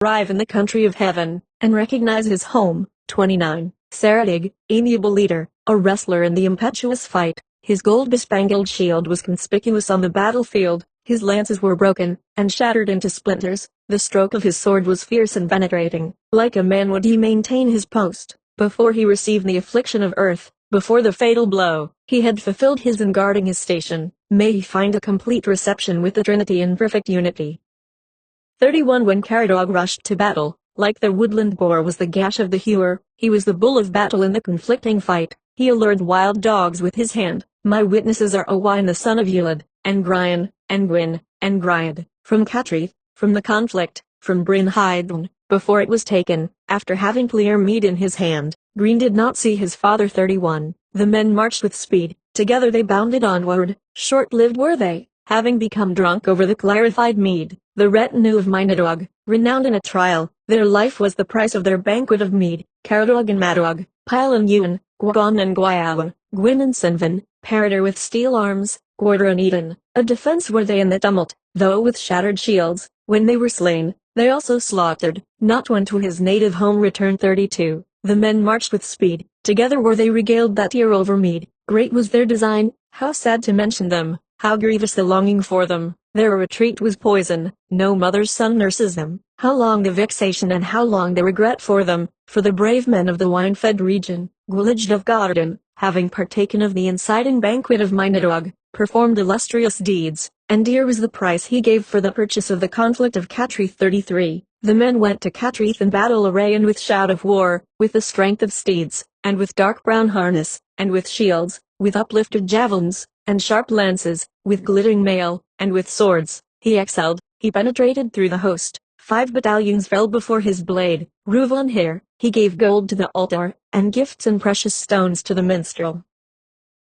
arrive in the country of heaven, and recognize his home. 29. Saradig, amiable leader, a wrestler in the impetuous fight. His gold-bespangled shield was conspicuous on the battlefield, his lances were broken, and shattered into splinters, the stroke of his sword was fierce and penetrating. Like a man would he maintain his post, before he received the affliction of earth, before the fatal blow. He had fulfilled his in guarding his station. May he find a complete reception with the Trinity in perfect unity. 31. When Caradog rushed to battle, like the woodland boar was the gash of the hewer, he was the bull of battle in the conflicting fight. He allured wild dogs with his hand. My witnesses are Owain the son of Ulad, and Grian, and Gwyn, and Griad, from Catrith, from the conflict, from Bryn Hydon, before it was taken, after having clear mead in his hand. Green did not see his father. 31. The men marched with speed, together they bounded onward, short-lived were they, having become drunk over the clarified mead. The retinue of Mynadog, renowned in a trial, their life was the price of their banquet of mead. Caradog and Madog, Pyle and Ewan, Gwagon and Gwayawan, Gwyn and Sinvan, Parador with steel arms, Gordor and Eden, a defense were they in the tumult, though with shattered shields. When they were slain, they also slaughtered, not one to his native home returned. 32. The men marched with speed, together were they regaled that year over mead. Great was their design, how sad to mention them, how grievous the longing for them. Their retreat was poison, no mother's son nurses them. How long the vexation and how long the regret for them, for the brave men of the wine-fed region. Gwilliged of Gordon, having partaken of the inciting banquet of Mynadog, performed illustrious deeds, and dear was the price he gave for the purchase of the conflict of Catrith. 33. The men went to Catrith in battle array and with shout of war, with the strength of steeds, and with dark brown harness, and with shields, with uplifted javelins, and sharp lances, with glittering mail, and with swords. He excelled, he penetrated through the host. 5 battalions fell before his blade. Reuven here, he gave gold to the altar, and gifts and precious stones to the minstrel.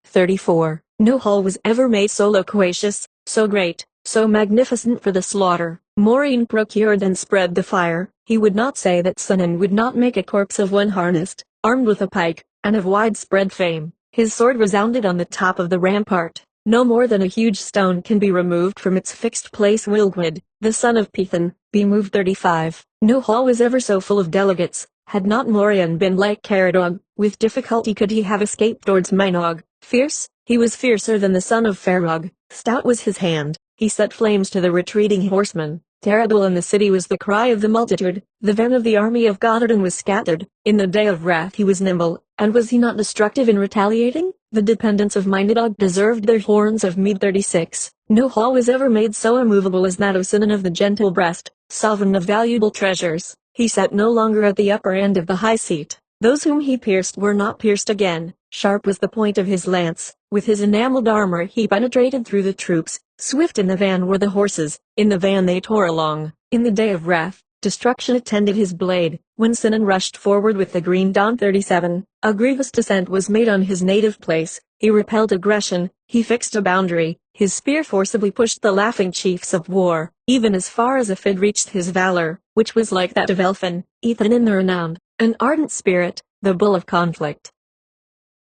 34. No hall was ever made so loquacious, so great, so magnificent for the slaughter. Maureen procured and spread the fire. He would not say that Sinan would not make a corpse of one harnessed, armed with a pike, and of widespread fame. His sword resounded on the top of the rampart. No more than a huge stone can be removed from its fixed place. Wilgwyd, the son of Pethan, be moved. 35. No hall was ever so full of delegates, had not Morian been like Caradog. With difficulty could he have escaped towards Mynog. Fierce, he was fiercer than the son of Ferog. Stout was his hand, he set flames to the retreating horsemen. Terrible in the city was the cry of the multitude. The van of the army of Godardin was scattered. In the day of wrath he was nimble, and was he not destructive in retaliating? The dependents of Mynadog deserved their horns of mead. 36. No hall was ever made so immovable as that of Sinan of the gentle breast, sovereign of valuable treasures. He sat no longer at the upper end of the high seat. Those whom he pierced were not pierced again. Sharp was the point of his lance. With his enameled armor he penetrated through the troops. Swift in the van were the horses. In the van they tore along. In the day of wrath, destruction attended his blade. When Sinan rushed forward with the green dawn. 37. A grievous descent was made on his native place. He repelled aggression. He fixed a boundary. His spear forcibly pushed the laughing chiefs of war, even as far as Aphid reached his valor, which was like that of Elphin, Ethan in the renowned, an ardent spirit, the bull of conflict.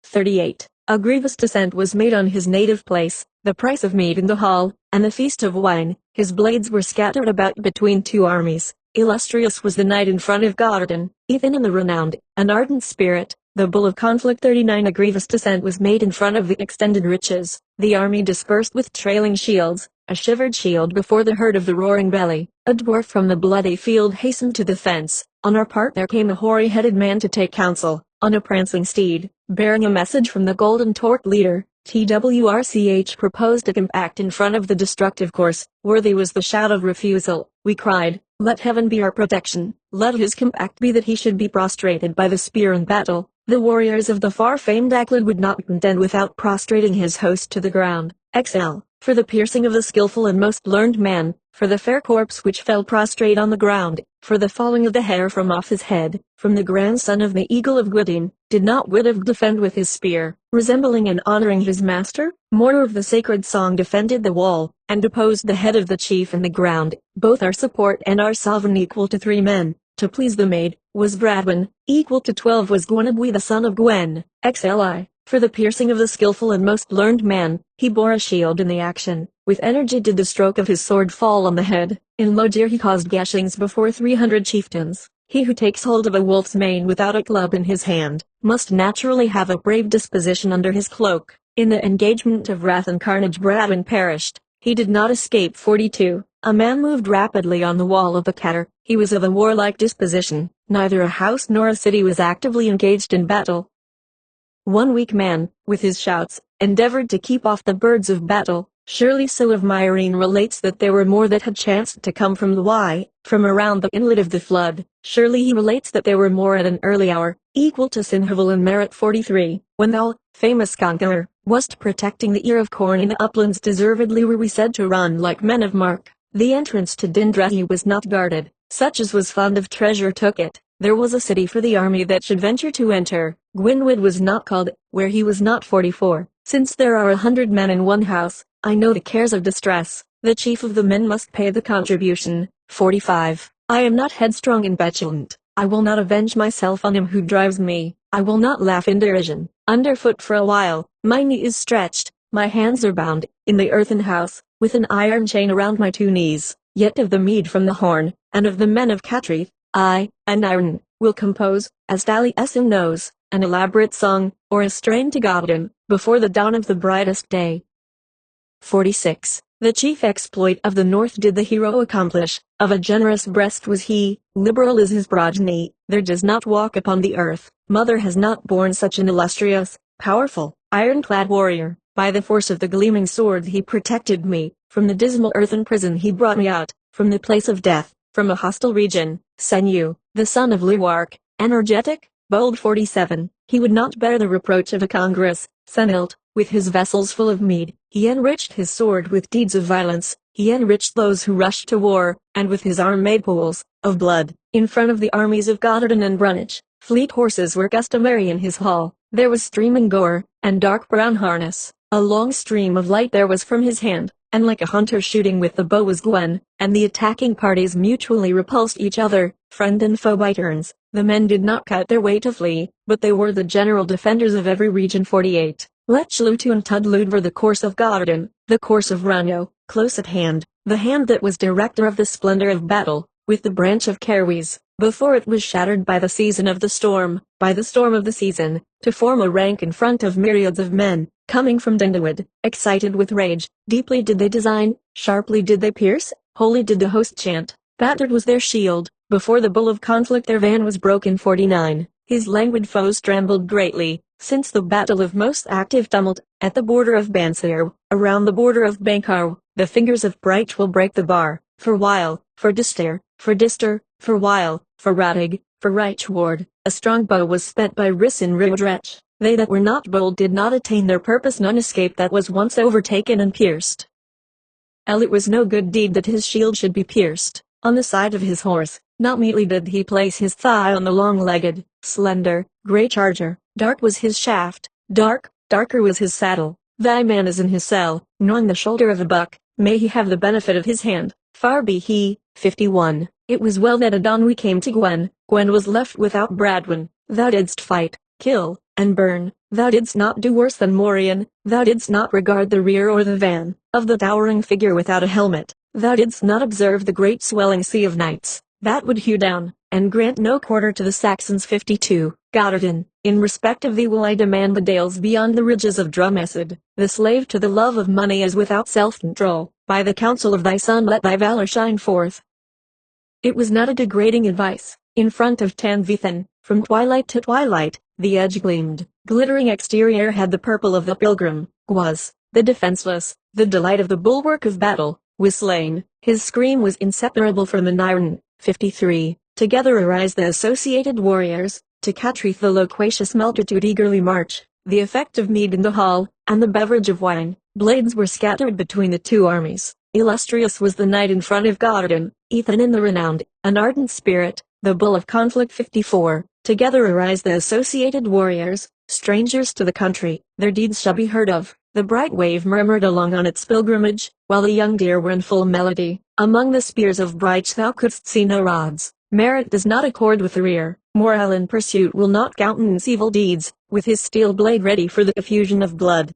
38. A grievous descent was made on his native place, the price of mead in the hall, and the feast of wine. His blades were scattered about between 2 armies. Illustrious was the knight in front of Godardin, Ethan in the renowned, an ardent spirit, the bull of conflict. 39. A grievous descent was made in front of the extended riches. The army dispersed with trailing shields, a shivered shield before the herd of the roaring belly. A dwarf from the bloody field hastened to the fence. On our part there came a hoary-headed man to take counsel, on a prancing steed, bearing a message from the golden torque leader. TWRCH proposed a compact in front of the destructive course. Worthy was the shout of refusal. We cried, let heaven be our protection. Let his compact be that he should be prostrated by the spear in battle. The warriors of the far-famed Aclid would not contend without prostrating his host to the ground. XL, for the piercing of the skillful and most learned man, for the fair corpse which fell prostrate on the ground, for the falling of the hair from off his head, from the grandson of the eagle of Gwydin, did not Widig defend with his spear, resembling and honoring his master? Mortar of the sacred song defended the wall, and deposed the head of the chief in the ground. Both our support and our sovereign equal to 3 men. To please the maid, was Bradwin, equal to 12 was Gwenabwy the son of Gwen, XLI, for the piercing of the skillful and most learned man. He bore a shield in the action. With energy did the stroke of his sword fall on the head. In low jeer he caused gashings before 300 chieftains. He who takes hold of a wolf's mane without a club in his hand, must naturally have a brave disposition under his cloak. In the engagement of wrath and carnage Bradwin perished. He did not escape. 42. A man moved rapidly on the wall of the Catter. He was of a warlike disposition. Neither a house nor a city was actively engaged in battle. One weak man, with his shouts, endeavored to keep off the birds of battle. Surely so of Aneirin relates that there were more that had chanced to come from the from around the inlet of the flood. Surely he relates that there were more at an early hour, equal to Sinhaval and Merit. 43. When thou, famous conqueror, wast protecting the ear of corn in the uplands, deservedly were we said to run like men of mark. The entrance to Dindrahi was not guarded. Such as was fond of treasure took it. There was a city for the army that should venture to enter. Gwynwood was not called, where he was not. 44. Since there are 100 men in one house, I know the cares of distress. The chief of the men must pay the contribution. 45. I am not headstrong and petulant. I will not avenge myself on him who drives me. I will not laugh in derision. Underfoot for a while, my knee is stretched, my hands are bound, in the earthen house, with an iron chain around my 2 knees. Yet of the mead from the horn, and of the men of Catrith, I, Aneirin, will compose, as Taliesin knows, an elaborate song, or a strain to Godwin, before the dawn of the brightest day. 46. The chief exploit of the North did the hero accomplish. Of a generous breast was he, liberal is his progeny. There does not walk upon the earth, mother has not borne such an illustrious, powerful, ironclad warrior. By the force of the gleaming sword he protected me. From the dismal earthen prison he brought me out, from the place of death, from a hostile region. Senu, the son of Luark, energetic, bold. 47. He would not bear the reproach of a congress. Senilt, with his vessels full of mead, he enriched his sword with deeds of violence. He enriched those who rushed to war, and with his arm made pools of blood. In front of the armies of Godwin and Brunich, fleet horses were customary in his hall. There was streaming gore, and dark brown harness. A long stream of light there was from his hand, and like a hunter shooting with the bow was Gwen, and the attacking parties mutually repulsed each other, friend and foe by turns. The men did not cut their way to flee, but they were the general defenders of every region. 48. Let Chlutu and Tudlud were the course of Godwin, the course of Ranyo, close at hand, the hand that was director of the splendor of battle, with the branch of Kerwes, before it was shattered by the season of the storm, by the storm of the season, to form a rank in front of myriads of men, coming from Dindawood, excited with rage. Deeply did they design, sharply did they pierce, holy did the host chant, battered was their shield, before the bull of conflict their van was broken. 49. His languid foes trembled greatly, since the battle of most active tumult, at the border of Bansir, around the border of Bankar, the fingers of Bright will break the bar, for while, for Dister, for while, for Radig, for Reichward, a strong bow was spent by Rissin Ridrech. They that were not bold did not attain their purpose, none escaped that was once overtaken and pierced. It was no good deed that his shield should be pierced. On the side of his horse, not meetly did he place his thigh on the long-legged, slender, grey charger. Dark was his shaft, darker was his saddle. Thy man is in his cell, gnawing the shoulder of a buck. May he have the benefit of his hand. Far be he. 51. It was well that at dawn we came to Gwen. Gwen was left without Bradwin. Thou didst fight, kill, and burn. Thou didst not do worse than Morian. Thou didst not regard the rear or the van of the towering figure without a helmet. Thou didst not observe the great swelling sea of knights that would hew down and grant no quarter to the Saxons. 52. Godwin, in respect of thee will I demand the dales beyond the ridges of Drumessid. The slave to the love of money is without self-control. By the counsel of thy son let thy valor shine forth. It was not a degrading advice. In front of Tanvithan, from twilight to twilight, the edge gleamed. Glittering exterior had the purple of the pilgrim. Was, the defenseless, the delight of the bulwark of battle, was slain. His scream was inseparable from Aneirin. 53. Together arise the associated warriors, to Catrith the loquacious multitude eagerly march. The effect of mead in the hall, and the beverage of wine, blades were scattered between the two armies. Illustrious was the knight in front of Godwin, Ethan in the renowned, an ardent spirit, the bull of conflict. 54. Together arise the associated warriors, strangers to the country, their deeds shall be heard of. The bright wave murmured along on its pilgrimage, while the young deer were in full melody. Among the spears of Bright thou couldst see no rods. Merit does not accord with the rear. Morale in pursuit will not countenance evil deeds, with his steel blade ready for the effusion of blood.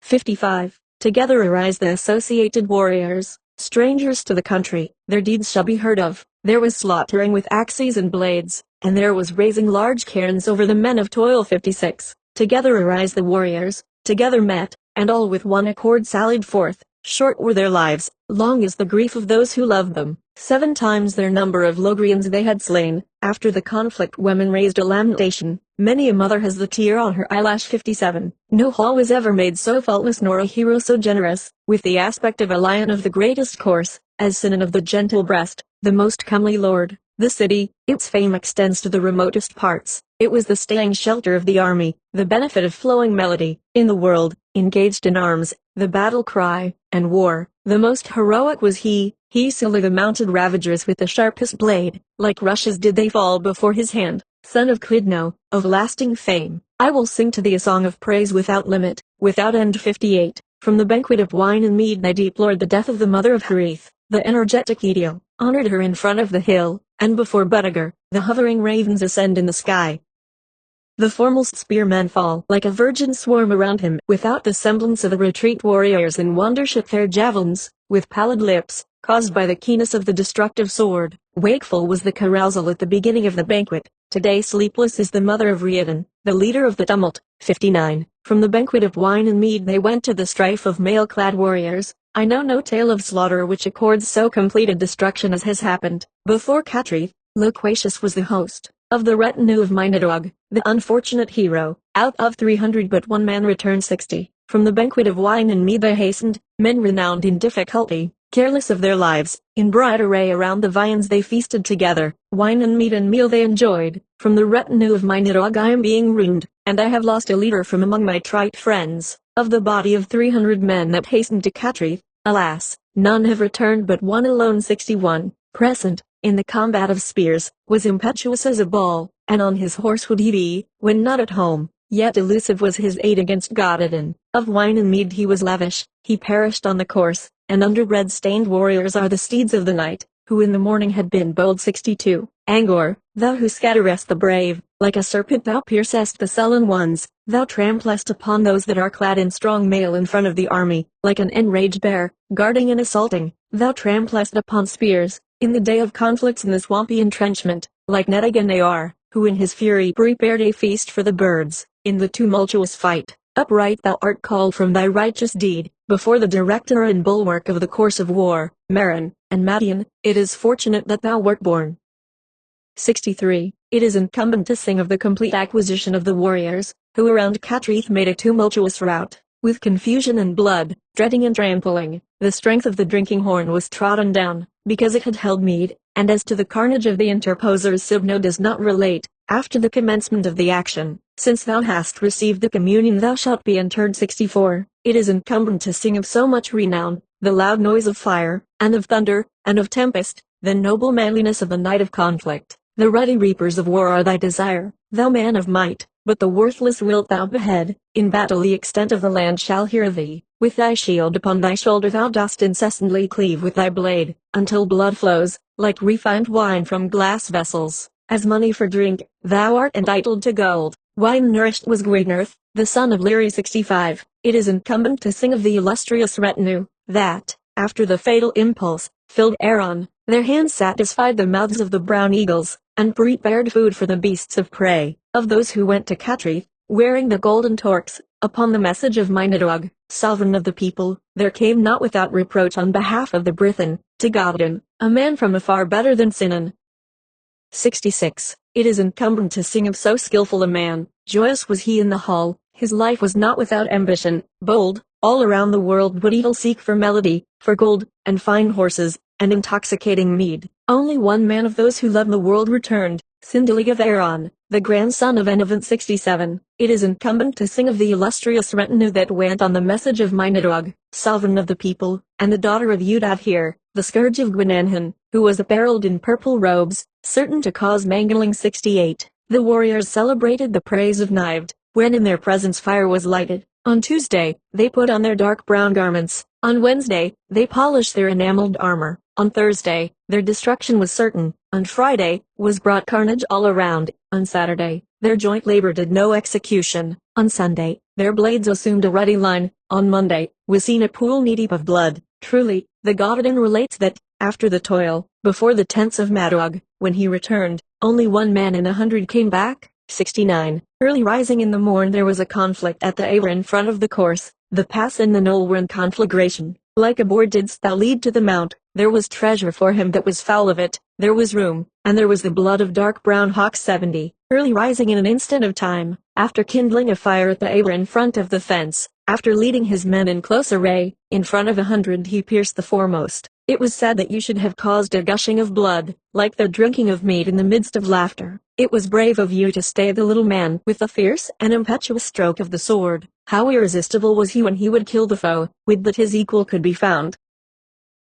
55. Together arise the associated warriors, strangers to the country, their deeds shall be heard of. There was slaughtering with axes and blades, and there was raising large cairns over the men of toil. 56. Together arise the warriors, together met, and all with one accord sallied forth. Short were their lives, long is the grief of those who loved them. 7 times their number of Logrians they had slain. After the conflict women raised a lamentation, many a mother has the tear on her eyelash. 57. No hall was ever made so faultless nor a hero so generous, with the aspect of a lion of the greatest course, as Sinan of the gentle breast, the most comely lord. The city, its fame extends to the remotest parts. It was the staying shelter of the army, the benefit of flowing melody, in the world, engaged in arms, the battle cry, and war. The most heroic was he slew the mounted ravagers with the sharpest blade, like rushes did they fall before his hand. Son of Clydno, of lasting fame, I will sing to thee a song of praise without limit, without end. 58. From the banquet of wine and mead they deplored the death of the mother of Harith. The energetic Edil honored her in front of the hill, and before Budiger, the hovering ravens ascend in the sky. The foremost spearmen fall like a virgin swarm around him, without the semblance of the retreat. Warriors in wonder shoot their javelins, with pallid lips, caused by the keenness of the destructive sword. Wakeful was the carousal at the beginning of the banquet. Today sleepless is the mother of Riordan, the leader of the tumult. 59. From the banquet of wine and mead they went to the strife of mail-clad warriors. I know no tale of slaughter which accords so complete a destruction as has happened. Before Catreath, loquacious was the host of the retinue of Mynadog, the unfortunate hero. Out of 300 but one man returned. 60. From the banquet of wine and mead they hastened, men renowned in difficulty, careless of their lives. In bright array around the viands they feasted together, wine and meat and meal they enjoyed. From the retinue of Mynadog I am being ruined, and I have lost a leader from among my trite friends. Of the body of 300 men that hastened to Catreath, alas, none have returned but one alone. 61. Present, in the combat of spears, was impetuous as a bull, and on his horse would he be, when not at home, yet elusive was his aid against Gododin. Of wine and mead he was lavish, he perished on the course, and under red-stained warriors are the steeds of the night, who in the morning had been bold. 62. Angor, thou who scatterest the brave, like a serpent thou piercest the sullen ones, thou tramplest upon those that are clad in strong mail in front of the army, like an enraged bear, guarding and assaulting, thou tramplest upon spears, in the day of conflicts in the swampy entrenchment, like Netanganar, who in his fury prepared a feast for the birds, in the tumultuous fight. Upright thou art called from thy righteous deed, before the director and bulwark of the course of war, Marin, and Madian, it is fortunate that thou wert born. 63. It is incumbent to sing of the complete acquisition of the warriors, who around Catreath made a tumultuous rout, with confusion and blood, dreading and trampling. The strength of the drinking horn was trodden down, because it had held mead, and as to the carnage of the interposers Sibno does not relate, after the commencement of the action, since thou hast received the communion thou shalt be interred. 64. It is incumbent to sing of so much renown, the loud noise of fire, and of thunder, and of tempest, the noble manliness of the night of conflict. The ruddy reapers of war are thy desire, thou man of might, but the worthless wilt thou behead. In battle the extent of the land shall hear thee, with thy shield upon thy shoulder thou dost incessantly cleave with thy blade, until blood flows, like refined wine from glass vessels. As money for drink, thou art entitled to gold. Wine-nourished was Gwyneth, the son of Leary. 65. It is incumbent to sing of the illustrious retinue, that, after the fatal impulse, filled Aaron, their hands satisfied the mouths of the brown eagles, and prepared food for the beasts of prey, of those who went to Catreath, wearing the golden torques, upon the message of Mynadog, sovereign of the people. There came not without reproach on behalf of the Brithen, to Godwin, a man from afar better than Sinan. 66. It is incumbent to sing of so skillful a man. Joyous was he in the hall, his life was not without ambition, bold, all around the world would evil seek for melody, for gold, and fine horses, and intoxicating mead. Only one man of those who love the world returned, Sindalig of Aaron, the grandson of Enavant. 67. It is incumbent to sing of the illustrious retinue that went on the message of Mynadog, sovereign of the people, and the daughter of Udadhir, the scourge of Gwynenhan, who was apparelled in purple robes, certain to cause mangling. 68. The warriors celebrated the praise of Nived, when in their presence fire was lighted. On Tuesday, they put on their dark brown garments. On Wednesday, they polished their enameled armor. On Thursday, their destruction was certain. On Friday, was brought carnage all around. On Saturday, their joint labor did no execution. On Sunday, their blades assumed a ruddy line. On Monday, was seen a pool knee-deep of blood. Truly, the Goddardin relates that, after the toil, before the tents of Madog, when he returned, only 1 man in 100 came back. 69. Early rising in the morn there was a conflict at the Avon in front of the course. The pass and the knoll were in conflagration. Like a boar didst thou lead to the mount. There was treasure for him that was foul of it. There was room, and there was the blood of dark brown hawks. 70. Early rising in an instant of time, after kindling a fire at the Avon in front of the fence, after leading his men in close array, in front of 100 he pierced the foremost. It was said that you should have caused a gushing of blood, like the drinking of mead in the midst of laughter. It was brave of you to stay the little man with a fierce and impetuous stroke of the sword. How irresistible was he when he would kill the foe, would that his equal could be found.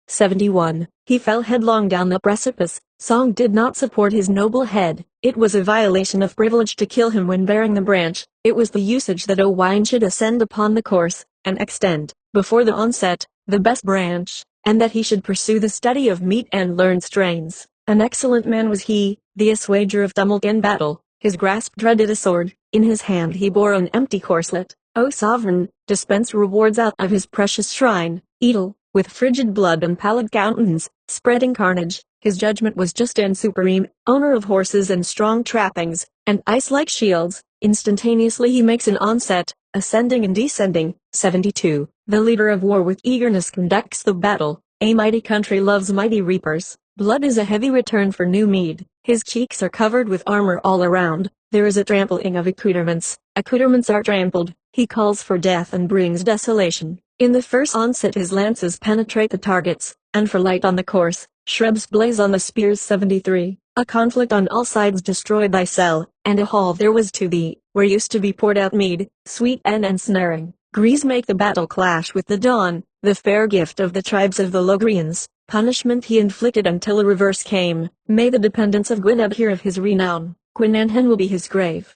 71. He fell headlong down the precipice. Song did not support his noble head. It was a violation of privilege to kill him when bearing the branch. It was the usage that Owain should ascend upon the course, and extend, before the onset, the best branch, and that he should pursue the study of meat and learn strains. An excellent man was he, the assuager of tumult in battle. His grasp dreaded a sword, in his hand he bore an empty corslet. O sovereign, dispense rewards out of his precious shrine. Edel, with frigid blood and pallid countenance, spreading carnage, his judgment was just and supreme, owner of horses and strong trappings, and ice-like shields. Instantaneously he makes an onset, ascending and descending. 72. The leader of war with eagerness conducts the battle. A mighty country loves mighty reapers. Blood is a heavy return for new mead. His cheeks are covered with armor all around. There is a trampling of accoutrements. Accoutrements are trampled. He calls for death and brings desolation. In the first onset his lances penetrate the targets, and for light on the course, shrubs blaze on the spears. 73. A conflict on all sides destroyed thy cell, and a hall there was to thee, where used to be poured out mead, sweet and ensnaring. Grease make the battle clash with the dawn, the fair gift of the tribes of the Logrians. Punishment he inflicted until a reverse came. May the dependents of Gwynedd hear of his renown. Gwynedd will be his grave.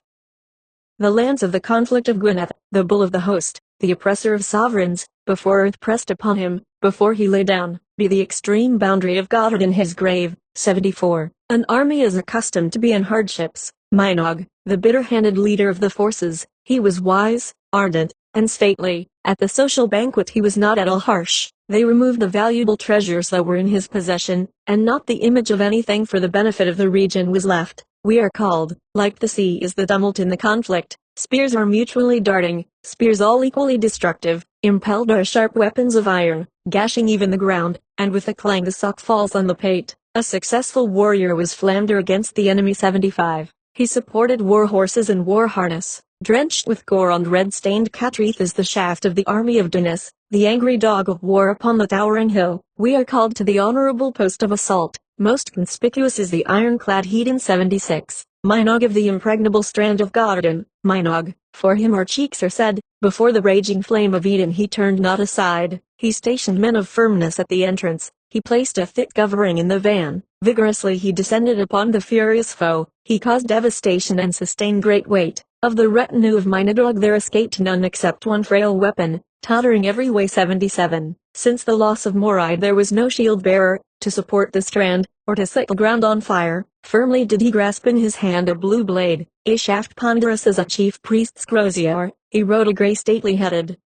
The lands of the conflict of Gwynedd, the bull of the host, the oppressor of sovereigns, before earth pressed upon him, before he lay down, be the extreme boundary of Goddard in his grave. 74. An army is accustomed to be in hardships. Meinog, the bitter-handed leader of the forces, he was wise, ardent, and stately. At the social banquet he was not at all harsh. They removed the valuable treasures that were in his possession, and not the image of anything for the benefit of the region was left. We are called, like the sea is the tumult in the conflict. Spears are mutually darting, spears all equally destructive, impelled are sharp weapons of iron, gashing even the ground, and with a clang the sock falls on the pate. A successful warrior was Flander against the enemy. 75. He supported war horses and war harness. Drenched with gore and red-stained Catrith is the shaft of the army of Dinas, the angry dog of war upon the towering hill. We are called to the honorable post of assault. Most conspicuous is the ironclad Hedin. 76. Meinog of the impregnable strand of Goddardin. Meinog, for him our cheeks are said. Before the raging flame of Eden he turned not aside. He stationed men of firmness at the entrance. He placed a thick covering in the van. Vigorously he descended upon the furious foe. He caused devastation and sustained great weight. Of the retinue of Meinadog there escaped none except one frail weapon, tottering every way. 77. Since the loss of Moride there was no shield bearer, to support the strand, or to set the ground on fire. Firmly did he grasp in his hand a blue blade, a shaft ponderous as a chief priest's crozier. He rode a grey stately-headed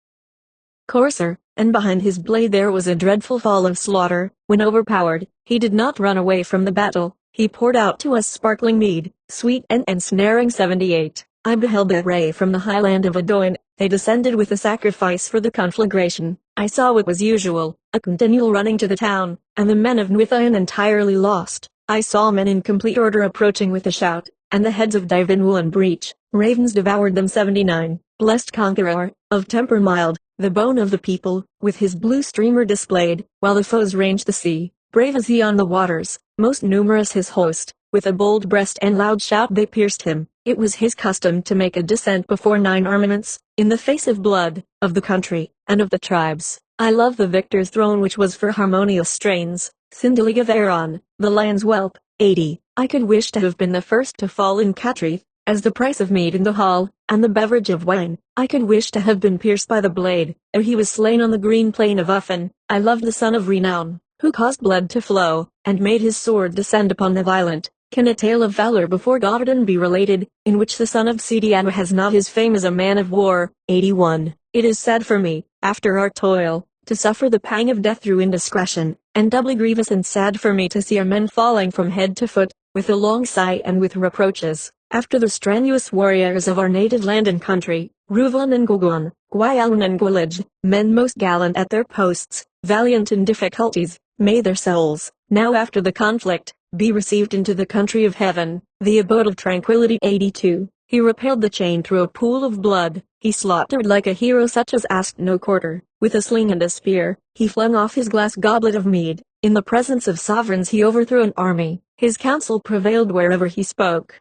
courser, and behind his blade there was a dreadful fall of slaughter. When overpowered, he did not run away from the battle. He poured out to us sparkling mead, sweet and ensnaring. 78. I beheld a ray from the highland of Adoin. They descended with a sacrifice for the conflagration. I saw what was usual, a continual running to the town, and the men of Nwithaen entirely lost. I saw men in complete order approaching with a shout, and the heads of Dyvinwool and Breach. Ravens devoured them. 79. Blessed conqueror, of temper mild, the bone of the people, with his blue streamer displayed, while the foes ranged the sea. Brave as he on the waters, most numerous his host, with a bold breast and loud shout they pierced him. It was his custom to make a descent before 9 armaments, in the face of blood, of the country, and of the tribes. I love the victor's throne which was for harmonious strains. Sindalig of Aeron, the lion's whelp. 80. I could wish to have been the first to fall in Catrith, as the price of meat in the hall, and the beverage of wine. I could wish to have been pierced by the blade, ere he was slain on the green plain of Uffen. I loved the son of renown, who caused blood to flow, and made his sword descend upon the violent. Can a tale of valor before Godardin be related, in which the son of Cediana has not his fame as a man of war? 81. It is sad for me, after our toil, to suffer the pang of death through indiscretion, and doubly grievous and sad for me to see our men falling from head to foot, with a long sigh and with reproaches, after the strenuous warriors of our native land and country, Reuven and Gogon, Gwyalun and Gwilaj, men most gallant at their posts, valiant in difficulties. May their souls, now after the conflict, be received into the country of heaven, the abode of tranquility. 82. He repelled the chain through a pool of blood, he slaughtered like a hero such as asked no quarter, with a sling and a spear, he flung off his glass goblet of mead, in the presence of sovereigns he overthrew an army, his counsel prevailed wherever he spoke.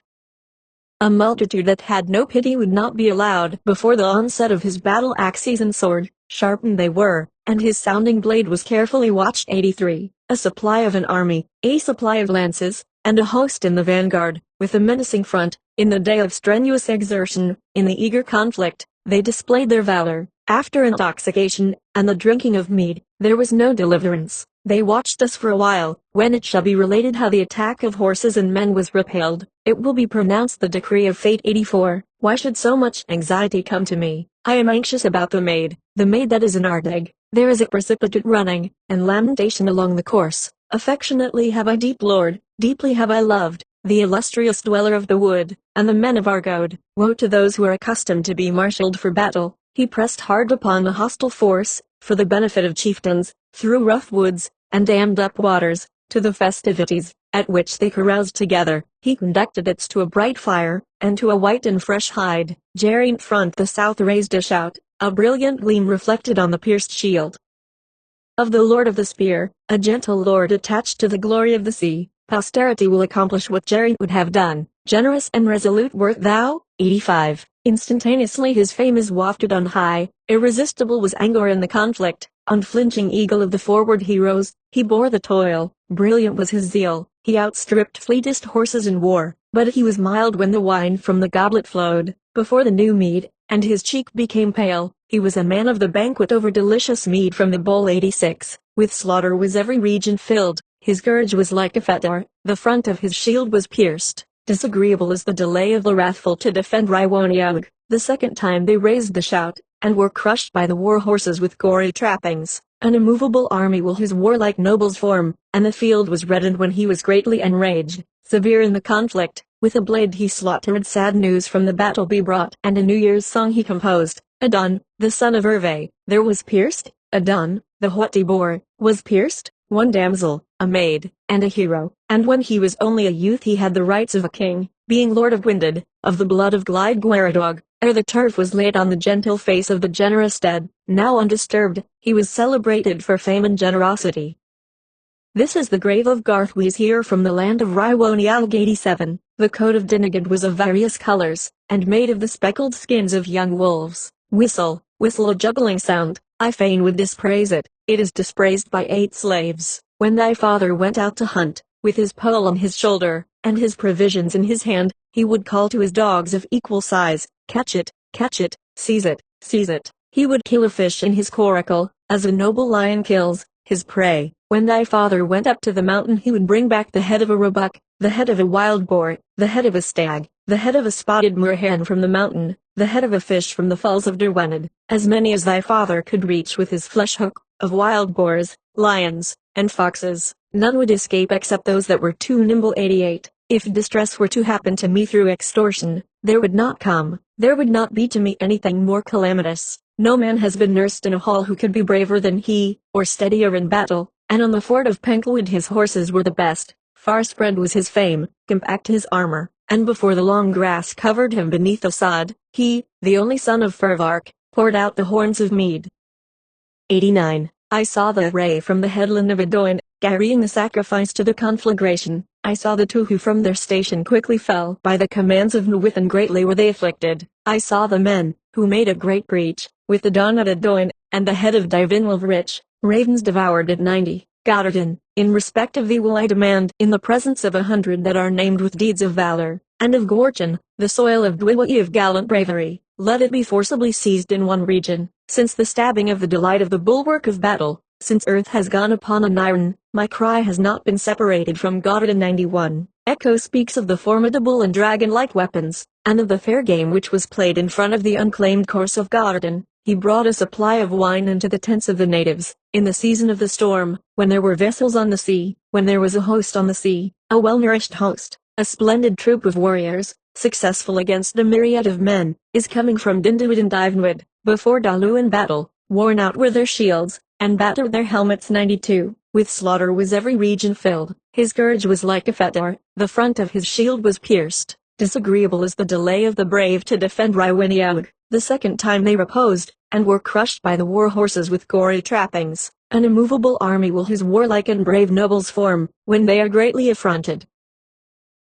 A multitude that had no pity would not be allowed before the onset of his battle axes and sword, sharpened they were, and his sounding blade was carefully watched. 83. A supply of an army, a supply of lances, and a host in the vanguard, with a menacing front, in the day of strenuous exertion, in the eager conflict, they displayed their valor. After intoxication, and the drinking of mead, there was no deliverance. They watched us for a while. When it shall be related how the attack of horses and men was repelled, it will be pronounced the decree of fate. 84. Why should so much anxiety come to me? I am anxious about the maid that is in Ardeg. There is a precipitate running, and lamentation along the course. Affectionately have I deplored, deeply have I loved, the illustrious dweller of the wood, and the men of Argode. Woe to those who are accustomed to be marshalled for battle. He pressed hard upon the hostile force, for the benefit of chieftains, through rough woods, and dammed up waters, to the festivities, at which they caroused together. He conducted it to a bright fire, and to a white and fresh hide. Geraint front the south raised a shout, a brilliant gleam reflected on the pierced shield of the Lord of the Spear, a gentle lord attached to the glory of the sea. Posterity will accomplish what Geraint would have done. Generous and resolute wert thou. 85. Instantaneously his fame is wafted on high. Irresistible was Angor in the conflict. Unflinching eagle of the forward heroes, he bore the toil. Brilliant was his zeal. He outstripped fleetest horses in war. But he was mild when the wine from the goblet flowed, before the new mead, and his cheek became pale. He was a man of the banquet over delicious mead from the bowl. 86. With slaughter was every region filled. His courage was like a fetter, the front of his shield was pierced. Disagreeable is the delay of the wrathful to defend Raiwaniaug. The second time they raised the shout, and were crushed by the war horses with gory trappings. An immovable army will his warlike nobles form, and the field was reddened when he was greatly enraged. Severe in the conflict, with a blade he slaughtered. Sad news from the battle be brought, and a New Year's song he composed. Adon, the son of Herve, there was pierced. Adon, the haughty boar, was pierced. One damsel, a maid, and a hero, and when he was only a youth he had the rights of a king, being lord of Gwynedd, of the blood of Glyde Gwaradog, ere the turf was laid on the gentle face of the generous dead, now undisturbed, he was celebrated for fame and generosity. This is the grave of Garthwys here from the land of Raiwaniaug. 87. The coat of Dinigad was of various colors, and made of the speckled skins of young wolves. Whistle, whistle a juggling sound, I fain would dispraise it. It is dispraised by 8 slaves. When thy father went out to hunt, with his pole on his shoulder, and his provisions in his hand, he would call to his dogs of equal size, catch it, seize it, seize it. He would kill a fish in his coracle, as a noble lion kills his prey. When thy father went up to the mountain he would bring back the head of a roebuck, the head of a wild boar, the head of a stag, the head of a spotted moorhen from the mountain, the head of a fish from the falls of Derwenned, as many as thy father could reach with his flesh hook, of wild boars, lions, and foxes. None would escape except those that were too nimble. 88. If distress were to happen to me through extortion, there would not be to me anything more calamitous. No man has been nursed in a hall who could be braver than he, or steadier in battle, and on the fort of Penkelwood his horses were the best. Far spread was his fame, compact his armor, and before the long grass covered him beneath the sod, he, the only son of Fervark, poured out the horns of mead. 89. I saw the array from the headland of Adoin, carrying the sacrifice to the conflagration. I saw the two who from their station quickly fell by the commands of Nwith, and greatly were they afflicted. I saw the men, who made a great breach, with the dawn at Adoin, and the head of Dyvinwulf rich, ravens devoured at 90. Godardin, in respect of thee will I demand, in the presence of 100 that are named with deeds of valor, and of Gorchin, the soil of Dwiwai of gallant bravery, let it be forcibly seized in one region, since the stabbing of the delight of the bulwark of battle, Since Earth has gone upon Aneirin, my cry has not been separated from Godard. 91. Echo speaks of the formidable and dragon-like weapons, and of the fair game which was played in front of the unclaimed course of Godard. He brought a supply of wine into the tents of the natives, in the season of the storm, when there were vessels on the sea, when there was a host on the sea, a well-nourished host, a splendid troop of warriors, successful against a myriad of men, is coming from Dindawood and Divenwood, before Dalu in battle, worn out were their shields, and battered their helmets. 92. With slaughter was every region filled, his courage was like a fetter, the front of his shield was pierced. Disagreeable is the delay of the brave to defend Rhywiniaug. The second time they reposed, and were crushed by the war horses with gory trappings. An immovable army will his warlike and brave nobles form, when they are greatly affronted.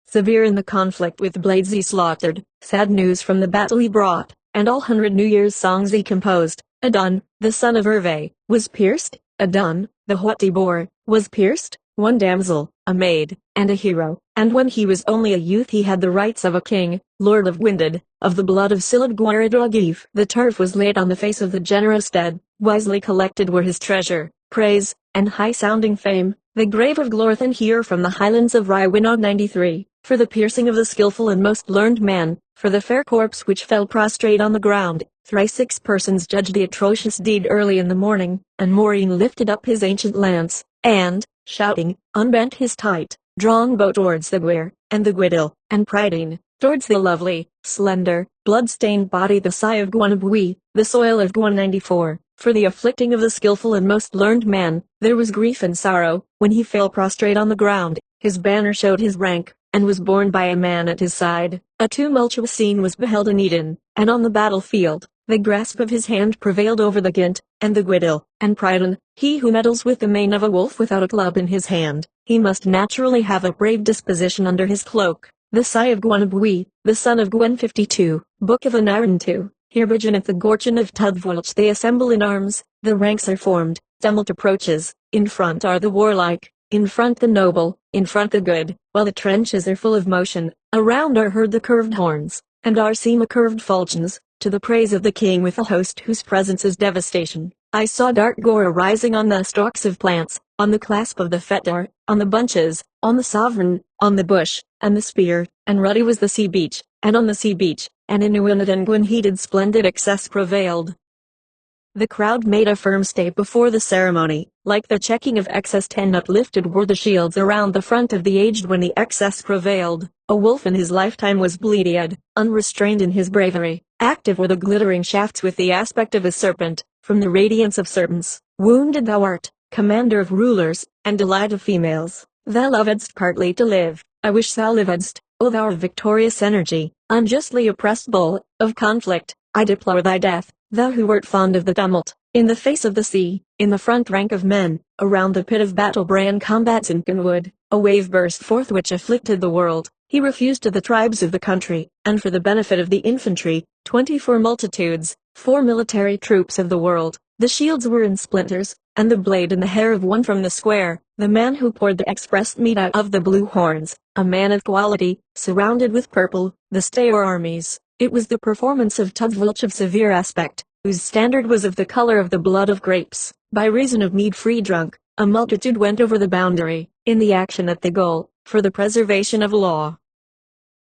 Severe in the conflict with blades he slaughtered, sad news from the battle he brought, and all 100 New Year's songs he composed. Adon, the son of Hervé, was pierced. Adon, the haughty boar, was pierced. One damsel, a maid, and a hero, and when he was only a youth he had the rights of a king, lord of Winded, of the blood of Silad Gwaradogif. The turf was laid on the face of the generous dead, wisely collected were his treasure, praise, and high-sounding fame, the grave of Glorthan here from the highlands of Rhywiniog. 93, for the piercing of the skilful and most learned man, for the fair corpse which fell prostrate on the ground. Thrice 6 persons judged the atrocious deed early in the morning, and Maureen lifted up his ancient lance, and, shouting, unbent his tight, drawn bow towards the Gwir, and the Gwyddel, and priding, towards the lovely, slender, blood-stained body the sigh of Gwanabwi, the soil of Gwan. 94. For the afflicting of the skilful and most learned man, there was grief and sorrow, when he fell prostrate on the ground, his banner showed his rank, and was borne by a man at his side. A tumultuous scene was beheld in Eden, and on the battlefield. The grasp of his hand prevailed over the Gint, and the Gwyddel, and Pridon. He who meddles with the mane of a wolf without a club in his hand, he must naturally have a brave disposition under his cloak. The sigh of Gwanabwi, the son of Gwen. 52. Book of Aneirin. 2. Here beginneth the Gorgon of Tudvolch. They assemble in arms, the ranks are formed, tumult approaches, in front are the warlike, in front the noble, in front the good, while the trenches are full of motion, around are heard the curved horns, and are seen the curved falchions, to the praise of the king with a host whose presence is devastation. I saw dark gore rising on the stalks of plants, on the clasp of the fetter, on the bunches, on the sovereign, on the bush, and the spear, and ruddy was the sea beach, and on the sea beach, and in Uinad and Gwyn heated splendid excess prevailed. The crowd made a firm stay before the ceremony, like the checking of excess. 10 uplifted were the shields around the front of the aged when the excess prevailed. A wolf in his lifetime was bleated, unrestrained in his bravery, active were the glittering shafts with the aspect of a serpent, from the radiance of serpents. Wounded thou art, commander of rulers, and delight of females, thou lovedst partly to live, I wish thou livedst, O thou of victorious energy, unjustly oppressed bull, of conflict, I deplore thy death. Thou who wert fond of the tumult, in the face of the sea, in the front rank of men, around the pit of battle bran combats in Kenwood, a wave burst forth which afflicted the world. He refused to the tribes of the country, and for the benefit of the infantry, 24 multitudes, 4 military troops of the world. The shields were in splinters, and the blade in the hair of one from the square. The man who poured the expressed meat out of the blue horns, a man of quality, surrounded with purple, the stayer armies. It was the performance of Tudvolch of severe aspect, whose standard was of the color of the blood of grapes. By reason of mead free drunk, a multitude went over the boundary, in the action at the goal, for the preservation of law.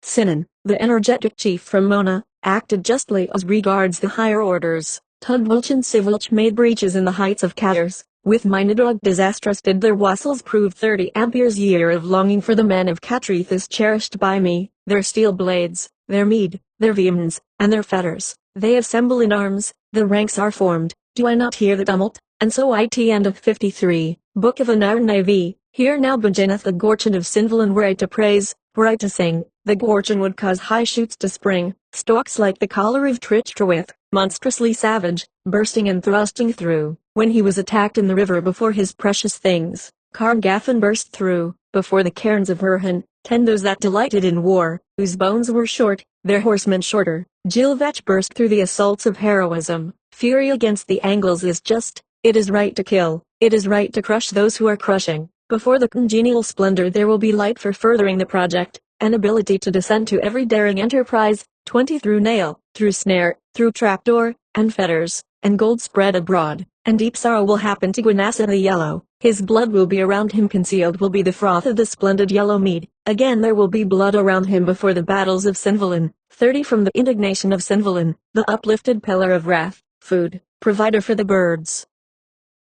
Sinan, the energetic chief from Mona, acted justly as regards the higher orders. Tudvolch and Sivolch made breaches in the heights of Cairs. With Mynadog disastrous did their wassels prove 30 amperes year of longing for the men of Catrith is cherished by me, their steel blades, their mead, their vehemence, and their fetters. They assemble in arms, the ranks are formed, do I not hear the tumult? And so it. End of 53. Book of Aneirin. IV. Here now beginneth the Gorgon of Sinval, were I to praise, were I to sing, the Gorgon would cause high shoots to spring, stalks like the collar of Trichtrowith, monstrously savage, bursting and thrusting through. When he was attacked in the river before his precious things, Carngaffin burst through, before the cairns of Urhan, 10 those that delighted in war, whose bones were short, their horsemen shorter. Gilvech burst through the assaults of heroism. Fury against the Angles is just, it is right to kill, it is right to crush those who are crushing. Before the congenial splendor there will be light for furthering the project, an ability to descend to every daring enterprise, 20 through nail, through snare, through trapdoor, and fetters, and gold spread abroad, and deep sorrow will happen to Gwenassan the Yellow. His blood will be around him, concealed will be the froth of the splendid yellow mead. Again there will be blood around him before the battles of Sinvalin. 30 From the indignation of Sinvalin, the uplifted pillar of wrath, food, provider for the birds.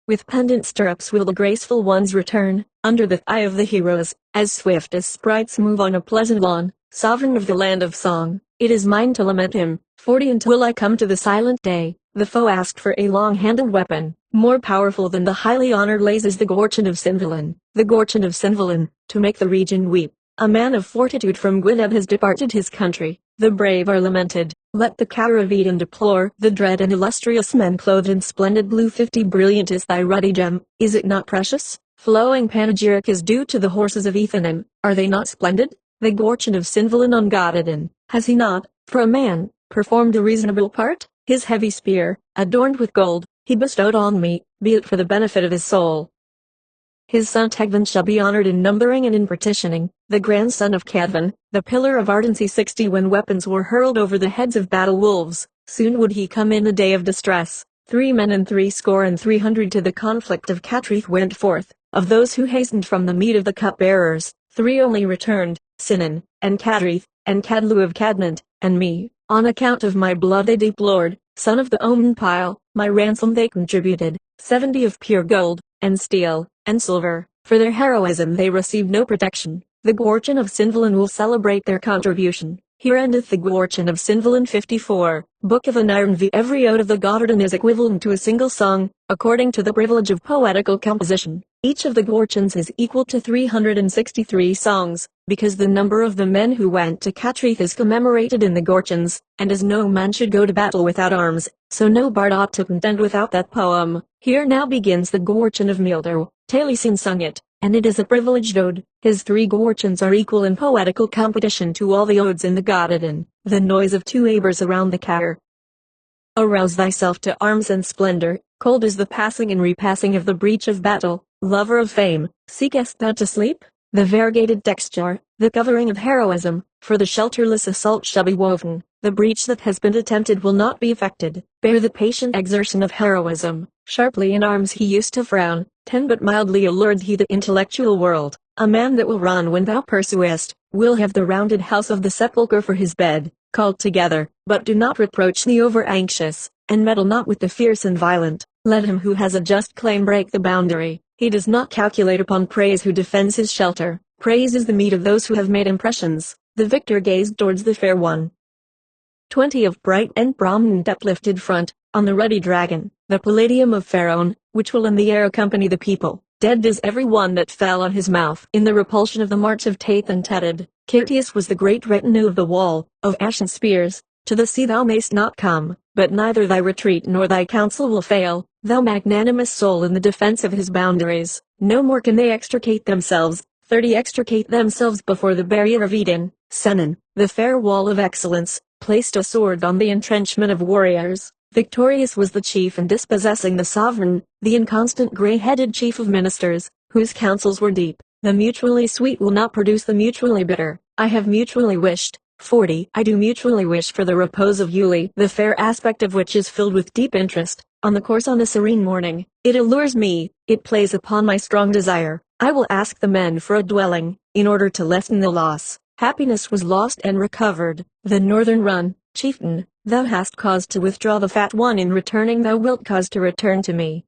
With pendant stirrups will the graceful ones return, under the thigh of the heroes, as swift as sprites move on a pleasant lawn, sovereign of the land of song. It is mine to lament him. 40 Until I come to the silent day, the foe asked for a long-handled weapon, more powerful than the highly honored lays is the Gorchin of Sinvalin, the Gorchin of Sinvalin, to make the region weep. A man of fortitude from Gwynedd has departed his country, the brave are lamented. Let the Caer of Eden deplore the dread and illustrious men clothed in splendid blue. 50 Brilliant is thy ruddy gem, is it not precious? Flowing panegyric is due to the horses of Ethanim, are they not splendid? The Gorchin of Sinvalin on Gododin, has he not, for a man, performed a reasonable part? His heavy spear, adorned with gold, he bestowed on me, be it for the benefit of his soul. His son Tegvin shall be honored in numbering and in partitioning, the grandson of Cadvan, the pillar of ardency. 60 When weapons were hurled over the heads of battle wolves, soon would he come in the day of distress. 3 Men and 300 to the conflict of Catrith went forth, of those who hastened from the mead of the cupbearers, 3 only returned, Sinan, and Catrith, and Cadlu of Cadnant, and me. On account of my blood they deplored, son of the Omen pile, my ransom they contributed, 70 of pure gold, and steel, and silver. For their heroism they received no protection. The Gorchin of Sinvalin will celebrate their contribution. Here endeth the Gorchin of Sinvalin. 54. Book of Aneirin. Every ode of the Gododin is equivalent to a single song, according to the privilege of poetical composition. Each of the Gorchins is equal to 363 songs, because the number of the men who went to Catrith is commemorated in the Gorchins, and as no man should go to battle without arms, so no bard ought to contend without that poem. Here now begins the Gorchin of Mildor. Taliesin sung it, and it is a privileged ode. His 3 Gorchins are equal in poetical competition to all the odes in the Gododin. The noise of 2 Abers around the Caer. Arouse thyself to arms and splendor, cold is the passing and repassing of the breach of battle. Lover of fame, seekest thou to sleep? The variegated texture, the covering of heroism, for the shelterless assault shall be woven. The breach that has been attempted will not be effected. Bear the patient exertion of heroism. Sharply in arms he used to frown, but mildly allured he the intellectual world. A man that will run when thou pursuest, will have the rounded house of the sepulchre for his bed. Call together, but do not reproach the over-anxious, and meddle not with the fierce and violent. Let him who has a just claim break the boundary. He does not calculate upon praise who defends his shelter. Praise is the meed of those who have made impressions. The victor gazed towards the fair one. 20 Of bright and prominent uplifted front, on the ruddy dragon, the palladium of Pharaon, which will in the air accompany the people. Dead is every one that fell on his mouth. In the repulsion of the march of Taith and Tedid, Catius was the great retinue of the wall, of ashen spears. To the sea thou mayst not come, but neither thy retreat nor thy counsel will fail, thou magnanimous soul in the defense of his boundaries. No more can they extricate themselves. 30 Extricate themselves before the barrier of Eden. Senan, the fair wall of excellence, placed a sword on the entrenchment of warriors. Victorious was the chief and dispossessing the sovereign, the inconstant grey-headed chief of ministers, whose counsels were deep. The mutually sweet will not produce the mutually bitter. I have mutually wished. 40 I do mutually wish for the repose of Uli, the fair aspect of which is filled with deep interest. On the course on a serene morning, it allures me, it plays upon my strong desire. I will ask the men for a dwelling, in order to lessen the loss. Happiness was lost and recovered. The northern run, chieftain, thou hast caused to withdraw the fat one, in returning thou wilt cause to return to me.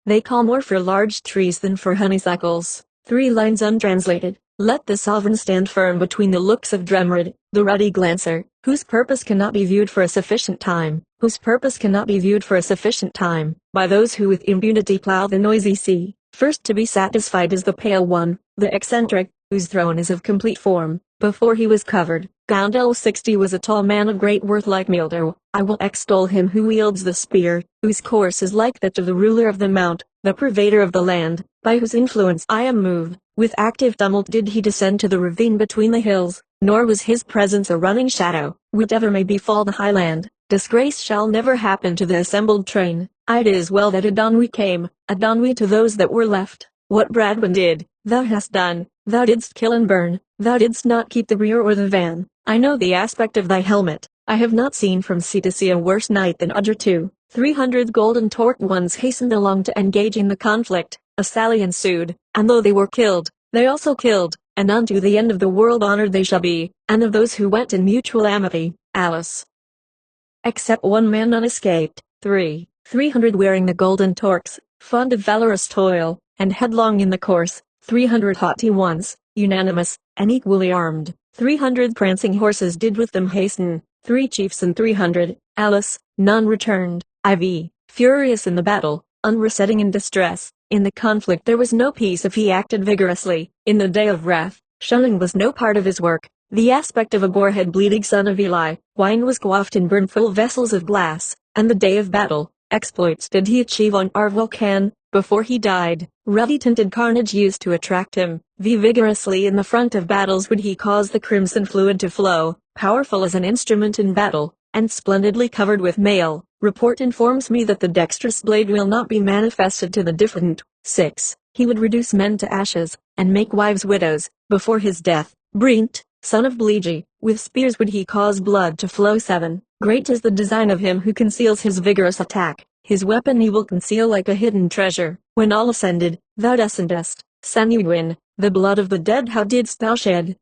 They call more for large trees than for honeysuckles. 3 lines untranslated. Let the sovereign stand firm between the looks of Dremrid, the ruddy glancer, whose purpose cannot be viewed for a sufficient time, by those who with impunity plough the noisy sea. First to be satisfied is the pale one, the eccentric, whose throne is of complete form. Before he was covered, Gondel 60 was a tall man of great worth like Mildor. I will extol him who wields the spear, whose course is like that of the ruler of the mount, the pervader of the land, by whose influence I am moved. With active tumult did he descend to the ravine between the hills, nor was his presence a running shadow. Whatever may befall the highland, disgrace shall never happen to the assembled train. It is well that Adonwe came, Adonwe to those that were left. What Bradwin did, thou hast done. Thou didst kill and burn, thou didst not keep the rear or the van. I know the aspect of thy helmet, I have not seen from sea to sea a worse knight than Udger II. 300 golden torqued ones hastened along to engage in the conflict. A sally ensued, and though they were killed, they also killed, and unto the end of the world honored they shall be, and of those who went in mutual amity, Alice. Except one man none escaped. 300 wearing the golden torques, fond of valorous toil, and headlong in the course. 300 haughty ones, unanimous, and equally armed. 300 prancing horses did with them hasten. 3 chiefs and 300, Alice, none returned. Furious in the battle, unresetting in distress. In the conflict there was no peace if he acted vigorously. In the day of wrath, shunning was no part of his work. The aspect of a boarhead bleeding son of Eli, wine was quaffed in brimful vessels of glass, and the day of battle, exploits did he achieve on Arvochan, before he died. Ruddy tinted carnage used to attract him. Vigorously in the front of battles would he cause the crimson fluid to flow, powerful as an instrument in battle, and splendidly covered with mail. Report informs me that the dexterous blade will not be manifested to the diffident. 6. He would reduce men to ashes, and make wives widows, before his death. Brent, son of Blegi, with spears would he cause blood to flow. 7. Great is the design of him who conceals his vigorous attack. His weapon he will conceal like a hidden treasure. When all ascended, thou descendest. Sanuwin, the blood of the dead how didst thou shed?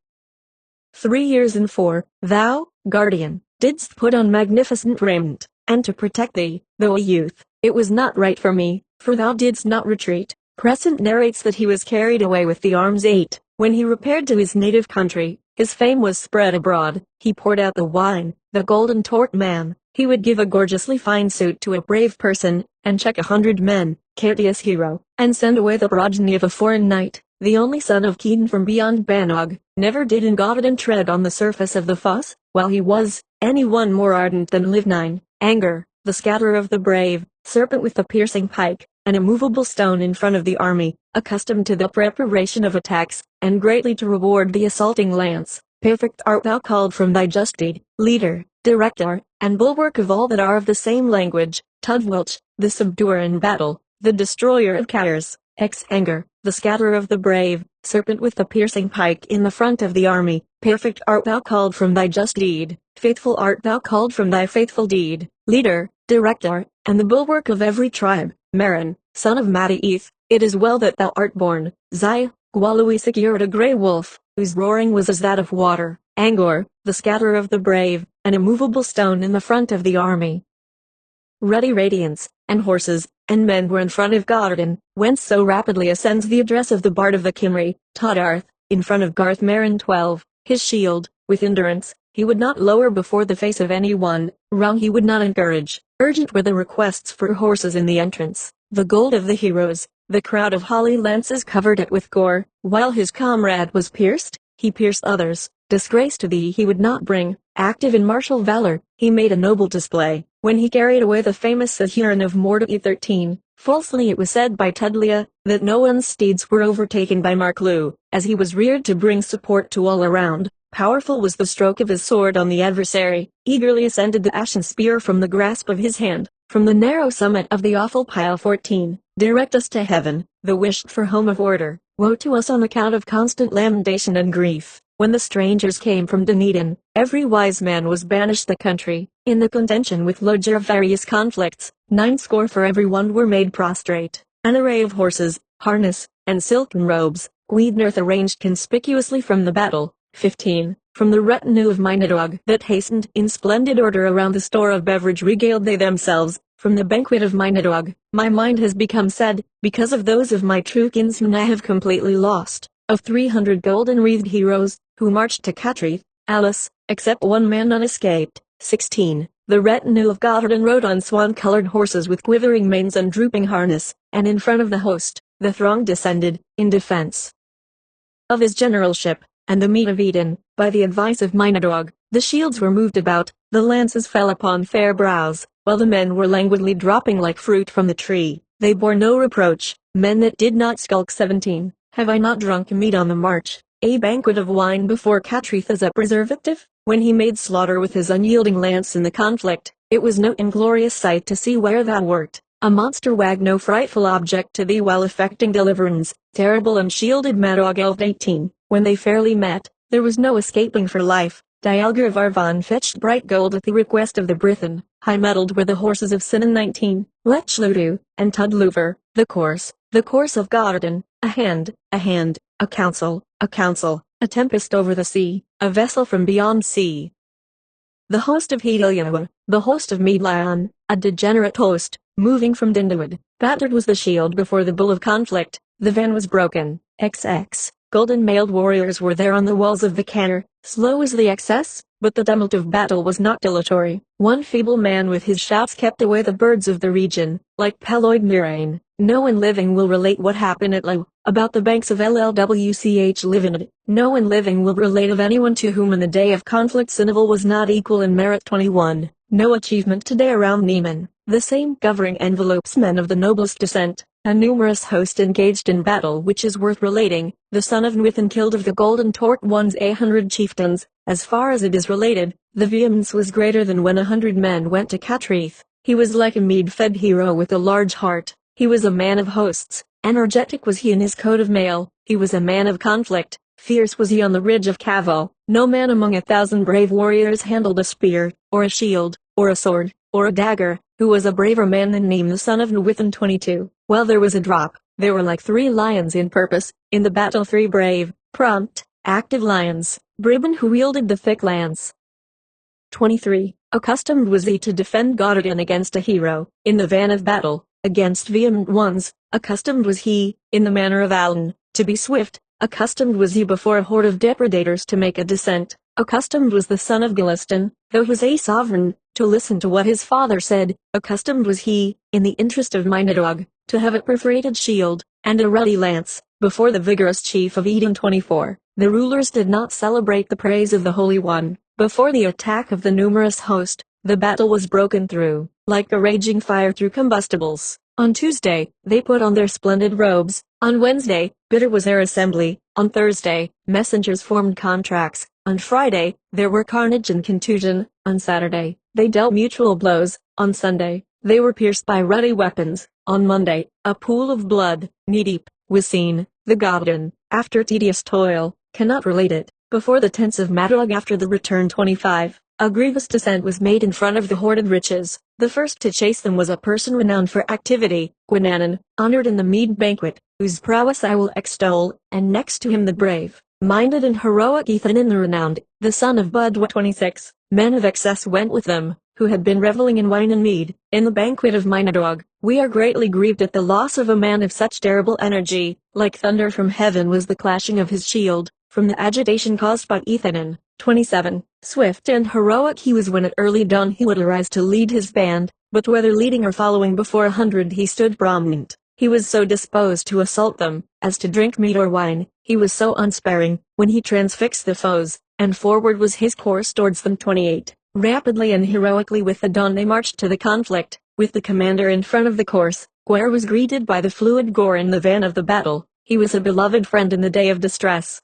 3 years and 4, thou, guardian, didst put on magnificent raiment, and to protect thee, though a youth, it was not right for me, for thou didst not retreat. Crescent narrates that he was carried away with the arms. 8. When he repaired to his native country, his fame was spread abroad. He poured out the wine, the golden torqued man. He would give a gorgeously fine suit to a brave person, and check 100 men, courteous hero, and send away the progeny of a foreign knight. The only son of Kedon from beyond Banog, never did Ingovidan tread on the surface of the foss, while he was, any one more ardent than Livnine. Anger, the scatterer of the brave, serpent with the piercing pike, an immovable stone in front of the army, accustomed to the preparation of attacks, and greatly to reward the assaulting lance. Perfect art thou called from thy just deed, leader, director, and bulwark of all that are of the same language. Tudwilch, the subduer in battle, the destroyer of cares. Anger, the scatterer of the brave, serpent with the piercing pike in the front of the army. Perfect art thou called from thy just deed, faithful art thou called from thy faithful deed, leader, director, and the bulwark of every tribe. Marin, son of Madaeth, it is well that thou art born. Zai, Gwalui secured a grey wolf, whose roaring was as that of water. Angor, the scatterer of the brave, an immovable stone in the front of the army. Ruddy radiance, and horses, and men were in front of Garden, whence so rapidly ascends the address of the bard of the Cymry. Toddarth, in front of Garth Marin. 12. His shield, with endurance, he would not lower before the face of any one. Wrong he would not encourage. Urgent were the requests for horses in the entrance. The gold of the heroes, the crowd of holly lances covered it with gore. While his comrade was pierced, he pierced others. Disgrace to thee he would not bring. Active in martial valor, he made a noble display, when he carried away the famous Sahurin of Mordai. 13. Falsely it was said by Tudlia, that no one's steeds were overtaken by Marklu, as he was reared to bring support to all around. Powerful was the stroke of his sword on the adversary. Eagerly ascended the ashen spear from the grasp of his hand, from the narrow summit of the awful pile. 14. Direct us to heaven, the wished for home of order. Woe to us on account of constant lamentation and grief. When the strangers came from Dunedin, every wise man was banished the country. In the contention with Loger of various conflicts, 90 for every one were made prostrate. An array of horses, harness, and silken robes, Gwyddnorth arranged conspicuously from the battle. 15. From the retinue of Mynadog that hastened in splendid order around the store of beverage regaled they themselves. From the banquet of Mynadog, my mind has become sad, because of those of my true kinsmen I have completely lost. Of 300 golden wreathed heroes, who marched to Catrith, Alice, except one man none escaped. 16. The retinue of Godardin rode on swan-colored horses with quivering manes and drooping harness, and in front of the host, the throng descended, in defense of his generalship, and the meat of Eden. By the advice of Mynadog, the shields were moved about, the lances fell upon fair brows, while the men were languidly dropping like fruit from the tree. They bore no reproach, men that did not skulk. 17. Have I not drunk mead on the march, a banquet of wine before Catrith as a preservative? When he made slaughter with his unyielding lance in the conflict, it was no inglorious sight to see where thou wert. A monster wagged no frightful object to thee while effecting deliverance. Terrible and shielded Madog. 18. When they fairly met, there was no escaping for life. Dialgar of Arvon fetched bright gold at the request of the Brithen. High-mettled were the horses of Sinan 19, Lechludu, and Tudluver. The course of Godden, a hand, a council, a tempest over the sea, a vessel from beyond sea. The host of Hediliawa, the host of Medlion, a degenerate host, moving from Dindawood. Battered was the shield before the bull of conflict, the van was broken. XX. Golden mailed warriors were there on the walls of the canner. Slow was the excess, but the tumult of battle was not dilatory. One feeble man with his shouts kept away the birds of the region, like Peloid Mirain. No one living will relate what happened at Low, about the banks of Llwch Livened. No one living will relate of anyone to whom in the day of conflict Sinival was not equal in merit. 21. No achievement today around Neiman. The same covering envelopes men of the noblest descent. A numerous host engaged in battle which is worth relating. The son of Nwithen killed of the Golden Tort one's 100 chieftains. As far as it is related, the vehemence was greater than when 100 men went to Catrith. He was like a mead-fed hero with a large heart. He was a man of hosts. Energetic was he in his coat of mail. He was a man of conflict. Fierce was he on the ridge of Cavil. No man among 1,000 brave warriors handled a spear, or a shield, or a sword, or a dagger, who was a braver man than Neem the son of Nwithen. 22. Well, there was a drop. They were like 3 lions in purpose, in the battle 3 brave, prompt, active lions, Bribon who wielded the thick lance. 23. Accustomed was he to defend Godden against a hero, in the van of battle, against vehement ones. Accustomed was he, in the manner of Allen, to be swift. Accustomed was he before a horde of depredators to make a descent. Accustomed was the son of Gilliston, though he was a sovereign, to listen to what his father said. Accustomed was he, in the interest of Mynadog, to have a perforated shield, and a ruddy lance, before the vigorous chief of Eden. 24. The rulers did not celebrate the praise of the Holy One. Before the attack of the numerous host, the battle was broken through, like a raging fire through combustibles. On Tuesday, they put on their splendid robes. On Wednesday, bitter was their assembly. On Thursday, messengers formed contracts. On Friday, there were carnage and contusion. On Saturday, they dealt mutual blows. On Sunday, they were pierced by ruddy weapons. On Monday, a pool of blood, knee-deep, was seen. The Godden, after tedious toil, cannot relate it. Before the tents of Madrog after the return. 25. A grievous descent was made in front of the hoarded riches. The first to chase them was a person renowned for activity, Gwynannon, honored in the mead banquet, whose prowess I will extol, and next to him the brave, minded and heroic Ethan the renowned, the son of Budwa. 26. Men of excess went with them, who had been reveling in wine and mead, in the banquet of Mynadog. We are greatly grieved at the loss of a man of such terrible energy. Like thunder from heaven was the clashing of his shield, from the agitation caused by Ethanin. 27. Swift and heroic he was when at early dawn he would arise to lead his band, but whether leading or following before 100 he stood prominent. He was so disposed to assault them, as to drink meat or wine. He was so unsparing, when he transfixed the foes, and forward was his course towards them. 28. Rapidly and heroically with the dawn they marched to the conflict, with the commander in front of the course. Gwere was greeted by the fluid gore in the van of the battle. He was a beloved friend in the day of distress.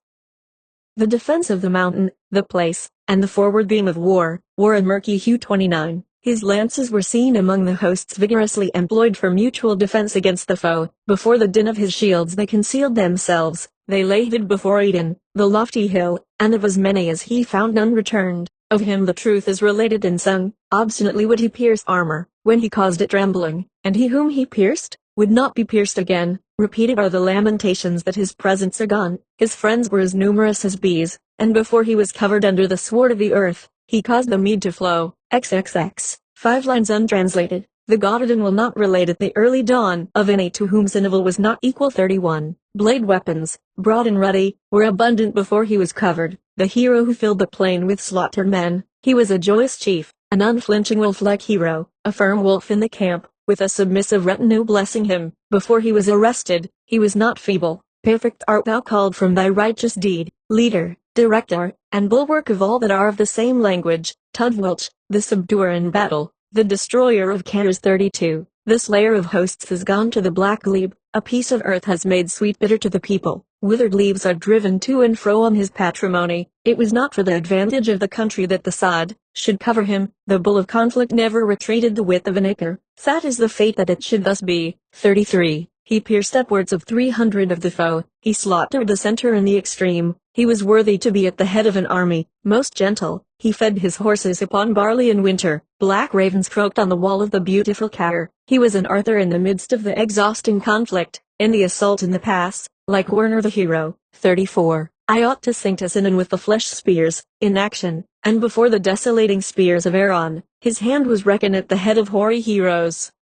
The defense of the mountain, the place, and the forward beam of war, wore a murky hue. 29. His lances were seen among the hosts vigorously employed for mutual defense against the foe. Before the din of his shields they concealed themselves. They lay hid before Eden, the lofty hill, and of as many as he found none returned. Of him the truth is related and sung. Obstinately would he pierce armor, when he caused it trembling, and he whom he pierced, would not be pierced again. Repeated are the lamentations that his presents are gone. His friends were as numerous as bees, and before he was covered under the sword of the earth, he caused the mead to flow. XXX. 5 lines untranslated. The Godden will not relate at the early dawn of any to whom Sinival was not equal. 31. Blade weapons, broad and ruddy, were abundant before he was covered. The hero who filled the plain with slaughtered men. He was a joyous chief, an unflinching wolf-like hero, a firm wolf in the camp, with a submissive retinue blessing him. Before he was arrested, he was not feeble. Perfect art thou called from thy righteous deed, leader, director, and bulwark of all that are of the same language. Tudwilch, the subduer in battle, the destroyer of canners. 32. The slayer of hosts has gone to the black glebe. A piece of earth has made sweet bitter to the people. Withered leaves are driven to and fro on his patrimony. It was not for the advantage of the country that the sod should cover him. The bull of conflict never retreated the width of an acre. Sad is the fate that it should thus be. 33. He pierced upwards of 300 of the foe. He slaughtered the center in the extreme. He was worthy to be at the head of an army. Most gentle, he fed his horses upon barley in winter. Black ravens croaked on the wall of the beautiful Caer. He was an Arthur in the midst of the exhausting conflict, in the assault in the pass, like Werner the hero. 34. I ought to sing to Sinan with the flesh spears, in action, and before the desolating spears of Aaron. His hand was reckoned at the head of hoary heroes.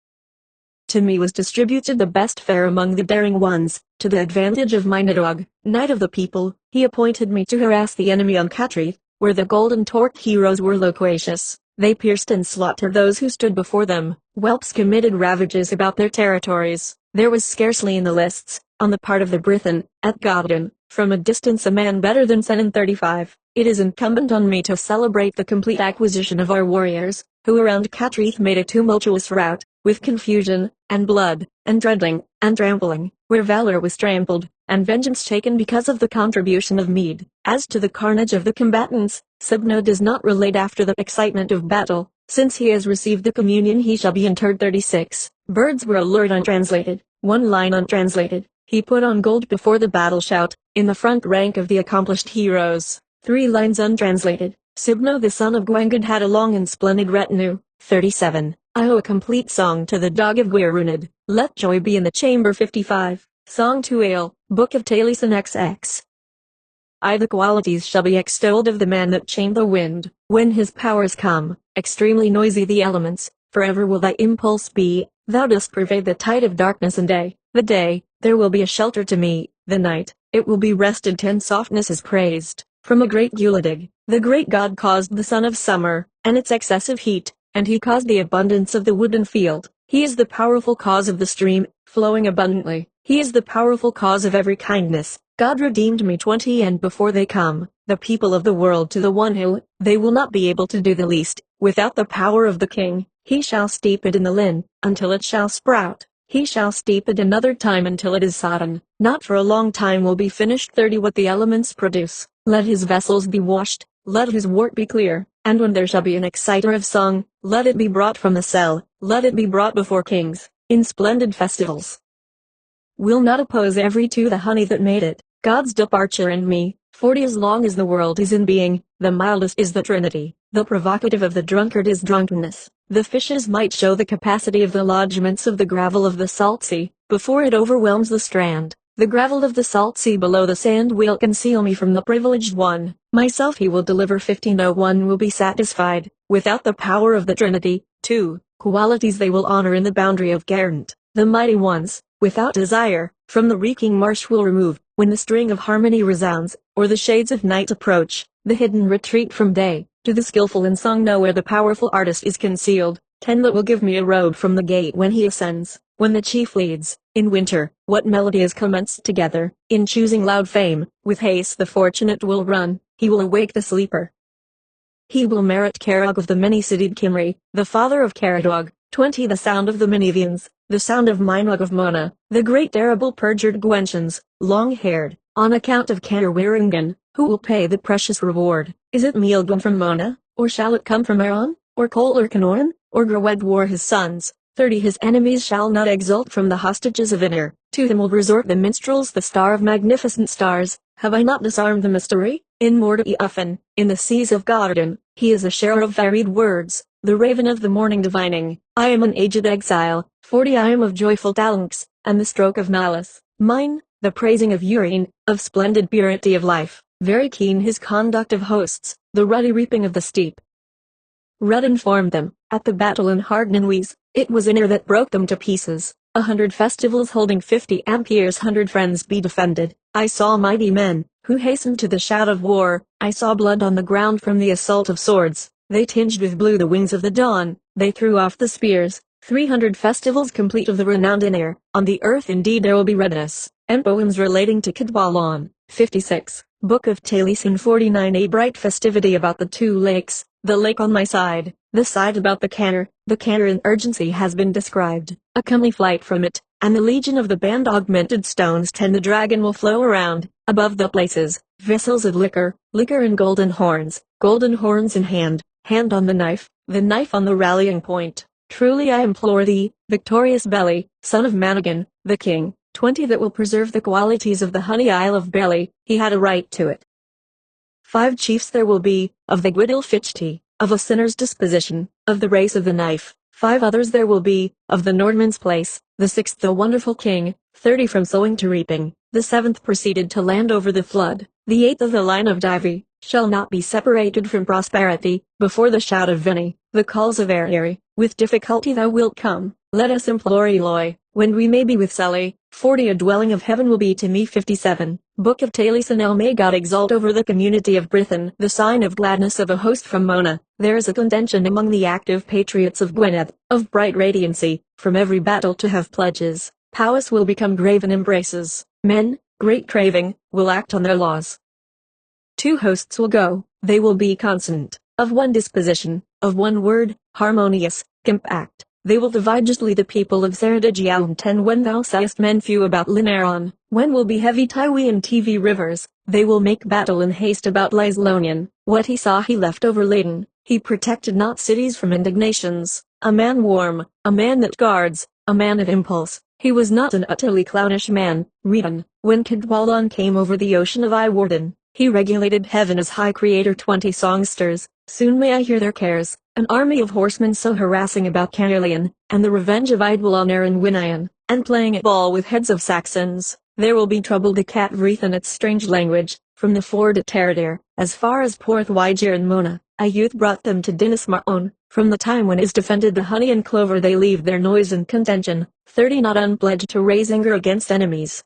To me was distributed the best fare among the daring ones, to the advantage of Mynadog, knight of the people. He appointed me to harass the enemy on Catrith, where the golden-torqued heroes were loquacious. They pierced and slaughtered those who stood before them. Whelps committed ravages about their territories. There was scarcely in the lists, on the part of the Brithen, at Godden, from a distance a man better than Sinan. 35. It is incumbent on me to celebrate the complete acquisition of our warriors, who around Catrith made a tumultuous rout, with confusion, and blood, and dreading, and trampling, where valor was trampled, and vengeance taken because of the contribution of mead. As to the carnage of the combatants, Sibno does not relate after the excitement of battle. Since he has received the communion he shall be interred. 36. Birds were allured untranslated, one line untranslated. He put on gold before the battle shout, in the front rank of the accomplished heroes. 3 lines untranslated. Sibno the son of Gwangad had a long and splendid retinue. 37. I owe a complete song to the dog of Gwyrunid. Let joy be in the chamber. 55. Song to Ale, Book of Taliesin XX. The qualities shall be extolled of the man that chained the wind. When his powers come, extremely noisy the elements, forever will thy impulse be. Thou dost pervade the tide of darkness and day. The day, there will be a shelter to me. The night, it will be rested. 10. Softness is praised. From a great Guladig, the great god caused the sun of summer, and its excessive heat, and he caused the abundance of the wood and field. He is the powerful cause of the stream, flowing abundantly. He is the powerful cause of every kindness. God redeemed me. 20. And before they come, the people of the world, to the one who, they will not be able to do the least, without the power of the king. He shall steep it in the lin, until it shall sprout. He shall steep it another time until it is sodden. Not for a long time will be finished. 30. What the elements produce, let his vessels be washed, let his wort be clear, and when there shall be an exciter of song, let it be brought from the cell, let it be brought before kings, in splendid festivals. Will not oppose every to the honey that made it, God's departure and me. 40. As long as the world is in being, the mildest is the Trinity. The provocative of the drunkard is drunkenness. The fishes might show the capacity of the lodgements of the gravel of the salt sea, before it overwhelms the strand. The gravel of the salt sea below the sand will conceal me from the privileged one. Myself he will deliver. 15. No one will be satisfied, without the power of the Trinity. 2. Qualities they will honor in the boundary of Geraint. The mighty ones, without desire, from the reeking marsh will remove, when the string of harmony resounds, or the shades of night approach, the hidden retreat from day. To the skillful in song know where the powerful artist is concealed. 10. That will give me a road from the gate when he ascends, when the chief leads. In winter, what melody is commenced together, in choosing loud fame, with haste the fortunate will run, he will awake the sleeper. He will merit Carag of the many-citied Cymry, the father of Caradog. 20. The sound of the Minivians, the sound of Mynog of Mona, the great terrible perjured Gwenchans, long-haired, on account of Caerweringen, who will pay the precious reward. Is it Mealgwyn from Mona, or shall it come from Aran, or Cole or Canorn, or Grewed war his sons? 30. His enemies shall not exult from the hostages of Inir. To him will resort the minstrels, the star of magnificent stars. Have I not disarmed the mystery? In Mordai Uffen, in the seas of Godden, he is a sharer of varied words, the raven of the morning divining. I am an aged exile. 40. I am of joyful talents, and the stroke of malice. Mine, the praising of urine, of splendid purity of life. Very keen his conduct of hosts, the ruddy reaping of the steep. Red informed them, at the battle in Hardnanwys, it was Inir that broke them to pieces. 100 festivals holding 50 amperes, 100 friends be defended. I saw mighty men, who hastened to the shout of war. I saw blood on the ground from the assault of swords. They tinged with blue the wings of the dawn. They threw off the spears. 300 festivals complete of the renowned Inir. On the earth indeed there will be redness, and poems relating to Cadwallon. 56. Book of Taliesin. 49. A bright festivity about the 2 lakes, the lake on my side, the side about the Caer in urgency has been described, a comely flight from it, and the legion of the band augmented stones. 10. The dragon will flow around, above the places, vessels of liquor and golden horns in hand on the knife on the rallying point. Truly I implore thee, victorious belly, son of Managan, the king. 20 that will preserve the qualities of the honey Isle of Belly, he had a right to it. 5 chiefs there will be, of the Gwyddel Fichti, of a sinner's disposition, of the race of the knife. 5 others there will be, of the Nordman's place. The 6th the wonderful king, 30 from sowing to reaping. The 7th proceeded to land over the flood. The 8th of the line of Divy, shall not be separated from prosperity. Before the shout of Vinny, the calls of Eiri, with difficulty thou wilt come. Let us implore Eloi, when we may be with Sully. 40 a dwelling of heaven will be to me. 57. Book of Taliesin. May God exalt over the community of Britain. The sign of gladness of a host from Mona. There is a contention among the active patriots of Gwynedd, of bright radiancy, from every battle to have pledges. Powis will become grave in embraces. Men, great craving, will act on their laws. 2 hosts will go, they will be consonant, of one disposition, of one word, harmonious, compact. They will divide justly the people of Ceredigiaum. 10 When thou sayest men few about Lineron, when will be heavy Tiwi and TV rivers, they will make battle in haste about Lyslonian. What he saw he left overladen, he protected not cities from indignations. A man warm, a man that guards, a man of impulse. He was not an utterly clownish man. Redan, when Cadwallon came over the ocean of Iwarden, he regulated heaven as high creator. 20 songsters, soon may I hear their cares, an army of horsemen so harassing about Caerleon, and the revenge of Idwal and Winion, and playing at ball with heads of Saxons. There will be trouble to Catvreath and its strange language, from the ford at Teradir, as far as Porth Wygir and Mona. A youth brought them to Dinas Maon. From the time when is defended the honey and clover they leave their noise and contention. 30 not unpledged to raise anger against enemies.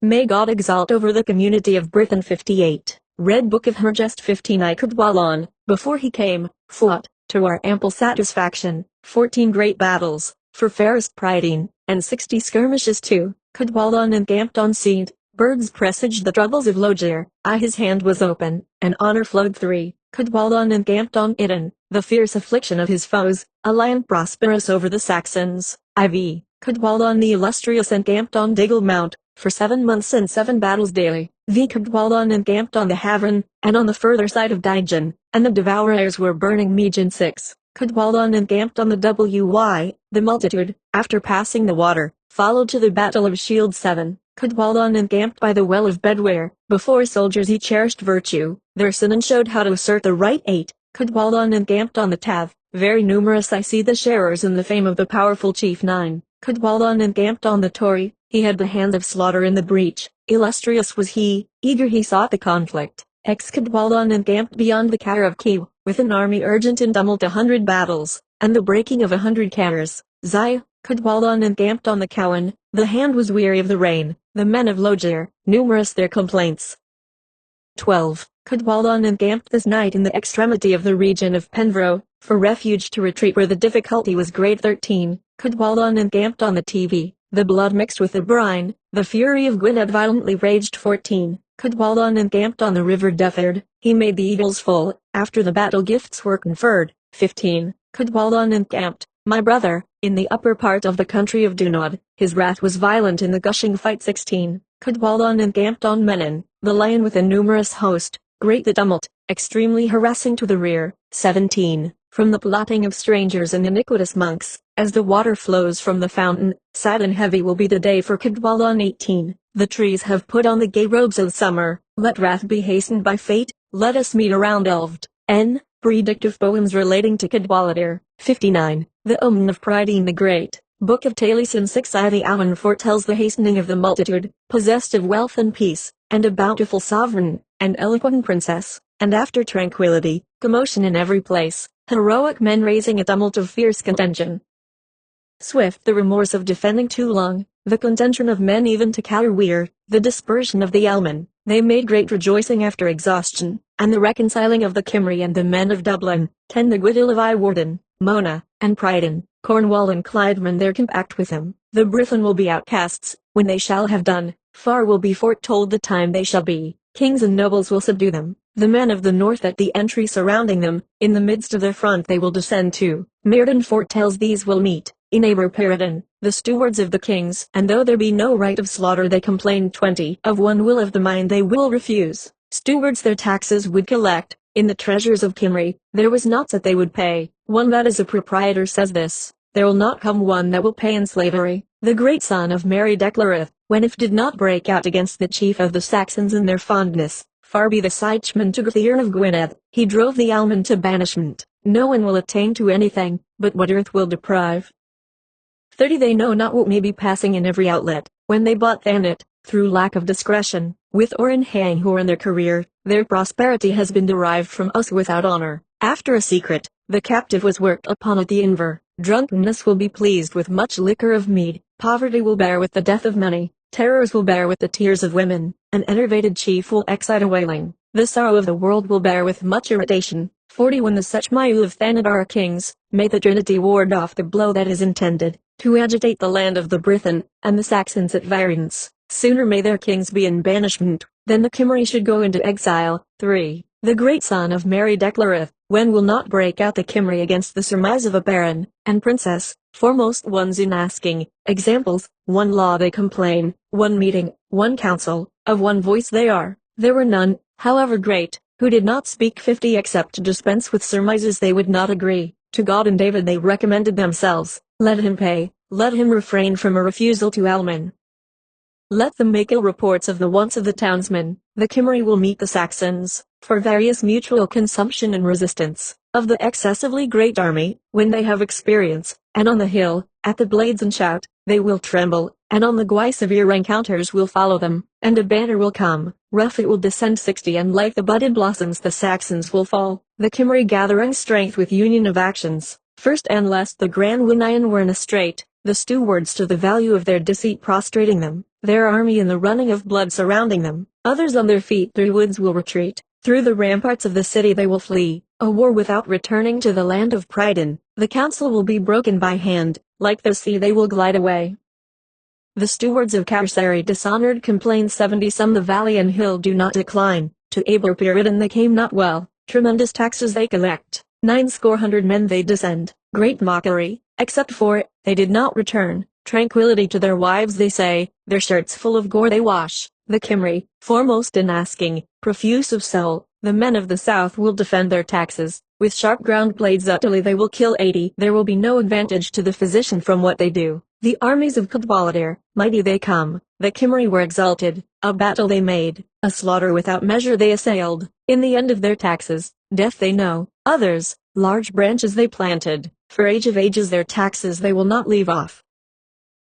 May God exalt over the community of Britain. 58. Red Book of Hergest. 59 Cadwallon, before he came, fought, to our ample satisfaction, 14 great battles, for fairest Prydain, and 60 skirmishes too. Cadwallon encamped on Seat, birds presaged the troubles of Logir, his hand was open, and honor flowed. 3. Cadwallon encamped on Idun, the fierce affliction of his foes, a lion prosperous over the Saxons. IV. Cadwallon the illustrious encamped on Diggle Mount, for 7 months and 7 battles daily. V. Cadwallon encamped on the Havern, and on the further side of Dijon, and the devourers were burning Meagen. 6. Cadwallon encamped on the Wy, the multitude, after passing the water, followed to the battle of Shield. 7. Cadwallon encamped by the well of Bedware, before soldiers he cherished virtue, their sin and showed how to assert the right. 8. Cadwallon encamped on the Tav, very numerous I see the sharers in the fame of the powerful chief. 9. Cadwallon encamped on the Tory, he had the hand of slaughter in the breach, illustrious was he, eager he sought the conflict. Ex Cadwallon encamped beyond the Car of Kew, with an army urgent in tumult 100 battles, and the breaking of 100 cars. Zia. Cadwallon encamped on the Cowan, the hand was weary of the rain, the men of Logir, numerous their complaints. 12. Cadwallon encamped this night in the extremity of the region of Penvro, for refuge to retreat where the difficulty was great. 13. Cadwallon encamped on the TV, the blood mixed with the brine, the fury of Gwynedd violently raged. 14. Cadwallon encamped on the river Defford, he made the eagles full, after the battle gifts were conferred. 15. Cadwallon encamped, my brother, in the upper part of the country of Dunod, his wrath was violent in the gushing fight. 16. Cadwallon encamped on Menin, the lion with a numerous host, great the tumult, extremely harassing to the rear. 17. From the plotting of strangers and iniquitous monks, as the water flows from the fountain, sad and heavy will be the day for Cadwallon. 18. The trees have put on the gay robes of summer, let wrath be hastened by fate, let us meet around Elved. N. Predictive poems relating to Cadwallader. 59. The Omen of Prydain the Great. Book of Taliesin. 6 I the Omen foretells the hastening of the multitude, possessed of wealth and peace, and a bountiful sovereign, and eloquent princess, and after tranquility, commotion in every place, heroic men raising a tumult of fierce contention. Swift the remorse of defending too long, the contention of men even to Caerweir, the dispersion of the Elman, they made great rejoicing after exhaustion, and the reconciling of the Cymry and the men of Dublin. 10 The Gwyddel of Iwarden, Mona, and Prydain, Cornwall and Clydeman there compact with him, the Brithen will be outcasts, when they shall have done, far will be foretold the time they shall be, kings and nobles will subdue them, the men of the north at the entry surrounding them, in the midst of their front they will descend to, Merden foretells these will meet, in Eber-Peridon, the stewards of the kings, and though there be no right of slaughter they complain. 20 Of one will of the mind they will refuse, stewards their taxes would collect, in the treasures of Cymry, there was naught that they would pay. One that is a proprietor says this, there will not come one that will pay in slavery, the great son of Mary declareth, when if did not break out against the chief of the Saxons in their fondness, far be the Sightman to Guthern of Gwynedd, he drove the almen to banishment. No one will attain to anything, but what earth will deprive. 30. They know not what may be passing in every outlet, when they bought Thanet, through lack of discretion, with or in hang or in their career, their prosperity has been derived from us without honor. After a secret, the captive was worked upon at the inver, drunkenness will be pleased with much liquor of mead, poverty will bear with the death of many, terrors will bear with the tears of women, an enervated chief will excite a wailing, the sorrow of the world will bear with much irritation. 40. When the Sechmiu of Thanet are kings, may the Trinity ward off the blow that is intended, to agitate the land of the Britain, and the Saxons at variance. Sooner may their kings be in banishment, than the Cymry should go into exile. 3. The great son of Mary declareth, when will not break out the Cymry against the surmise of a baron, and princess, foremost ones in asking, examples, one law they complain, one meeting, one council, of one voice they are, there were none, however great, who did not speak 50 except to dispense with surmises they would not agree, to God and David they recommended themselves, let him pay, let him refrain from a refusal to almen. Let them make ill reports of the wants of the townsmen, the Cymry will meet the Saxons, for various mutual consumption and resistance, of the excessively great army, when they have experience, and on the hill, at the blades and shout, they will tremble, and on the Gwy severe encounters will follow them, and a banner will come, rough it will descend 60 and like the budded blossoms the Saxons will fall, the Cymry gathering strength with union of actions, first and last the Grand Winion were in a strait, the stewards to the value of their deceit prostrating them, their army in the running of blood surrounding them, others on their feet through woods will retreat, through the ramparts of the city they will flee, a war without returning to the land of Pryden, the council will be broken by hand, like the sea they will glide away. The stewards of Carcery dishonored complain 70 some the valley and hill do not decline, to Aber Puritan they came not well, tremendous taxes they collect, 90 men they descend, great mockery, except for, they did not return, tranquility to their wives they say, their shirts full of gore they wash, the Cymry, foremost in asking, profuse of soul, the men of the south will defend their taxes, with sharp ground blades utterly they will kill 80, there will be no advantage to the physician from what they do. The armies of Cadwallader, mighty they come, the Cymry were exalted, a battle they made, a slaughter without measure they assailed, in the end of their taxes, death they know, others, large branches they planted, for age of ages their taxes they will not leave off.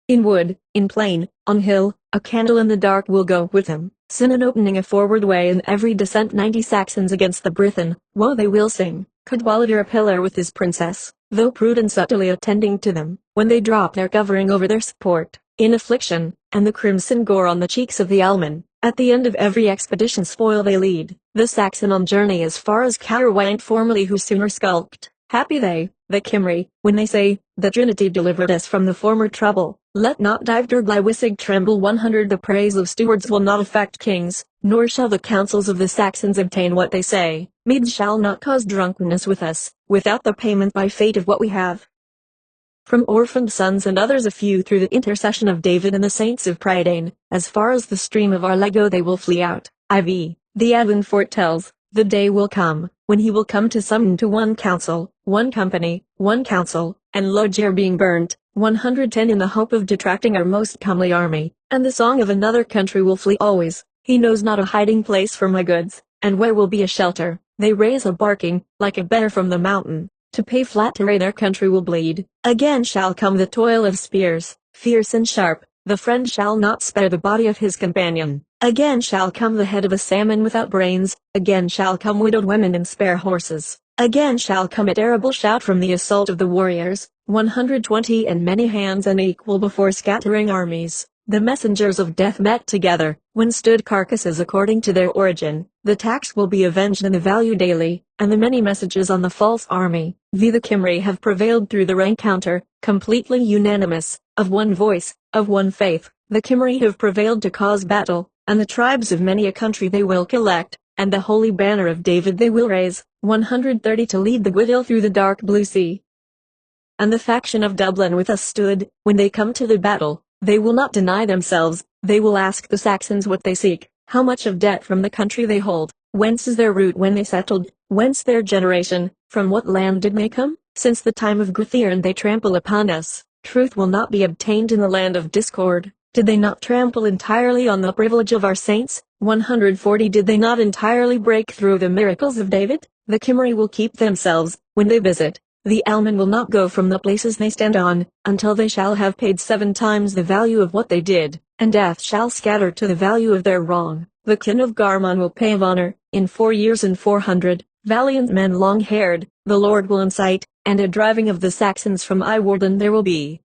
In wood, in plain, on hill, a candle in the dark will go with him, Sinan opening a forward way in every descent 90 Saxons against the Brithen, woe they will sing, Cadwallader a pillar with his princess, though prudence utterly attending to them, when they drop their covering over their support, in affliction, and the crimson gore on the cheeks of the almen, at the end of every expedition spoil they lead, the Saxon on journey as far as Caerwent formerly who sooner skulked, happy they, the Cymry, when they say, the Trinity delivered us from the former trouble, let not Divder Glywysig tremble 100 the praise of stewards will not affect kings, nor shall the councils of the Saxons obtain what they say, mead shall not cause drunkenness with us, without the payment by fate of what we have. From orphaned sons and others a few through the intercession of David and the saints of Prydain, as far as the stream of Arlego they will flee out, IV, the Advent foretells, the day will come, when he will come to summon to one council, one company, one council, and Loger being burnt, 110 in the hope of detracting our most comely army, and the song of another country will flee always, he knows not a hiding place for my goods, and where will be a shelter, they raise a barking, like a bear from the mountain, to pay flattery their country will bleed, again shall come the toil of spears, fierce and sharp, the friend shall not spare the body of his companion, again shall come the head of a salmon without brains, again shall come widowed women and spare horses, again shall come a terrible shout from the assault of the warriors, 120 and many hands unequal before scattering armies, the messengers of death met together, when stood carcasses according to their origin, the tax will be avenged and the value daily, and the many messages on the false army, the Cymry have prevailed through the rencounter, completely unanimous, of one voice, of one faith, the Cymry have prevailed to cause battle, and the tribes of many a country they will collect, and the holy banner of David they will raise, 130 to lead the Gwydiel through the dark blue sea. And the faction of Dublin with us stood, when they come to the battle, they will not deny themselves, they will ask the Saxons what they seek, how much of debt from the country they hold, whence is their root when they settled, whence their generation, from what land did they come, since the time of Guthern they trample upon us, Truth will not be obtained in the land of discord. Did they not trample entirely on the privilege of our saints? 140 Did they not entirely break through the miracles of David? The Cymry will keep themselves, when they visit. The Alman will not go from the places they stand on, until they shall have paid 7 times the value of what they did, and death shall scatter to the value of their wrong. The kin of Garmon will pay of honor, in 4 years and 400, valiant men long-haired, the Lord will incite, and a driving of the Saxons from Iwarden there will be.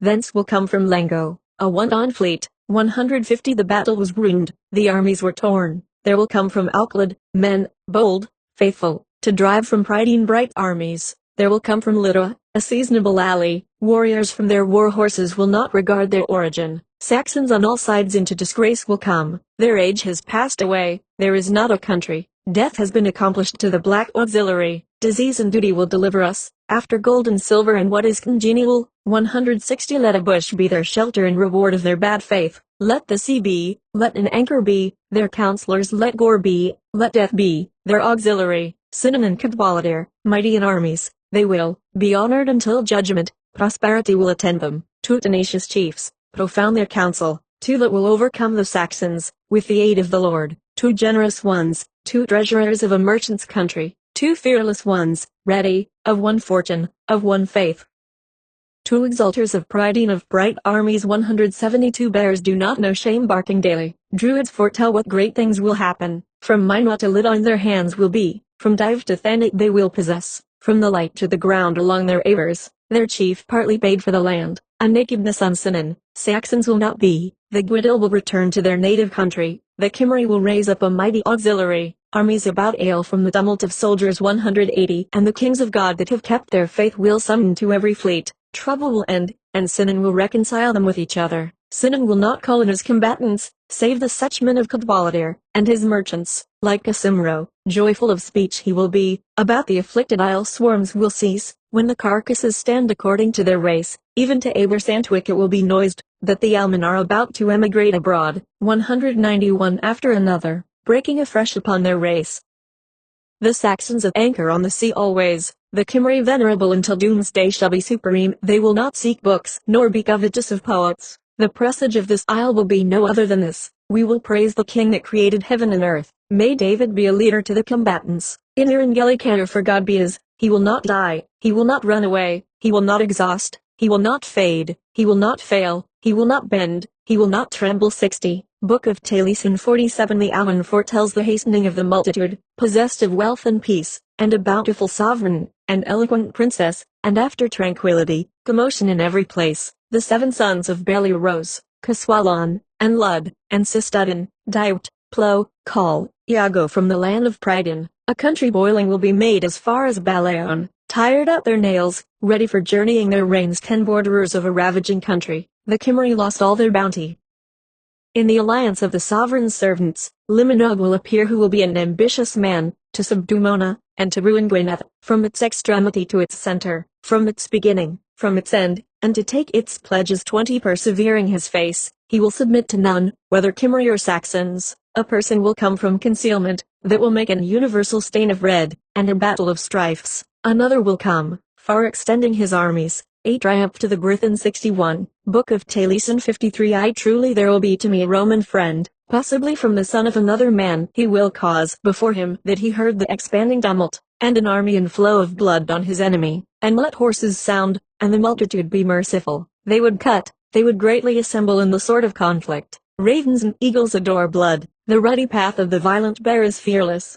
Thence will come from Lengo, a one-on fleet, 150 The battle was ruined, the armies were torn. There will come from Alclad, men, bold, faithful, to drive from Prydain bright armies. There will come from Lydda, a seasonable ally, warriors from their war horses will not regard their origin. Saxons on all sides into disgrace will come, their age has passed away, there is not a country, death has been accomplished to the black auxiliary, disease and duty will deliver us, after gold and silver and what is congenial. 160 Let a bush be their shelter in reward of their bad faith, let the sea be, let an anchor be, their counselors, let gore be, let death be, their auxiliary. Sinan and Cadwallader, mighty in armies, they will be honored until judgment, prosperity will attend them. 2 Tenacious chiefs, profound their counsel, 2 that will overcome the Saxons, with the aid of the Lord. 2 generous ones, 2 treasurers of a merchant's country, 2 fearless ones, ready, of one fortune, of one faith. 2 exalters of Prydain of bright armies. 172 Bears do not know shame barking daily, Druids foretell what great things will happen, from Minot to Lydda in their hands will be. From Dive to Thanet they will possess, from the light to the ground along their avers, their chief partly paid for the land, a nakedness on Sinan. Saxons will not be, the Gwydil will return to their native country, the Cymry will raise up a mighty auxiliary, armies about ale from the tumult of soldiers. 180 And the kings of God that have kept their faith will summon to every fleet, trouble will end, and Sinan will reconcile them with each other. Sinan will not call in his combatants, save the such men of Cadwallader, and his merchants, like Casimro, joyful of speech he will be, about the afflicted isle swarms will cease, when the carcasses stand according to their race, even to Abersantwick it will be noised, that the Alman are about to emigrate abroad. 191 After another, breaking afresh upon their race. The Saxons at anchor on the sea always, the Cymry venerable until doomsday shall be supreme. They will not seek books, nor be covetous of poets. The presage of this isle will be no other than this: we will praise the King that created heaven and earth. May David be a leader to the combatants. Aneirin Gellicator for God be his, he will not die, he will not run away, he will not exhaust, he will not fade, he will not fail, he will not bend, he will not tremble. 60. Book of Taliesin 47 The Alman foretells the hastening of the multitude, possessed of wealth and peace, and a bountiful sovereign, and eloquent princess, and after tranquility, commotion in every place. The 7 sons of Beli arose, Caswallon, and Lud, and Sistudin, Diut, Plo, Col, Iago from the land of Prydain. A country boiling will be made as far as Balaon, tired out their nails, ready for journeying their reigns. 10 Borderers of a ravaging country, the Cymry lost all their bounty. In the alliance of the sovereign's servants, Limanog will appear, who will be an ambitious man, to subdue Mona, and to ruin Gwynedd, from its extremity to its center, from its beginning, from its end, and to take its pledges. 20 Persevering his face, he will submit to none, whether Cymry or Saxons. A person will come from concealment, that will make an universal stain of red, and a battle of strifes. Another will come, far extending his armies, a triumph to the Britons. 61. Book of Taliesin 53 I truly there will be to me a Roman friend, possibly from the son of another man. He will cause before him that he heard the expanding tumult, and an army and flow of blood on his enemy, and let horses sound, and the multitude be merciful. They would cut, they would greatly assemble in the sword of conflict. Ravens and eagles adore blood, the ruddy path of the violent bear is fearless.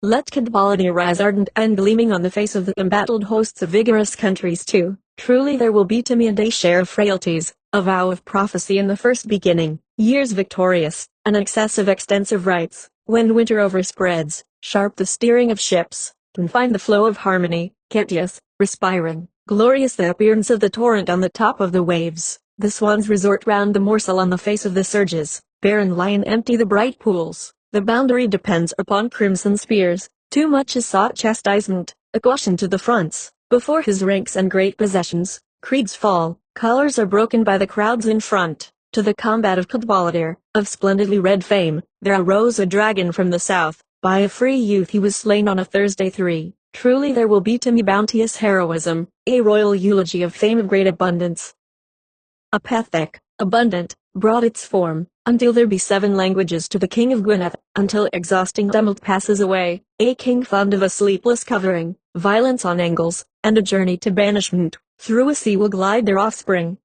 Let Cadwallader rise ardent and gleaming on the face of the embattled hosts of vigorous countries too. Truly there will be to me a day share of frailties, a vow of prophecy in the first beginning, years victorious, an excess of extensive rights, when winter overspreads, sharp the steering of ships, confined the flow of harmony, Cetius, respiring, glorious the appearance of the torrent on the top of the waves, the swans resort round the morsel on the face of the surges, bear and lion empty the bright pools. The boundary depends upon crimson spears, too much is sought chastisement, a caution to the fronts, before his ranks and great possessions, creeds fall, colors are broken by the crowds in front. To the combat of Cadwallader, of splendidly red fame, there arose a dragon from the south, by a free youth he was slain on a Thursday. 3. truly there will be to me bounteous heroism, a royal eulogy of fame of great abundance. A Pethek, abundant, brought its form, until there be 7 languages to the king of Gwynedd, until exhausting tumult passes away, a king fond of a sleepless covering, violence on angles, and a journey to banishment, through a sea will glide their offspring,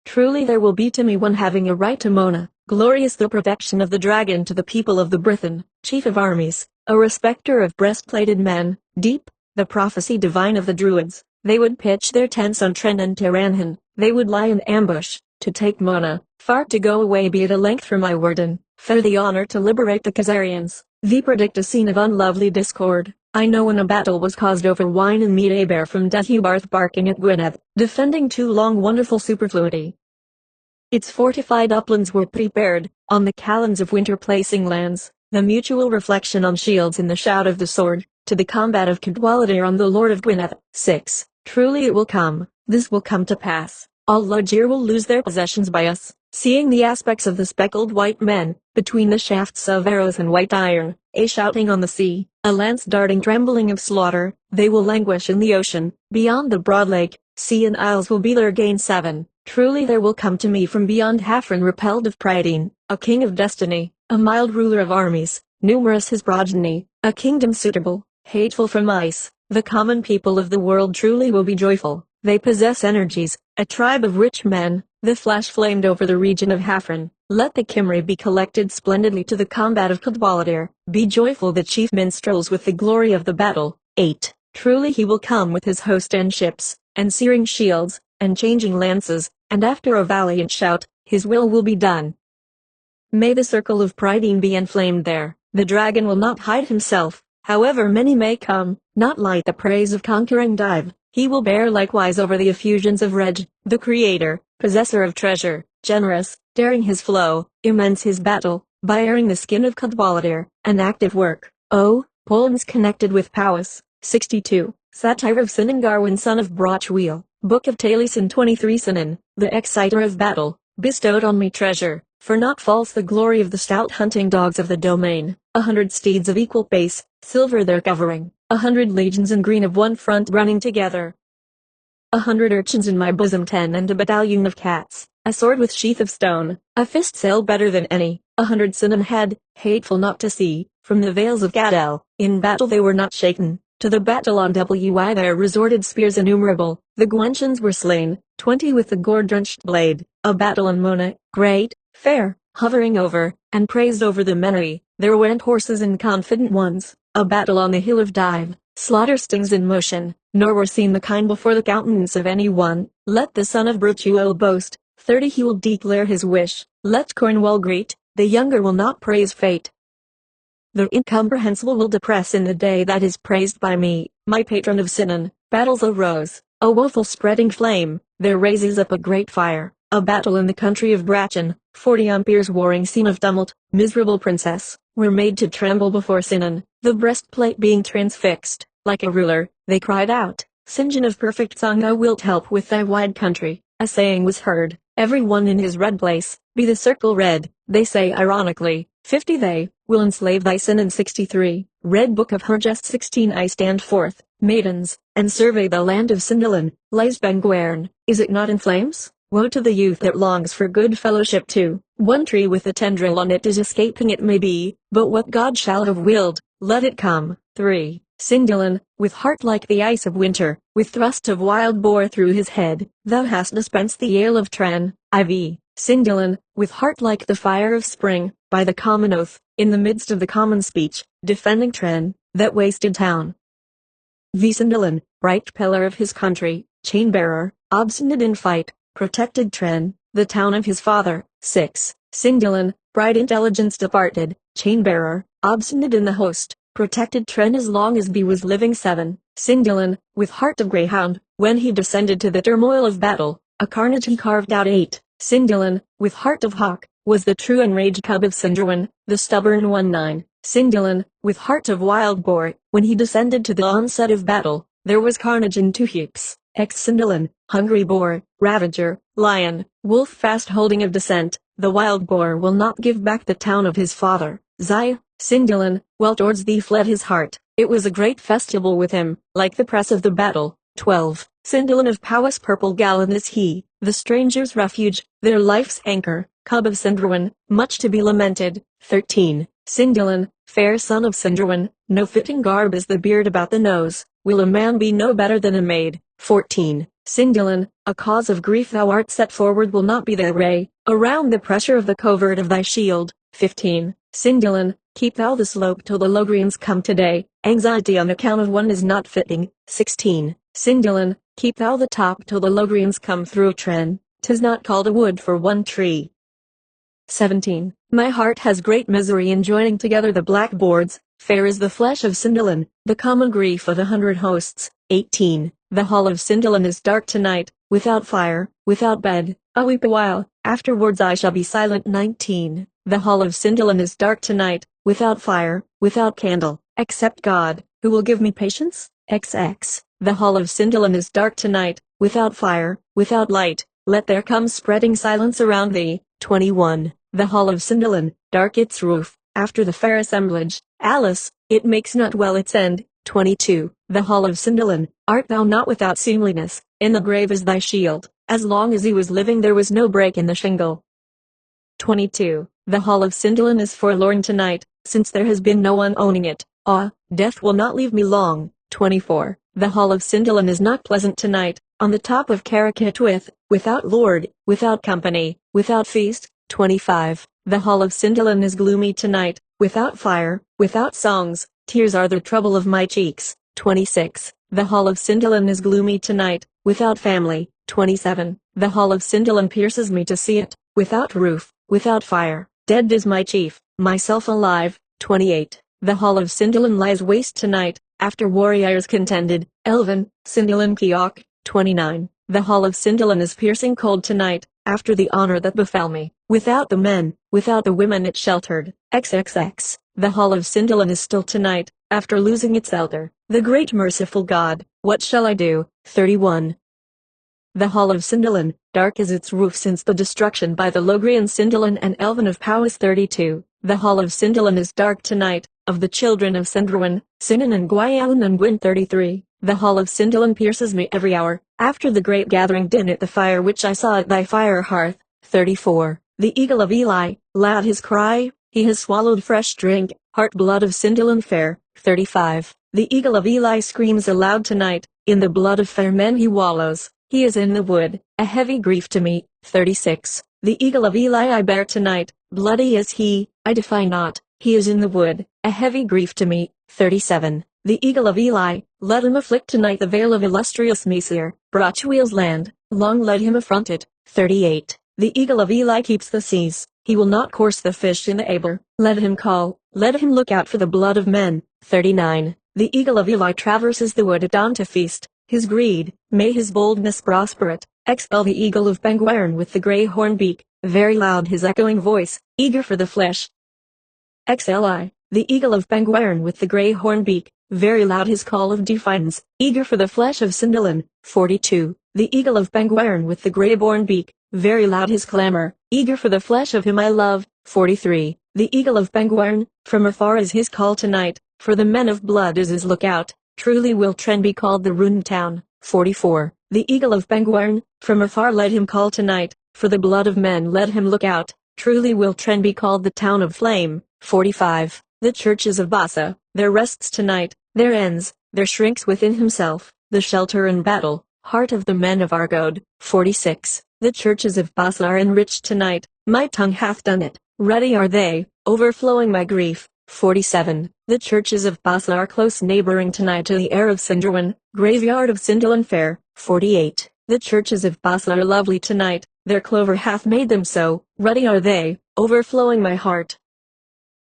truly there will be to me one having a right to Mona, glorious the protection of the dragon to the people of the Britain, chief of armies, a respecter of breastplated men, deep, the prophecy divine of the Druids, they would pitch their tents on Tren and Teranhan, they would lie in ambush, to take Mona, far to go away be it a length from my warden, fair the honor to liberate the Khazarians, thee predict a scene of unlovely discord. I know when a battle was caused over wine and meat, a bear from Dehubarth barking at Gwynedd, defending too long wonderful superfluity. Its fortified uplands were prepared, on the callans of winter placing lands, the mutual reflection on shields in the shout of the sword, to the combat of Cadwallader on the Lord of Gwynedd. 6. Truly it will come, this will come to pass, all Loegr will lose their possessions by us, seeing the aspects of the speckled white men, between the shafts of arrows and white iron, a shouting on the sea, a lance darting trembling of slaughter, they will languish in the ocean, beyond the broad lake, sea and isles will be their gain. 7. Truly there will come to me from beyond Hafren repelled of Prydain, a king of destiny, a mild ruler of armies, numerous his progeny, a kingdom suitable, hateful from ice, the common people of the world truly will be joyful, they possess energies, a tribe of rich men, the flash flamed over the region of Hafren, let the Cymry be collected splendidly to the combat of Cadwallader, be joyful the chief minstrels with the glory of the battle. 8. Truly he will come with his host and ships, and searing shields, and changing lances, and after a valiant shout, his will be done. May the circle of Prydain be enflamed there, the dragon will not hide himself, however many may come, not light the praise of conquering Dive, he will bear likewise over the effusions of Reg, the creator, possessor of treasure, generous, daring his flow, immense his battle, baring the skin of Cadwallader, an active work. O, poems connected with Powys. 62. Satire of Sinan Garwin son of Brochwheel, Book of Taliesin 23 Sinan, the exciter of battle, bestowed on me treasure, for not false the glory of the stout hunting dogs of the domain, 100 steeds of equal pace, silver their covering, 100 legions in green of one front running together. 100 urchins in my bosom 10 and a battalion of cats, a sword with sheath of stone, a fist sail better than any, 100 Sinan head, hateful not to see, from the vales of Gadel, in battle they were not shaken, to the battle on Wy there resorted spears innumerable, the Gwenchans were slain, 20 with the gore-drenched blade, a battle on Mona, great, fair, hovering over, and praised over the Menry, there went horses and confident ones, a battle on the hill of Dive, slaughter stings in motion, nor were seen the kind before the countenance of any one, let the son of Brutuo boast, 30 he will declare his wish, let Cornwall greet, the younger will not praise fate. The incomprehensible will depress in the day that is praised by me, my patron of Sinan, battles arose, a woeful spreading flame, there raises up a great fire, a battle in the country of Brachan, 40 amperes warring scene of tumult, miserable princess, were made to tremble before Sinan, the breastplate being transfixed, like a ruler, they cried out, St. John of perfect song thou wilt help with thy wide country, a saying was heard, every one in his red place, be the circle red, they say ironically, 50 they, will enslave thy Sinan. 63, Red Book of Hergest 16 I stand forth, maidens, and survey the land of Sindalan, lies Benguern, is it not in flames? Woe to the youth that longs for good fellowship too, one tree with a tendril on it is escaping it may be, but what God shall have willed, let it come. 3. Sindalan, with heart like the ice of winter, with thrust of wild boar through his head, thou hast dispensed the ale of Tren, Sindalan, with heart like the fire of spring, by the common oath, in the midst of the common speech, defending Tren, that wasted town. Sindalan, bright pillar of his country, chain-bearer, obstinate in fight, protected Tren, the town of his father. 6. Sindalan, bright intelligence departed, chain-bearer, obstinate in the host, protected Tren as long as Bee was living. 7. Sindalan, with heart of greyhound, when he descended to the turmoil of battle, a carnage he carved out. 8. Sindalan, with heart of hawk, was the true enraged cub of Sindarwan, the stubborn one. 9. Sindalan, with heart of wild boar, when he descended to the onset of battle, there was carnage in 2 heaps. Sindalan, hungry boar, ravager, lion, wolf fast holding of descent, the wild boar will not give back the town of his father. Sindalan, well towards thee fled his heart, It was a great festival with him, like the press of the battle. 12. Cyndyllan of Powys, purple gallant is he, the stranger's refuge, their life's anchor, cub of Cyndrawen, much to be lamented. 13. Cyndyllan, fair son of Cyndrawen, no fitting garb is the beard about the nose, will a man be no better than a maid. 14. Cyndyllan, a cause of grief thou art set forward will not be thy ray, around the pressure of the covert of thy shield. 15. Cyndyllan, keep thou the slope till the Logrians come today, anxiety on account of one is not fitting. 16. Cyndyllan, keep thou the top till the Logrians come through a tren, 'tis not called a wood for one tree. 17. My heart has great misery in joining together the black boards, fair is the flesh of Cyndyllan, the common grief of 100 hosts. 18. The hall of Cyndyllan is dark tonight, without fire, without bed, I'll weep a while, afterwards I shall be silent. 19. The hall of Cyndyllan is dark tonight, without fire, without candle, except God, who will give me patience. XX. The hall of Cyndyllan is dark tonight, without fire, without light, let there come spreading silence around thee. 21. The hall of Cyndyllan, dark its roof, after the fair assemblage, Alice, it makes not well its end. 22. The hall of Cyndyllan, art thou not without seemliness, in the grave is thy shield, as long as he was living there was no break in the shingle. 22. The hall of Cyndyllan is forlorn tonight, since there has been no one owning it, ah, death will not leave me long. 24. The hall of Cyndyllan is not pleasant tonight, on the top of Carricketwith, without lord, without company, without feast. 25. The hall of Cyndyllan is gloomy tonight, without fire, without songs, tears are the trouble of my cheeks. 26. The hall of Cyndyllan is gloomy tonight, without family. 27. The hall of Cyndyllan pierces me to see it, without roof, without fire, dead is my chief, myself alive. 28. The hall of Cyndyllan lies waste tonight, after warriors contended, Elven, Cyndyllan Keok. 29. The hall of Cyndyllan is piercing cold tonight, after the honor that befell me, without the men, without the women it sheltered. XXX. The hall of Cyndyllan is still tonight, after losing its elder, the great merciful God, what shall I do? 31. The hall of Cyndyllan, dark is its roof since the destruction by the Logrian Cyndyllan and Elven of Powys. 32. The hall of Cyndyllan is dark tonight, of the children of Cyndrawen, Sinan and Gwaelin and Gwyn. 33. The hall of Cyndyllan pierces me every hour, after the great gathering din at the fire which I saw at thy fire hearth. 34. The eagle of Eli, loud his cry, he has swallowed fresh drink, heart blood of Cyndyllan fair. 35. The eagle of Eli screams aloud tonight, in the blood of fair men he wallows, he is in the wood, a heavy grief to me. 36. The eagle of Eli I bear tonight, bloody is he, I defy not, he is in the wood, a heavy grief to me. 37. The eagle of Eli, let him afflict tonight the vale of illustrious Mesir, Brochweel's land, long let him affront it. 38. The eagle of Eli keeps the seas, he will not course the fish in the Aber, let him call, let him look out for the blood of men. 39. The eagle of Eli traverses the wood at dawn to feast, his greed, may his boldness prosper it. Expel the eagle of Aneirin with the grey horn beak, very loud his echoing voice, eager for the flesh. XLI. The eagle of Aneirin with the grey horn beak, very loud his call of defiance, eager for the flesh of Cyndyllan. 42. The eagle of Aneirin with the grey-born beak, very loud his clamor, eager for the flesh of him I love. 43. The eagle of Aneirin, from afar is his call tonight, for the men of blood is his lookout, truly will Tren be called the ruined town. 44. The eagle of Aneirin, from afar let him call tonight, for the blood of men let him look out, truly will Tren be called the town of flame. 45. The churches of Bassa, there rests tonight, there ends, there shrinks within himself, the shelter in battle, heart of the men of Argode. 46. The churches of Bassa are enriched tonight, my tongue hath done it, ready are they, overflowing my grief. 47. The churches of Bassa are close neighboring tonight to the heir of Cyndrawen, graveyard of Cyndyllan fair. 48. The churches of Bassa are lovely tonight, their clover hath made them so, ready are they, overflowing my heart.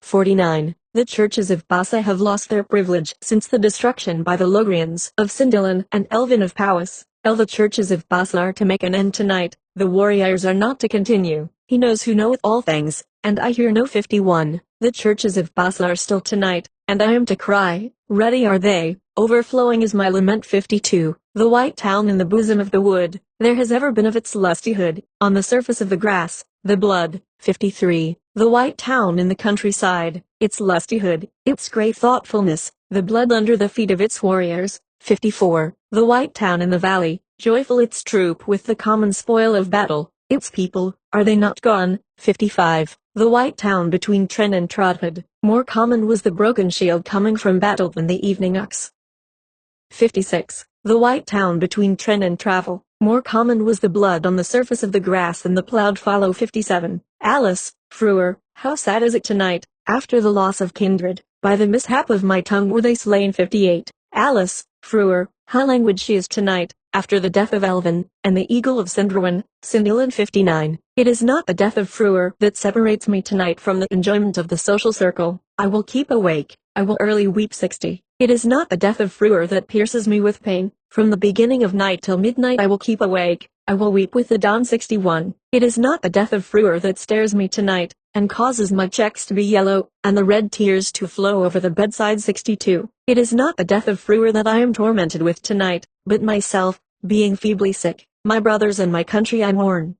49. The churches of Bassa have lost their privilege since the destruction by the Logrians of Cyndyllan and Elven of Powys. The churches of Bassa are to make an end tonight, the warriors are not to continue, he knows who knoweth all things, and I hear no. 51. The churches of Bassa are still tonight, and I am to cry, ready are they, overflowing is my lament. 52. The white town in the bosom of the wood, there has ever been of its lustihood, on the surface of the grass, the blood. 53. The white town in the countryside, its lustihood, its great thoughtfulness, the blood under the feet of its warriors. 54. The white town in the valley, joyful its troop with the common spoil of battle, its people, are they not gone? 55. The white town between Tren and Trodhead, more common was the broken shield coming from battle than the evening ox. 56. The white town between Tren and Travel, more common was the blood on the surface of the grass than the ploughed fallow. 57. Alice, Frewer, how sad is it tonight, after the loss of kindred, by the mishap of my tongue were they slain. 58. Alice, Frewer, how languid she is tonight, after the death of Elvin, and the eagle of Cindruin, Cindilin. 59. It is not the death of Frewer that separates me tonight from the enjoyment of the social circle. I will keep awake, I will early weep. 60. It is not the death of Frewer that pierces me with pain, from the beginning of night till midnight I will keep awake, I will weep with the dawn. 61. It is not the death of Frewer that stares me tonight, and causes my checks to be yellow, and the red tears to flow over the bedside. 62. It is not the death of Frewer that I am tormented with tonight, but myself, being feebly sick, my brothers and my country I mourn.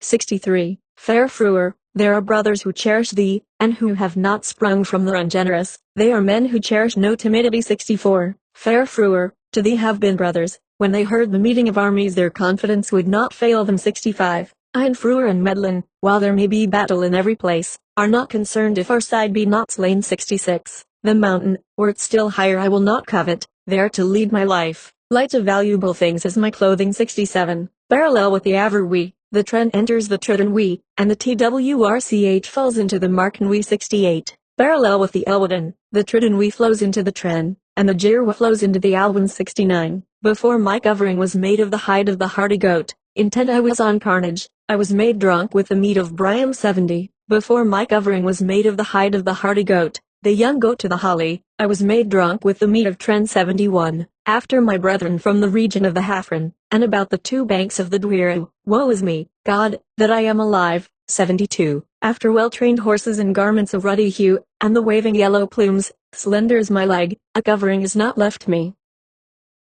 63. Fair Frewer, there are brothers who cherish thee, and who have not sprung from the ungenerous, they are men who cherish no timidity. 64. Fair Frewer, to thee have been brothers, when they heard the meeting of armies their confidence would not fail them. 65. I and Frewer and Medlin, while there may be battle in every place, are not concerned if our side be not slain. 66. The mountain, were it still higher I will not covet, there to lead my life, light of valuable things is my clothing. 67. Parallel with the Averwe, the Tren enters the Tridden and the Twrch falls into the Markenwe. 68. Parallel with the Elwyn, the Tridden flows into the Tren, and the Jirwa flows into the Alwyn. 69. Before my covering was made of the hide of the hardy goat, intent I was on carnage, I was made drunk with the meat of Briam. 70. Before my covering was made of the hide of the hardy goat, the young goat to the holly, I was made drunk with the meat of Tren. 71. After my brethren from the region of the Hafren, and about the two banks of the Dwiru, woe is me, God, that I am alive. 72. After well-trained horses and garments of ruddy hue, and the waving yellow plumes, slender is my leg, a covering is not left me.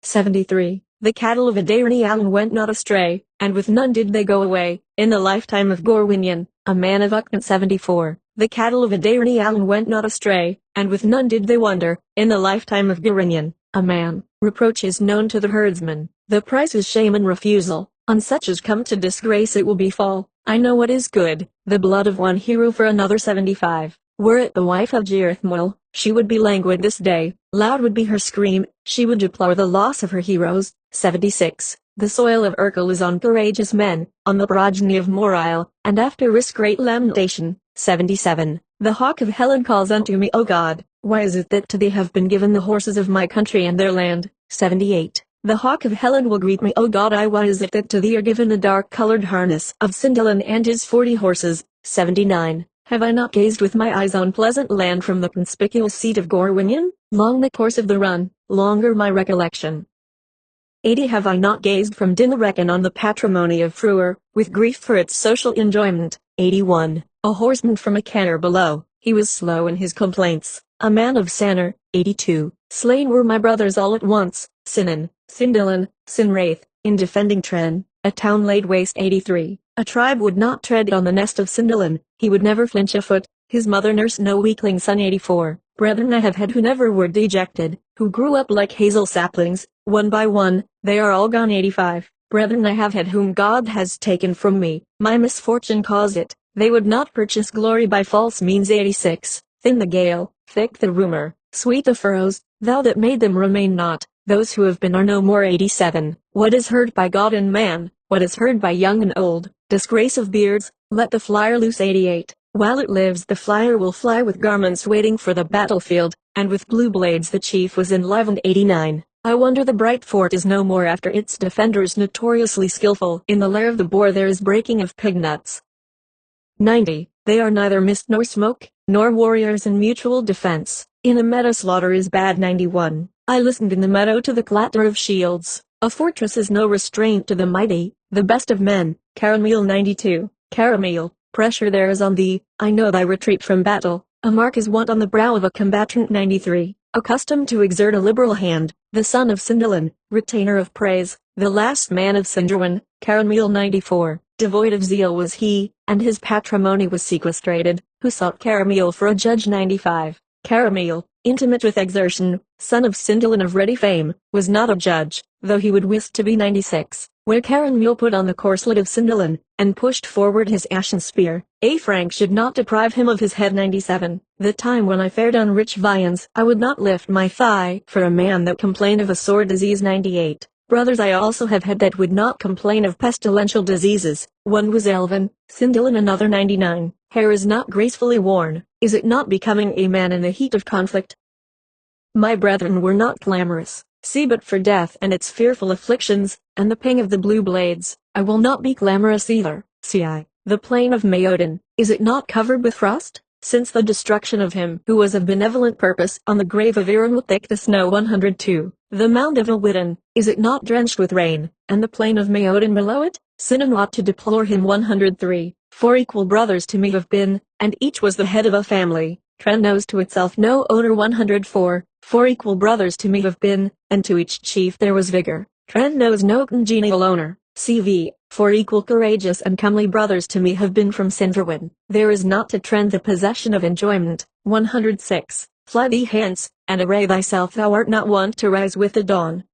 73. The cattle of Aneirin went not astray, and with none did they go away, in the lifetime of Gorwinion, a man of Ucknant. 74. The cattle of Aneirin went not astray, and with none did they wander, in the lifetime of Gorwinion, a man. Reproach is known to the herdsman, the price is shame and refusal, on such as come to disgrace it will befall. I know what is good, the blood of one hero for another. 75. Were it the wife of Jirthmuil, she would be languid this day, loud would be her scream, she would deplore the loss of her heroes. 76. The soil of Urkel is on courageous men, on the progeny of Morile, and after risk great lamentation. 77. The hawk of Helen calls unto me, O God, why is it that to thee have been given the horses of my country and their land? 78. The hawk of Helen will greet me, O God, why is it that to thee are given the dark-colored harness of Cindilin and his 40 horses? 79. Have I not gazed with my eyes on pleasant land from the conspicuous seat of Gorwinion? Long the course of the run, longer my recollection. 80. Have I not gazed from Dinnerecken on the patrimony of Frewer, with grief for its social enjoyment? 81. A horseman from a canner below, he was slow in his complaints, a man of Sanner. 82. Slain were my brothers all at once, Sinan, Cindilin, Sinraith, in defending Tren, a town laid waste. 83. A tribe would not tread on the nest of Cindilin, he would never flinch a foot, his mother nursed no weakling son. 84. Brethren I have had who never were dejected, who grew up like hazel saplings, one by one, they are all gone. 85. Brethren I have had whom God has taken from me, my misfortune caused it, they would not purchase glory by false means. 86. Thin the gale, thick the rumor, sweet the furrows, thou that made them remain not, those who have been are no more. 87. What is heard by God and man, what is heard by young and old, disgrace of beards, let the flyer loose. 88. While it lives the flyer will fly with garments waiting for the battlefield, and with blue blades the chief was enlivened. 89. I wonder the bright fort is no more after its defenders notoriously skillful. In the lair of the boar there is breaking of pig nuts. 90. They are neither mist nor smoke, nor warriors in mutual defense, in a meadow slaughter is bad. 91. I listened in the meadow to the clatter of shields, a fortress is no restraint to the mighty, the best of men. Caramel. 92. Caramel, pressure there is on thee, I know thy retreat from battle, a mark is want on the brow of a combatant. 93. Accustomed to exert a liberal hand, the son of Cindilin, retainer of praise, the last man of Cindruin. Caramel. 94. Devoid of zeal was he, and his patrimony was sequestrated, who sought Caramel for a judge. 95. Caramel, intimate with Exertion, son of Cyndyllan of ready fame, was not a judge, though he would wist to be 96, where Karen Mule put on the corslet of Cyndyllan, and pushed forward his ashen spear. A frank should not deprive him of his head. 97. The time when I fared on rich viands, I would not lift my thigh for a man that complained of a sore disease. 98. Brothers I also have had that would not complain of pestilential diseases. One was Elvin, Cyndyllan another. 99. Hair is not gracefully worn, is it not becoming a man in the heat of conflict? My brethren were not clamorous, see but for death and its fearful afflictions, and the ping of the blue blades. I will not be clamorous either, see I. The plain of Maodin, is it not covered with frost? Since the destruction of him who was of benevolent purpose on the grave of Erin will thick the snow. 102. The mound of Ilwyddan, is it not drenched with rain, and the plain of Maodin below it? Sinan ought to deplore him. 103. 4 equal brothers to me have been, and each was the head of a family. Tren knows to itself no owner. 104. 4 equal brothers to me have been, and to each chief there was vigor. Tren knows no congenial owner. CV. 4 equal courageous and comely brothers to me have been from Sinverwin. There is not to Tren the possession of enjoyment. 106. Fly thee hence, and array thyself, thou art not wont to rise with the dawn.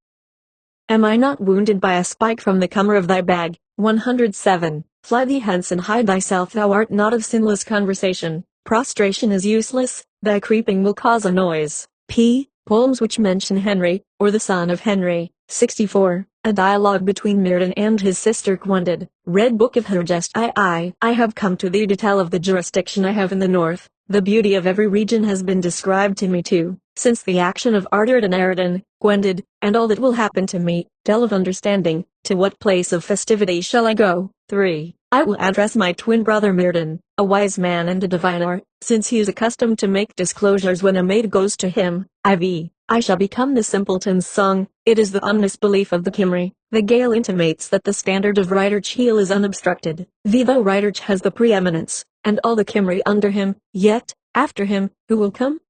Am I not wounded by a spike from the comer of thy bag? 107. Fly thee hence and hide thyself, thou art not of sinless conversation. Prostration is useless, thy creeping will cause a noise. P. Poems which mention Henry, or the son of Henry. 64. A dialogue between Myrddin and his sister Gwendid. Red Book of Hergest. I have come to thee to tell of the jurisdiction I have in the north. The beauty of every region has been described to me too, since the action of Ardred and Eredin, Gwendid, and all that will happen to me. Tell of understanding, to what place of festivity shall I go? 3. I will address my twin brother Myrddin, a wise man and a diviner, since he is accustomed to make disclosures when a maid goes to him. IV. I shall become the simpleton's song. It is the honest belief of the Cymry. The Gael intimates that the standard of Rhydderch heel is unobstructed. Though Rhydderch has the preeminence, and all the Cymry under him, yet, after him, who will come?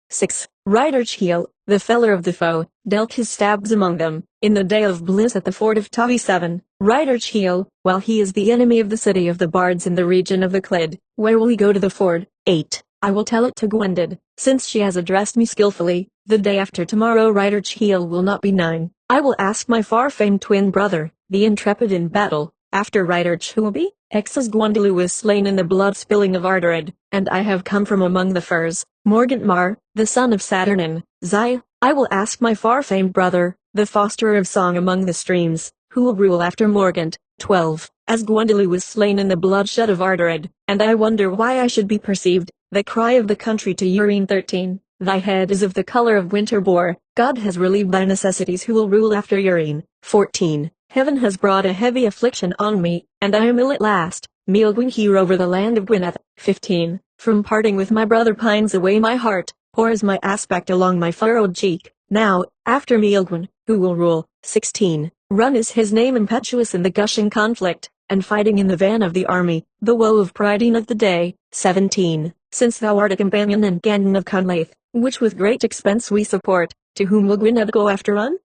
6. Rhydderch heel, the feller of the foe, dealt his stabs among them, in the day of bliss at the ford of Tavi. 7. Rhydderch heel, while he is the enemy of the city of the bards in the region of the Clyd, where will he go to the ford? 8. I will tell it to Gwendid, since she has addressed me skillfully. The day after tomorrow Rhydderch heel will not be 9. I will ask my far-famed twin brother, the intrepid in battle, after Rhydderch who will be? Exas Gwendil was slain in the blood-spilling of Ardred, and I have come from among the firs. Morgantmar, the son of Saturnin, Zai. I will ask my far-famed brother, the fosterer of song among the streams, who will rule after Morgant. 12. As Gwendil was slain in the bloodshed of Ardred, and I wonder why I should be perceived, the cry of the country to Urine. 13. Thy head is of the color of winter boar, God has relieved thy necessities, who will rule after Urine. 14. Heaven has brought a heavy affliction on me, and I am ill at last. Maelgwyn here over the land of Gwynedd. 15. From parting with my brother pines away my heart, poor is my aspect along my furrowed cheek. Now, after Maelgwyn, who will rule? 16. Run is his name, impetuous in the gushing conflict, and fighting in the van of the army, the woe of priding of the day. 17. Since thou art a companion and Gandon of Conlaith, which with great expense we support, to whom will Gwynedd go after Run?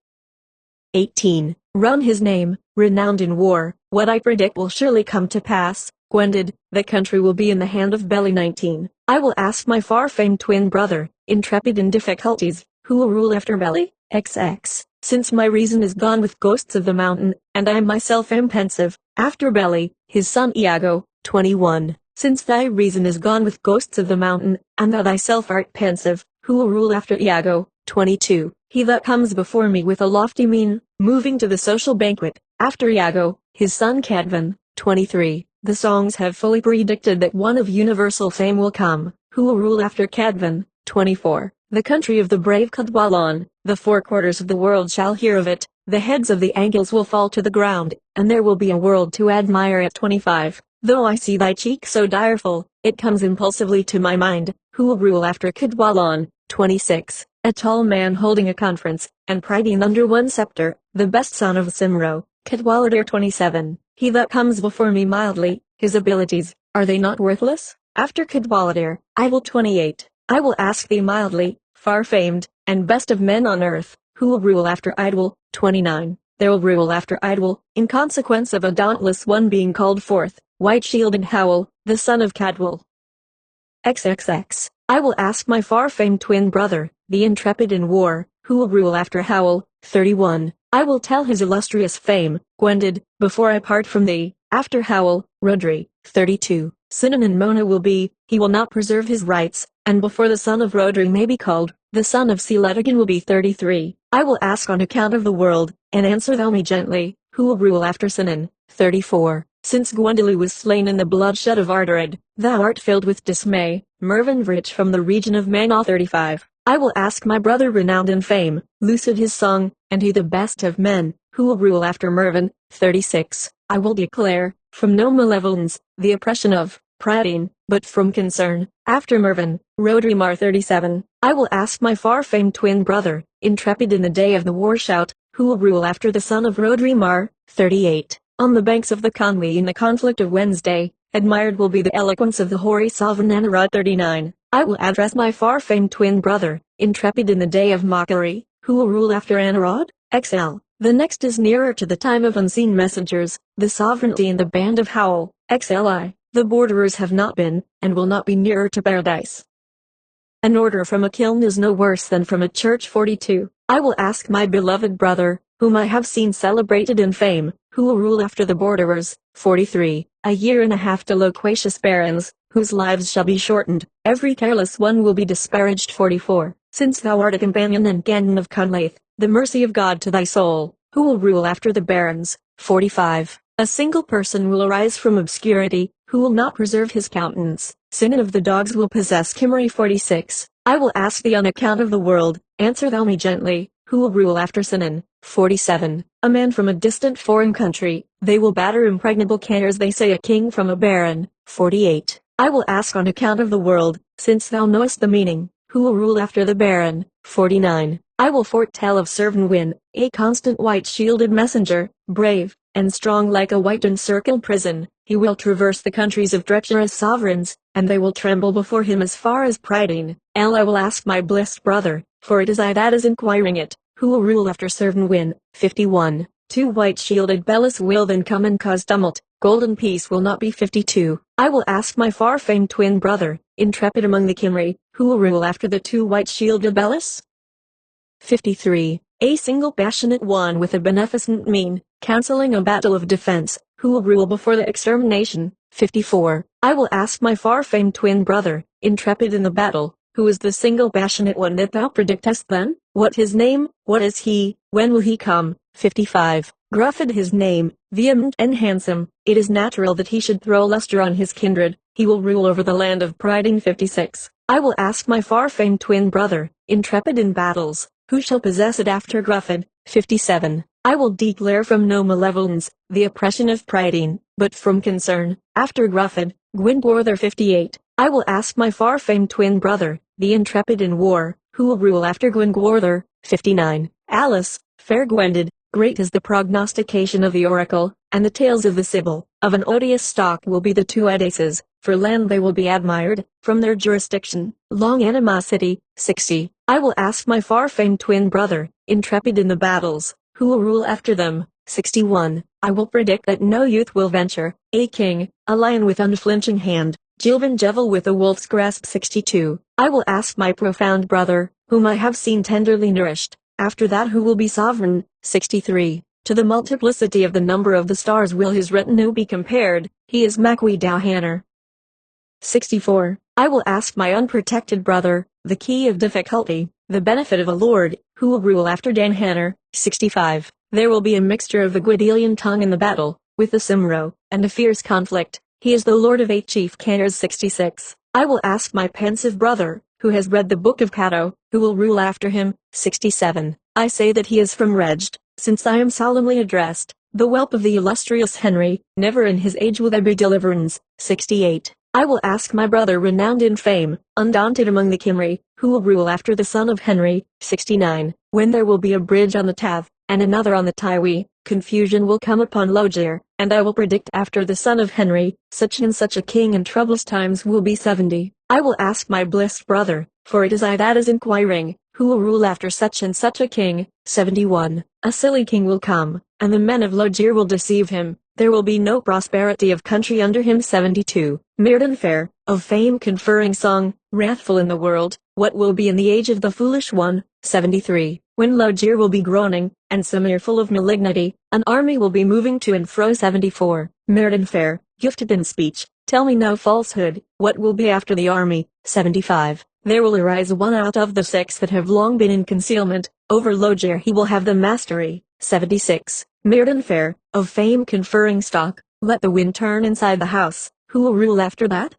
18. Run his name, renowned in war, what I predict will surely come to pass. Gwendid, the country will be in the hand of Beli. 19. I will ask my far-famed twin brother, intrepid in difficulties, who will rule after Beli? XX. Since my reason is gone with ghosts of the mountain, and I myself am pensive, after Beli, his son Iago. 21. Since thy reason is gone with ghosts of the mountain, and thou thyself art pensive, who will rule after Iago? 22. He that comes before me with a lofty mien, moving to the social banquet, after Iago, his son Cadvan. 23. The songs have fully predicted that one of universal fame will come, who will rule after Cadvan. 24. The country of the brave Cadwallon, the four quarters of the world shall hear of it, the heads of the Angles will fall to the ground, and there will be a world to admire at. 25. Though I see thy cheek so direful, it comes impulsively to my mind, who will rule after Cadwallon. 26. A tall man holding a conference, and priding under one scepter, the best son of Cymro, Cadwallader. 27. He that comes before me mildly, his abilities, are they not worthless? After Cadwallader, I will. 28. I will ask thee mildly, far-famed, and best of men on earth, who will rule after Idwal. 29. There will rule after Idwal, in consequence of a dauntless one being called forth, white-shielded Howell, the son of Cadwal. XXX. I will ask my far-famed twin brother, the intrepid in war, who will rule after Howell. 31. I will tell his illustrious fame, Gwendid, before I part from thee. After Howell, Rhodri. 32. Sinan and Mona will be, he will not preserve his rights, and before the son of Rhodri may be called, the son of Celetigan will be. 33. I will ask on account of the world, and answer thou me gently, who will rule after Sinan. 34. Since Gwendolen was slain in the bloodshed of Ardered, thou art filled with dismay, Mervyn Vrich from the region of Manor. 35. I will ask my brother renowned in fame, lucid his song, and he the best of men, who will rule after Mervyn. 36. I will declare, from no malevolence, the oppression of Prydain, but from concern, after Mervyn, Rhodri. 37. I will ask my far-famed twin brother, intrepid in the day of the war shout, who will rule after the son of Rhodri. 38. On the banks of the Conwy in the conflict of Wednesday, admired will be the eloquence of the hoary sovereign Anarod. 39. I will address my far-famed twin brother, intrepid in the day of mockery, who will rule after Anarod. XL. The next is nearer to the time of unseen messengers, the sovereignty in the band of Howell. XLI. The borderers have not been, and will not be nearer to paradise. An order from a kiln is no worse than from a church. 42. I will ask my beloved brother, whom I have seen celebrated in fame, who will rule after the borderers. 43. A year and a half to loquacious barons, whose lives shall be shortened, every careless one will be disparaged. 44. Since thou art a companion and Gandon of Cunlaith, the mercy of God to thy soul, who will rule after the barons. 45. A single person will arise from obscurity, who will not preserve his countenance. Sinan of the dogs will possess Kimmery. 46. I will ask thee on account of the world, answer thou me gently, who will rule after Sinan. 47. A man from a distant foreign country, they will batter impregnable cares, they say a king from a baron. 48. I will ask on account of the world, since thou knowest the meaning, who will rule after the baron. 49. I will foretell of Servan, a constant white-shielded messenger, brave, and strong like a white-encircled prison. He will traverse the countries of treacherous sovereigns, and they will tremble before him as far as Prydain. I will ask my blessed brother, for it is I that is inquiring it, who will rule after Servan. 51. Two white-shielded bellis will then come and cause tumult, golden peace will not be. 52. I will ask my far-famed twin brother, intrepid among the Kimry, who will rule after the two white-shielded bellis. 53. A single passionate one with a beneficent mien, counseling a battle of defense, who will rule before the extermination. 54. I will ask my far-famed twin brother, intrepid in the battle, who is the single passionate one that thou predictest then? What his name, what is he, when will he come? 55. Gruffed his name, vehement and handsome, it is natural that he should throw lustre on his kindred, he will rule over the land of Prydain. 56. I will ask my far-famed twin brother, intrepid in battles, who shall possess it after Gruffed. 57. I will declare from no malevolence, the oppression of Prydain, but from concern, after Gruffed. Gwynborther. 58. I will ask my far-famed twin brother, the intrepid in war, who will rule after Gwynborther. 59. Alice, fair Gwendid, great is the prognostication of the oracle, and the tales of the Sibyl, of an odious stock will be the two Edaces, for land they will be admired, from their jurisdiction, long animosity. 60. I will ask my far-famed twin brother, intrepid in the battles, who will rule after them. 61. I will predict that no youth will venture, a king, a lion with unflinching hand, Jilvan Jevel with a wolf's grasp. 62. I will ask my profound brother, whom I have seen tenderly nourished, after that who will be sovereign. 63. To the multiplicity of the number of the stars will his retinue be compared, he is Macwi Dowhanner. 64. I will ask my unprotected brother, the key of difficulty, the benefit of a lord, who will rule after Danhanner. 65. There will be a mixture of the Gwydelian tongue in the battle, with the Cymro, and a fierce conflict, he is the lord of 8 chief canners. 66. I will ask my pensive brother, who has read the Book of Cato, who will rule after him. 67. I say that he is from Reged, since I am solemnly addressed, the whelp of the illustrious Henry, never in his age will there be deliverance. 68. I will ask my brother renowned in fame, undaunted among the Kimry, who will rule after the son of Henry. 69. When there will be a bridge on the Tav, and another on the Tywee, confusion will come upon Logier, and I will predict after the son of Henry, such and such a king in troublous times will be. 70. I will ask my blessed brother, for it is I that is inquiring, who will rule after such and such a king. 71. A silly king will come, and the men of Logier will deceive him, there will be no prosperity of country under him. 72. Mirden fair, of fame conferring song, wrathful in the world, what will be in the age of the foolish one? 73. When Loegr will be groaning, and Samir full of malignity, an army will be moving to and fro. 74. Meriden fair, gifted in speech, tell me no falsehood, what will be after the army? 75. There will arise one out of the six that have long been in concealment, over Loegr he will have the mastery. 76. Meriden fair, of fame conferring stock, let the wind turn inside the house, who will rule after that?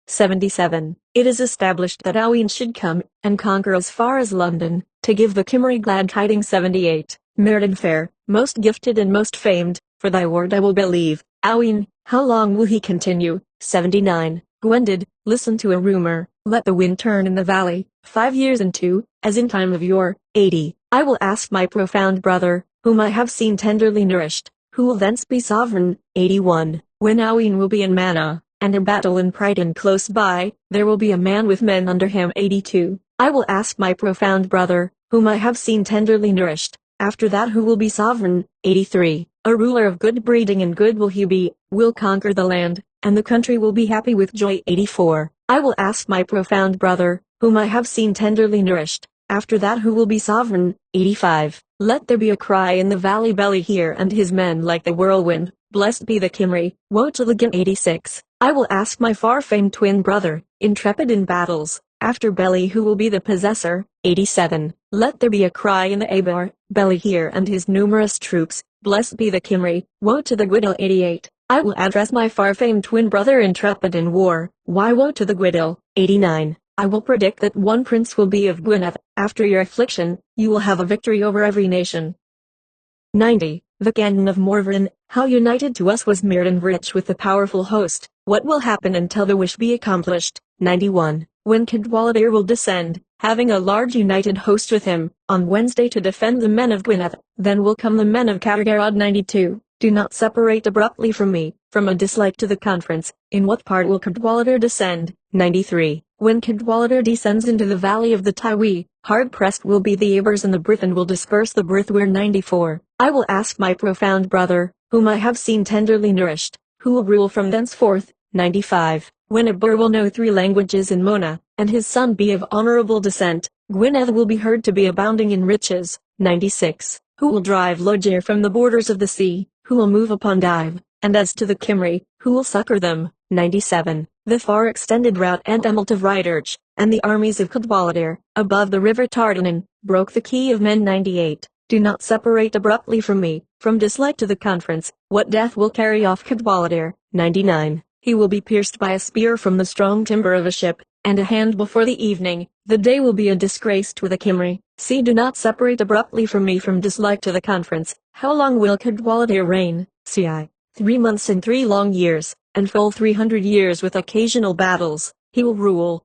77. It is established that Owain should come, and conquer as far as London, to give the Cymry glad tidings. 78. Meriden fair, most gifted and most famed, for thy word I will believe. Owain, how long will he continue? 79. Gwendid, listen to a rumor, let the wind turn in the valley, 5 years and 2, as in time of yore. 80. I will ask my profound brother, whom I have seen tenderly nourished, who will thence be sovereign. 81. When Owain will be in Manna, and a battle in Brighton close by, there will be a man with men under him. 82. I will ask my profound brother, whom I have seen tenderly nourished, after that who will be sovereign. 83. A ruler of good breeding and good will he be, will conquer the land, and the country will be happy with joy. 84. I will ask my profound brother, whom I have seen tenderly nourished, after that who will be sovereign. 85. Let there be a cry in the valley, belly here and his men like the whirlwind, blessed be the Cymry, woe to the Gim. 86. I will ask my far-famed twin brother, intrepid in battles, after Belly who will be the possessor. 87. Let there be a cry in the Aber, Belly here and his numerous troops, blessed be the Cymry, woe to the Gwyddel. 88. I will address my far-famed twin brother intrepid in war, why woe to the Gwyddel. 89. I will predict that one prince will be of Gwynedd, after your affliction, you will have a victory over every nation. 90. The Canon of Morvern, how united to us was Meriden rich with the powerful host, what will happen until the wish be accomplished? 91. When Cadwallader will descend, having a large united host with him, on Wednesday to defend the men of Gwynedd, then will come the men of Carrgarod. 92. Do not separate abruptly from me, from a dislike to the conference. In what part will Cadwallader descend? 93. When Cadwallader descends into the valley of the Tywee, hard-pressed will be the Abers and the Britain will disperse the Brithwere. 94. I will ask my profound brother, whom I have seen tenderly nourished, who will rule from thenceforth. 95. When Aber will know 3 languages in Mona, and his son be of honorable descent, Gwynedd will be heard to be abounding in riches. 96. Who will drive Loegr from the borders of the sea, who will move upon Dive, and as to the Cymry, who will succor them? 97. The far extended rout and tumult of Rydurch, and the armies of Cadwallader, above the river Tardanan, broke the key of men. 98. Do not separate abruptly from me, from dislike to the conference, what death will carry off Cadwallader? 99. He will be pierced by a spear from the strong timber of a ship, and a hand before the evening, the day will be a disgrace to the Cymry. See, do not separate abruptly from me from dislike to the conference. How long will Cadwallader reign? Ci. 3 months and 3 long years, and full 300 years with occasional battles, he will rule.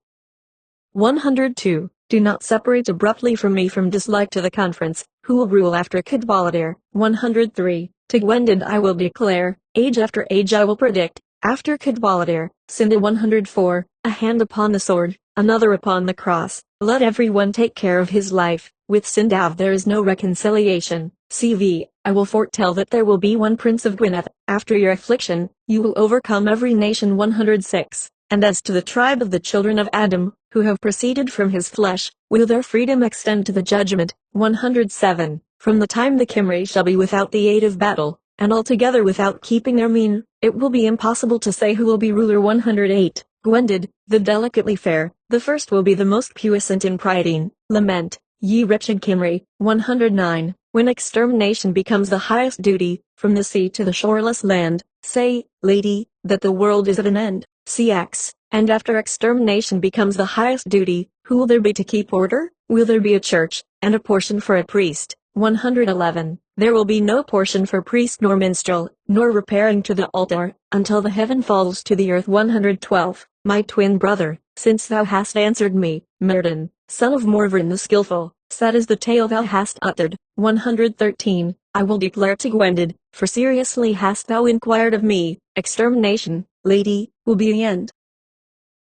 102. Do not separate abruptly from me from dislike to the conference, who will rule after Cadwallader? 103. To Gwendid I will declare, age after age I will predict, after Cadwallader. Cinda. 104. A hand upon the sword, another upon the cross, let everyone take care of his life, with Sindav there is no reconciliation. CV. I will foretell that there will be one prince of Gwynedd, after your affliction, you will overcome every nation. 106. And as to the tribe of the children of Adam, who have proceeded from his flesh, will their freedom extend to the judgment? 107. From the time the Cymry shall be without the aid of battle, and altogether without keeping their mean, it will be impossible to say who will be ruler. 108. Gwendid, the delicately fair, the first will be the most puissant in Prydain. Lament, ye wretched Cymry. 109. When extermination becomes the highest duty, from the sea to the shoreless land, say, lady, that the world is at an end. CX. And after extermination becomes the highest duty, who will there be to keep order? Will there be a church, and a portion for a priest? 111. There will be no portion for priest nor minstrel, nor repairing to the altar, until the heaven falls to the earth. 112. My twin brother, since thou hast answered me, Meriden, son of Morvern the skillful, sad is the tale thou hast uttered. 113. I will declare to Gwendid, for seriously hast thou inquired of me, extermination, lady, will be the end.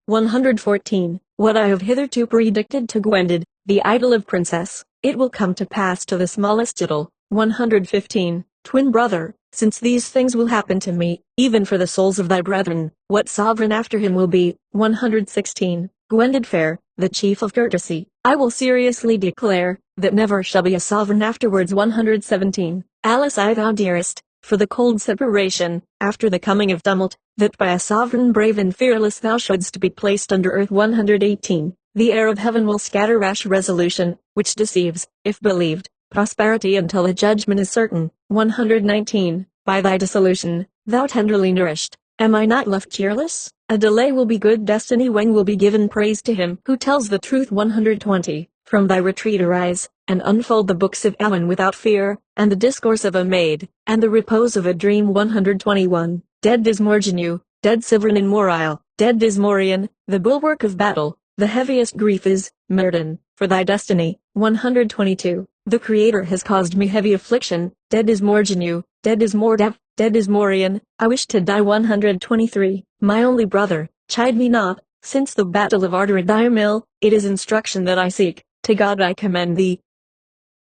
114. What I have hitherto predicted to Gwendid, the idol of princess, it will come to pass to the smallest tittle. 115. Twin brother, since these things will happen to me, even for the souls of thy brethren, what sovereign after him will be? 116. Gwendid fair, the chief of courtesy, I will seriously declare, that never shall be a sovereign afterwards. 117. Alice, I thou dearest, for the cold separation, after the coming of tumult, that by a sovereign brave and fearless thou shouldst be placed under earth. 118. The air of heaven will scatter rash resolution, which deceives, if believed, prosperity until the judgment is certain. 119. By thy dissolution, thou tenderly nourished, am I not left cheerless? A delay will be good destiny when will be given praise to him who tells the truth. 120. From thy retreat arise, and unfold the books of Ellen without fear, and the discourse of a maid, and the repose of a dream. 121. Dead Dismorgenu, dead Sovereign in Morile, dead Dismorian, the bulwark of battle, the heaviest grief is, Myrddin, for thy destiny. 122. The Creator has caused me heavy affliction, dead Dismorgenu, dead Dismordev, dead Dismorian, I wish to die. 123. My only brother, chide me not, since the battle of Ardriddiamil, it is instruction that I seek, to God I commend thee.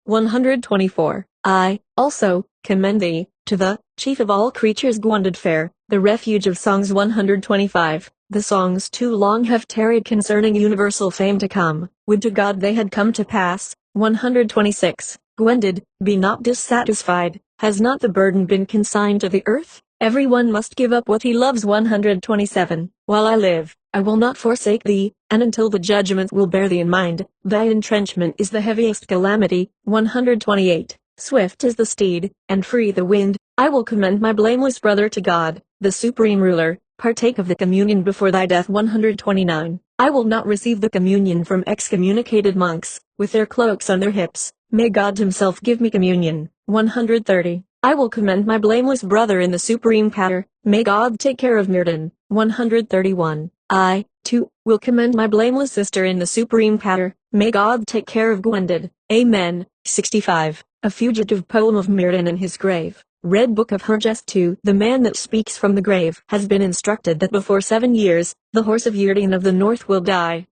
124. I, also, commend thee, to the chief of all creatures Gwendid fair, the refuge of songs. 125. The songs too long have tarried concerning universal fame to come, would to God they had come to pass. 126. Gwendid, be not dissatisfied, has not the burden been consigned to the earth? Every one must give up what he loves. 127. While I live, I will not forsake thee, and until the judgment will bear thee in mind, thy entrenchment is the heaviest calamity. 128. Swift is the steed, and free the wind, I will commend my blameless brother to God, the supreme ruler, partake of the communion before thy death. 129. I will not receive the communion from excommunicated monks, with their cloaks on their hips, may God himself give me communion. 130. I will commend my blameless brother in the supreme pater, may God take care of Myrddin. 131. I, too, will commend my blameless sister in the supreme pater, may God take care of Gwendid. Amen. 65. A fugitive poem of Myrddin in his grave. Red Book of Hergest 2. The man that speaks from the grave has been instructed that before 7 years, the horse of Yrdian of the north will die.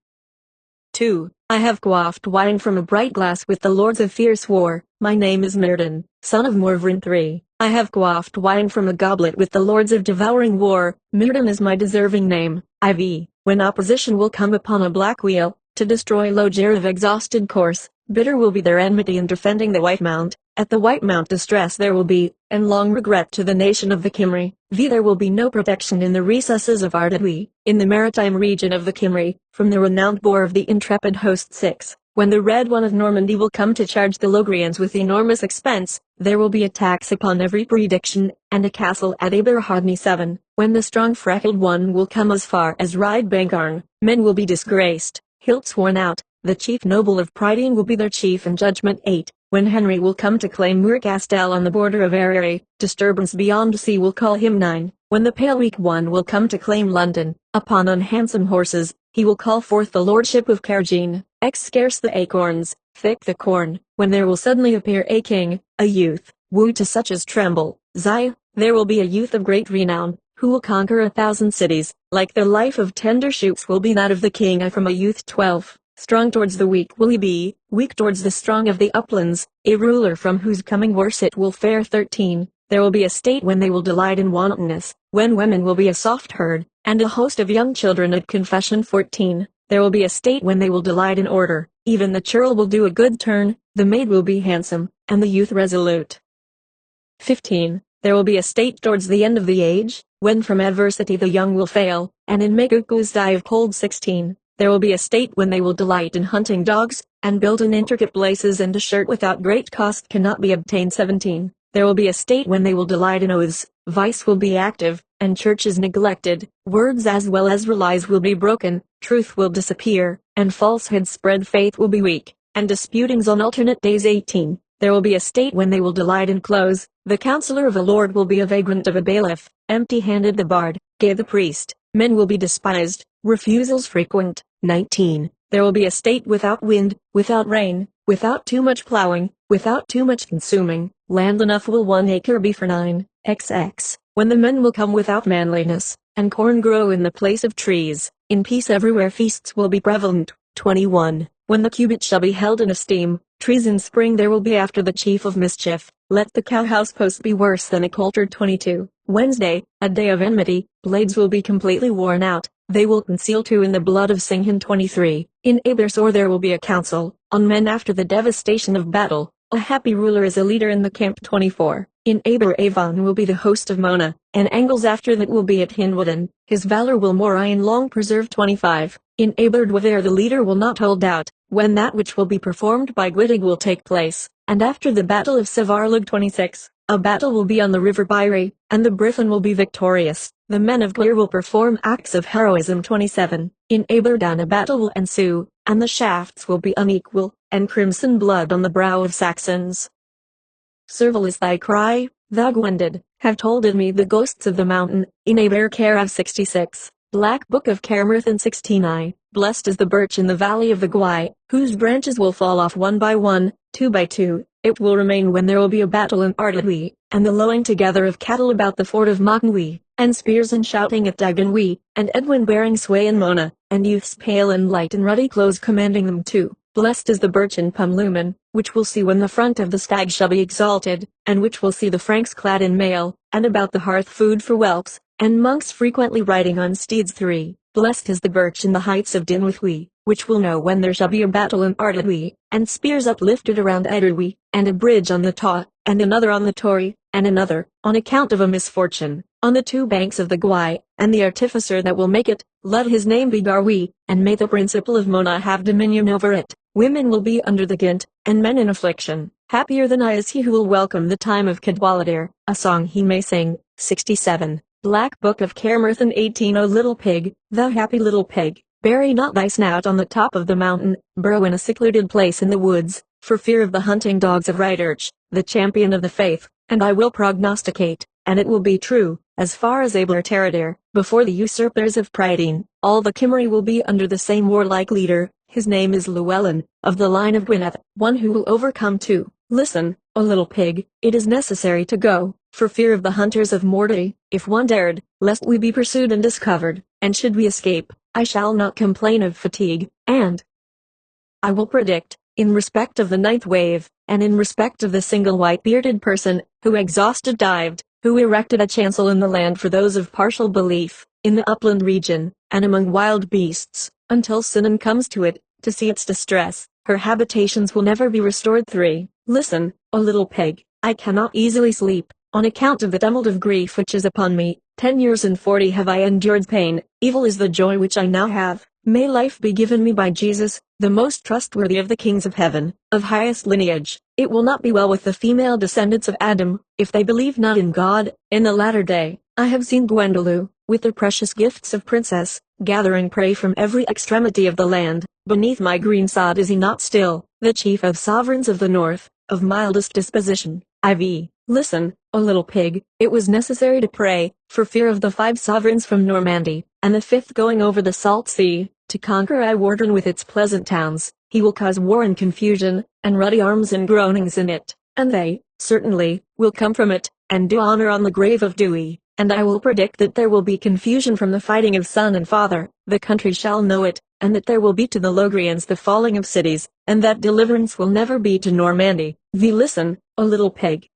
2. I have quaffed wine from a bright glass with the lords of fierce war, my name is Myrddin, son of Morvran. 3. I have quaffed wine from a goblet with the lords of devouring war, Myrddin is my deserving name. IV. When opposition will come upon a black wheel, to destroy Loger of exhausted course, bitter will be their enmity in defending the White Mount. At the White Mount distress there will be, and long regret to the nation of the Cymry. There will be no protection in the recesses of Ardudwy, in the maritime region of the Cymry, from the renowned boar of the intrepid host. 6. When the Red One of Normandy will come to charge the Logrians with enormous expense, there will be a tax upon every prediction, and a castle at Aberhardny. 7. When the strong freckled one will come as far as Rydbankarn, men will be disgraced, hilts worn out, the chief noble of Prydian will be their chief in judgment. 8. When Henry will come to claim Muircastel on the border of Erie, disturbance beyond sea will call him. 9. When the pale weak one will come to claim London, upon unhandsome horses, he will call forth the lordship of Caergene, scarce the acorns, thick the corn, when there will suddenly appear a king, a youth, woo to such as tremble, there will be a youth of great renown, who will conquer 1,000 cities, like the life of tender shoots will be that of the king. I from a youth. 12. Strong towards the weak will he be, weak towards the strong of the uplands, a ruler from whose coming worse it will fare. 13. There will be a state when they will delight in wantonness, when women will be a soft herd, and a host of young children at confession. 14. There will be a state when they will delight in order, even the churl will do a good turn, the maid will be handsome, and the youth resolute. 15. There will be a state towards the end of the age, when from adversity the young will fail, and in Megagus die of cold. 16. There will be a state when they will delight in hunting dogs, and build in intricate places, and a shirt without great cost cannot be obtained. 17. There will be a state when they will delight in oaths, vice will be active, and churches neglected, words as well as lies will be broken, truth will disappear, and falsehood spread, faith will be weak, and disputings on alternate days. 18. There will be a state when they will delight in clothes, the counselor of a lord will be a vagrant of a bailiff, empty-handed the bard, gay the priest, men will be despised, refusals frequent. 19. There will be a state without wind, without rain, without too much plowing, without too much consuming, land enough will 1 acre be for 9, XX. When the men will come without manliness, and corn grow in the place of trees, in peace everywhere feasts will be prevalent. 21. When the cubit shall be held in esteem, trees in spring there will be after the chief of mischief. Let the cowhouse post be worse than a coulter. 22. Wednesday, a day of enmity, blades will be completely worn out, they will conceal two in the blood of Singhan. 23. In Abersor there will be a council, on men after the devastation of battle, a happy ruler is a leader in the camp. 24. In Aber Avon will be the host of Mona, and Angles after that will be at Hinwooden, his valor will Moraine long preserve. 25. In Aberdwaver the leader will not hold out, when that which will be performed by Gwyddig will take place, and after the battle of Savarlug. 26. A battle will be on the river Byre, and the Brython will be victorious, the men of Glir will perform acts of heroism. 27. In Aberdown a battle will ensue, and the shafts will be unequal, and crimson blood on the brow of Saxons. Serval is thy cry, thou Gwendid, have told me the ghosts of the mountain, in Abercarav. 66. Black Book of Carmarthen. 69. Blessed is the birch in the valley of the Gwye, whose branches will fall off one by one, two by two. It will remain when there will be a battle in Ardudwy, and the lowing together of cattle about the ford of Mochnwy, and spears and shouting at Dagenwy, and Edwin bearing sway in Mona, and youths pale and light in ruddy clothes commanding them too. Blessed is the birch in Pumlumen, which will see when the front of the stag shall be exalted, and which will see the Franks clad in mail, and about the hearth food for whelps, and monks frequently riding on steeds. 3. Blessed is the birch in the heights of Dinwithwy, which will know when there shall be a battle in Ardudwy, and spears uplifted around Ardudwy, and a bridge on the Taw, and another on the Tory, and another, on account of a misfortune, on the two banks of the Gwye, and the artificer that will make it, let his name be Garwi, and may the principal of Mona have dominion over it. Women will be under the gint, and men in affliction. Happier than I is he who will welcome the time of Cadwallader, a song he may sing. 67. Black Book of Carmarthen. 18. O little pig, thou happy little pig, bury not thy snout on the top of the mountain, burrow in a secluded place in the woods, for fear of the hunting dogs of Rydurch, the champion of the faith, and I will prognosticate, and it will be true, as far as Abler Teradir, before the usurpers of Prydain, all the Cymry will be under the same warlike leader, his name is Llewellyn, of the line of Gwynedd, one who will overcome too. Listen, O little pig, it is necessary to go, for fear of the hunters of Mordor, if one dared, lest we be pursued and discovered, and should we escape, I shall not complain of fatigue, and I will predict, in respect of the ninth wave, and in respect of the single white-bearded person, who exhausted dived, who erected a chancel in the land for those of partial belief, in the upland region, and among wild beasts, until Sinan comes to it, to see its distress, her habitations will never be restored. 3. Listen, O little pig, I cannot easily sleep, on account of the tumult of grief which is upon me. 10 years and 40 have I endured pain, evil is the joy which I now have. May life be given me by Jesus, the most trustworthy of the kings of heaven, of highest lineage. It will not be well with the female descendants of Adam, if they believe not in God. In the latter day, I have seen Gwendolu, with the precious gifts of princess, gathering prey from every extremity of the land. Beneath my green sod is he not still, the chief of sovereigns of the north, of mildest disposition. IV. Listen, O little pig, it was necessary to pray, for fear of the 5 sovereigns from Normandy, and the 5th going over the salt sea, to conquer Iwardon with its pleasant towns. He will cause war and confusion, and ruddy arms and groanings in it, and they, certainly, will come from it, and do honor on the grave of Dewey, and I will predict that there will be confusion from the fighting of son and father, the country shall know it, and that there will be to the Logrians the falling of cities, and that deliverance will never be to Normandy. Listen, O little pig.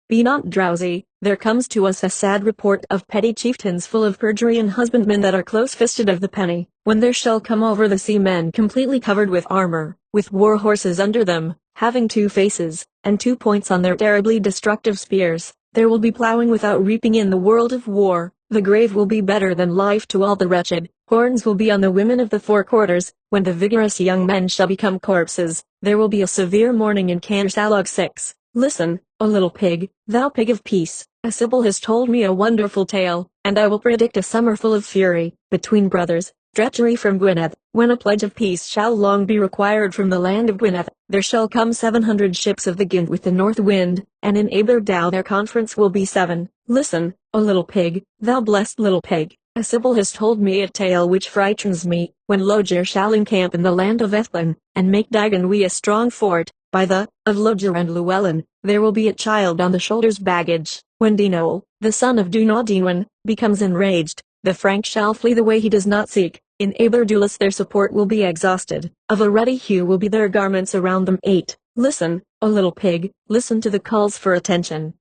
Be not drowsy, there comes to us a sad report of petty chieftains full of perjury and husbandmen that are close-fisted of the penny, when there shall come over the sea men completely covered with armor, with war horses under them, having 2 faces, and 2 points on their terribly destructive spears. There will be plowing without reaping in the world of war, the grave will be better than life to all the wretched, horns will be on the women of the 4 quarters, when the vigorous young men shall become corpses, there will be a severe mourning in Cansalog. 6. Listen, O little pig, thou pig of peace, a sibyl has told me a wonderful tale, and I will predict a summer full of fury, between brothers, treachery from Gwynedd, when a pledge of peace shall long be required from the land of Gwynedd. There shall come 700 ships of the Gint with the north wind, and in Aberdow their conference will be 7. Listen, O little pig, thou blessed little pig, a sibyl has told me a tale which frightens me, when Loger shall encamp in the land of Ethlin, and make Dagenwy a strong fort, by the, of Loger and Llewellyn, there will be a child on the shoulders baggage. When Dinol, the son of Dunodinwan, becomes enraged, the Frank shall flee the way he does not seek, In Aberdulus their support will be exhausted, of a ruddy hue will be their garments around them. 8. Listen, O little pig, listen to the calls for attention.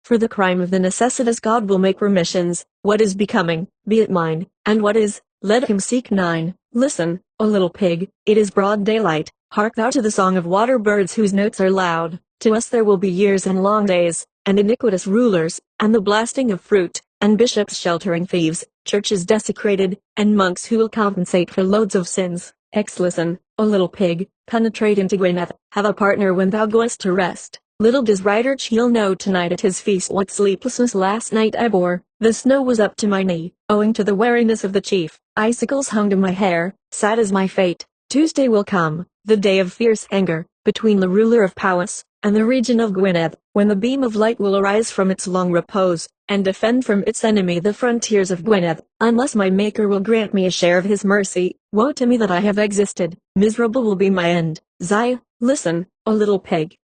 For the crime of the necessitous God will make remissions. What is becoming, be it mine, and what is, let him seek. 9. Listen, O little pig, it is broad daylight, hark thou to the song of water birds whose notes are loud. To us there will be years and long days, and iniquitous rulers, and the blasting of fruit, and bishops sheltering thieves, churches desecrated, and monks who will compensate for loads of sins. X. Listen, O little pig, penetrate into Gwynedd, have a partner when thou goest to rest. Little does Rider Cheel know tonight at his feast what sleeplessness last night I bore. The snow was up to my knee, owing to the wariness of the chief. Icicles hung to my hair, sad is my fate. Tuesday will come, the day of fierce anger, between the ruler of Powys and the region of Gwynedd, when the beam of light will arise from its long repose, and defend from its enemy the frontiers of Gwynedd, unless my Maker will grant me a share of his mercy. Woe to me that I have existed, miserable will be my end. Zia, listen, O little pig.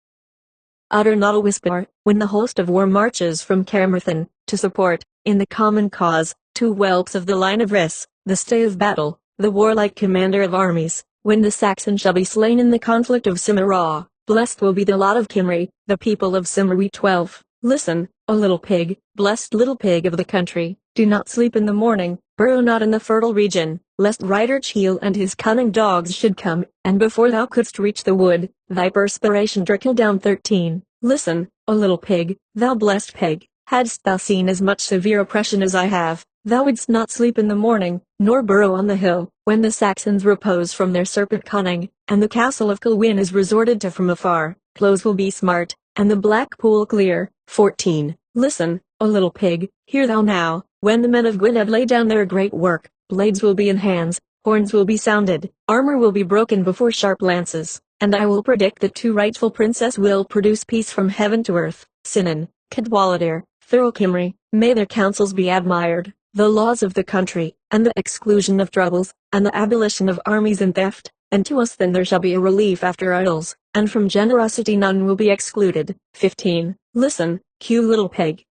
Utter not a whisper, when the host of war marches from Carmarthen, to support, in the common cause, 2 whelps of the line of Rhys, the stay of battle, the warlike commander of armies, when the Saxon shall be slain in the conflict of Cimmeraw. Blessed will be the lot of Cymru, the people of Cymru. 12. Listen, O little pig, blessed little pig of the country, do not sleep in the morning, burrow not in the fertile region, lest Rider Cheel and his cunning dogs should come, and before thou couldst reach the wood, thy perspiration trickle down. 13. Listen, O little pig, thou blessed pig, hadst thou seen as much severe oppression as I have, thou wouldst not sleep in the morning, nor burrow on the hill, when the Saxons repose from their serpent cunning, and the castle of Kilwyn is resorted to from afar. Clothes will be smart, and the black pool clear. 14. Listen, O little pig, hear thou now, when the men of Gwynedd lay down their great work, blades will be in hands, horns will be sounded, armor will be broken before sharp lances, and I will predict that 2 rightful princes will produce peace from heaven to earth. Sinan, Cadwallader, thorough Cymru, may their counsels be admired, the laws of the country, and the exclusion of troubles, and the abolition of armies and theft, and to us then there shall be a relief after idols, and from generosity none will be excluded. 15. Listen, Q little pig.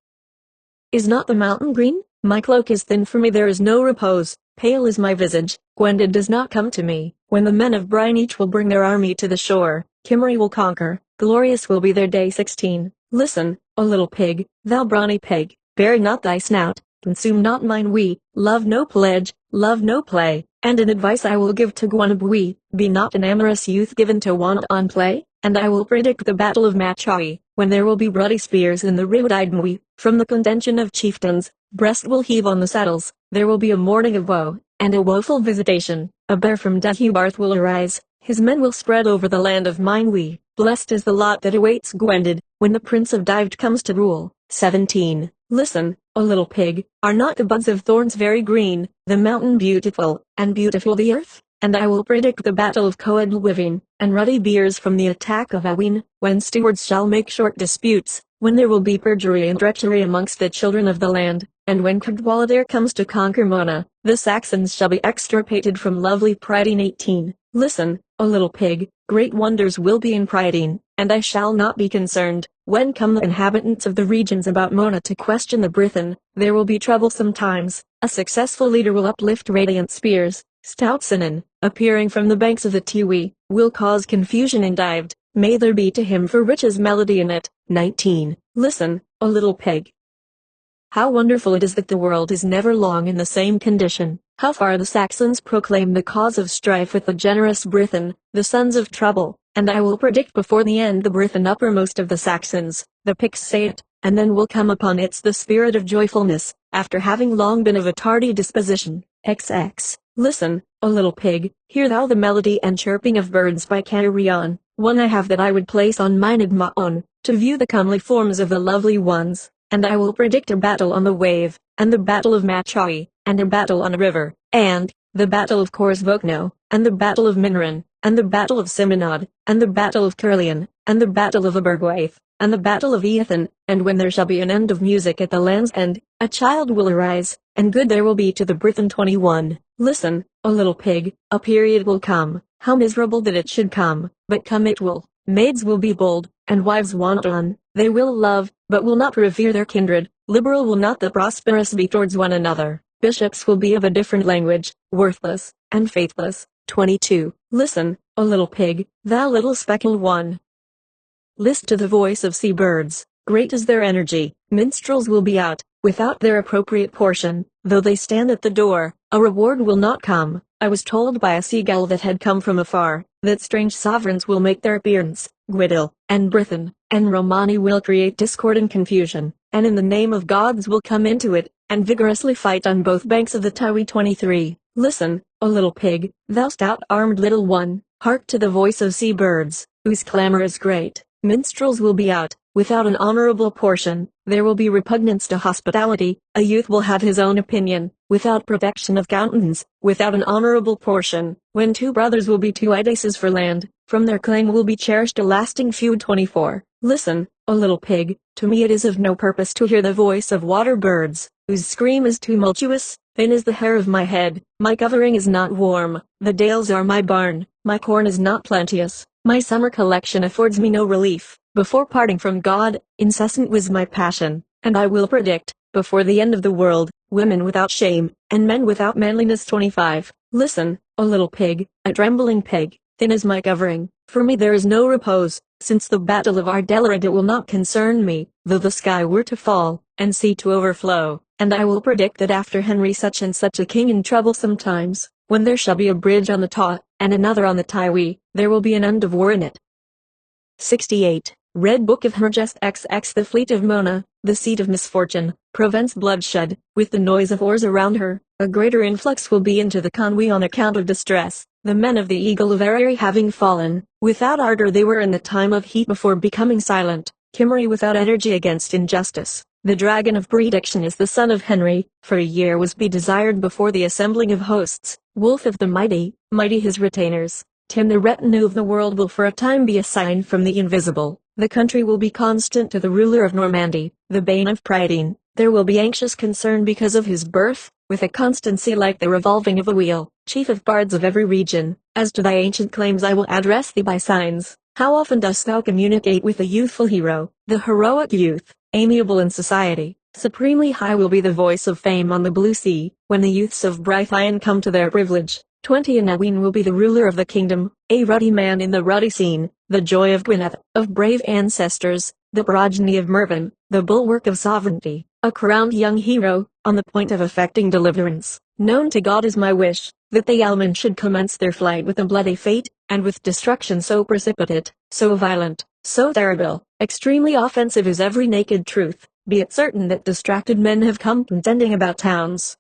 Is not the mountain green? My cloak is thin for me, there is no repose, pale is my visage, Gwynedd does not come to me. When the men of Brian each will bring their army to the shore, Cymru will conquer, glorious will be their day. 16. Listen, O little pig, thou brawny pig, bury not thy snout, consume not mine wee, love no pledge, love no play, and an advice I will give to Gwynedd: be not an amorous youth given to wanton play, and I will predict the battle of Machawi, when there will be bloody spears in the Rhyd Mwy, from the contention of chieftains, breast will heave on the saddles, there will be a morning of woe, and a woeful visitation, a bear from Deheubarth will arise, his men will spread over the land of Mwy. Blessed is the lot that awaits Gwynedd, when the prince of Dyfed comes to rule. 17. Listen, O little pig, are not the buds of thorns very green, the mountain beautiful, and beautiful the earth? And I will predict the battle of Coed Wivin, and ruddy beers from the attack of Awin, when stewards shall make short disputes, when there will be perjury and treachery amongst the children of the land, and when Cadwallader comes to conquer Mona, the Saxons shall be extirpated from lovely Prydain. 18. Listen, O little pig, great wonders will be in Prydain, and I shall not be concerned. When come the inhabitants of the regions about Mona to question the Brithen, there will be troublesome times. A successful leader will uplift radiant spears. Stout Sinan, appearing from the banks of the Tiwi, will cause confusion in Dyfed. May there be to him for riches melody in it. 19. Listen, O little pig. How wonderful it is that the world is never long in the same condition. How far the Saxons proclaim the cause of strife with the generous Brithen, the sons of trouble, and I will predict before the end the Brithen uppermost of the Saxons. The Picts say it, and then will come upon it the spirit of joyfulness, after having long been of a tardy disposition. XX. Listen, O little pig, hear thou the melody and chirping of birds by Carrion. One I have that I would place on mine Idmaon, to view the comely forms of the lovely ones, and I will predict a battle on the wave, and the battle of Machawi, and a battle on a river, and the battle of Corsvokno, and the battle of Minran, and the battle of Simonod, and the battle of Curlian, and the battle of Abergwaith, and the battle of Eothen, and when there shall be an end of music at the land's end, a child will arise, and good there will be to the Brithen. 21. Listen, O little pig, a period will come, how miserable that it should come, but come it will. Maids will be bold, and wives wanton, they will love, but will not revere their kindred, liberal will not the prosperous be towards one another, Bishops will be of a different language, worthless, and faithless. 22. Listen, O little pig, thou little speckled one. List to the voice of sea birds, great is their energy. Minstrels will be out, without their appropriate portion, though they stand at the door, a reward will not come. I was told by a seagull that had come from afar, that strange sovereigns will make their appearance. Gwydil, and Brython, and Romani will create discord and confusion, and in the name of gods will come into it, and vigorously fight on both banks of the Tawe. 23. Listen, O little pig, thou stout-armed little one, hark to the voice of sea birds, whose clamor is great. Minstrels will be out, without an honorable portion. There will be repugnance to hospitality. A youth will have his own opinion, without protection of countenance, without an honorable portion. When two brothers will be two idaces for land, from their claim will be cherished a lasting feud. 24. Listen, O little pig, to me it is of no purpose to hear the voice of water birds, whose scream is tumultuous. Thin is the hair of my head, my covering is not warm, the dales are my barn, my corn is not plenteous, my summer collection affords me no relief. Before parting from God, incessant was my passion, and I will predict, before the end of the world, women without shame, and men without manliness. 25. Listen, O little pig, a trembling pig, thin is my covering, for me there is no repose, since the battle of Ardellerid it will not concern me, though the sky were to fall, and sea to overflow. And I will predict that after Henry such and such a king in troublesome times, when there shall be a bridge on the Tawe, and another on the Tawe, there will be an end of war in it. 68. Red Book of Hergest XX. The fleet of Mona, the seat of misfortune, prevents bloodshed. With the noise of oars around her, a greater influx will be into the Conwy on account of distress. The men of the Eagle of Eiri having fallen, without ardor they were in the time of heat before becoming silent. Kimmery without energy against injustice. The dragon of prediction is the son of Henry, for a year was be desired before the assembling of hosts. Wolf of the mighty, mighty his retainers. Tim the retinue of the world will for a time be a sign from the invisible. The country will be constant to the ruler of Normandy, the bane of Prydain. There will be anxious concern because of his birth, with a constancy like the revolving of a wheel. Chief of bards of every region, as to thy ancient claims I will address thee by signs. How often dost thou communicate with the youthful hero, the heroic youth, amiable in society? Supremely high will be the voice of fame on the blue sea, when the youths of Brythian come to their privilege. 20. And Nawin will be the ruler of the kingdom, a ruddy man in the ruddy scene, the joy of Gwynedd, of brave ancestors, the progeny of Mervyn, the bulwark of sovereignty, a crowned young hero, on the point of effecting deliverance. Known to God is my wish, that the Yeomen should commence their flight with a bloody fate, and with destruction so precipitate, so violent, so terrible, extremely offensive is every naked truth. Be it certain that distracted men have come contending about towns.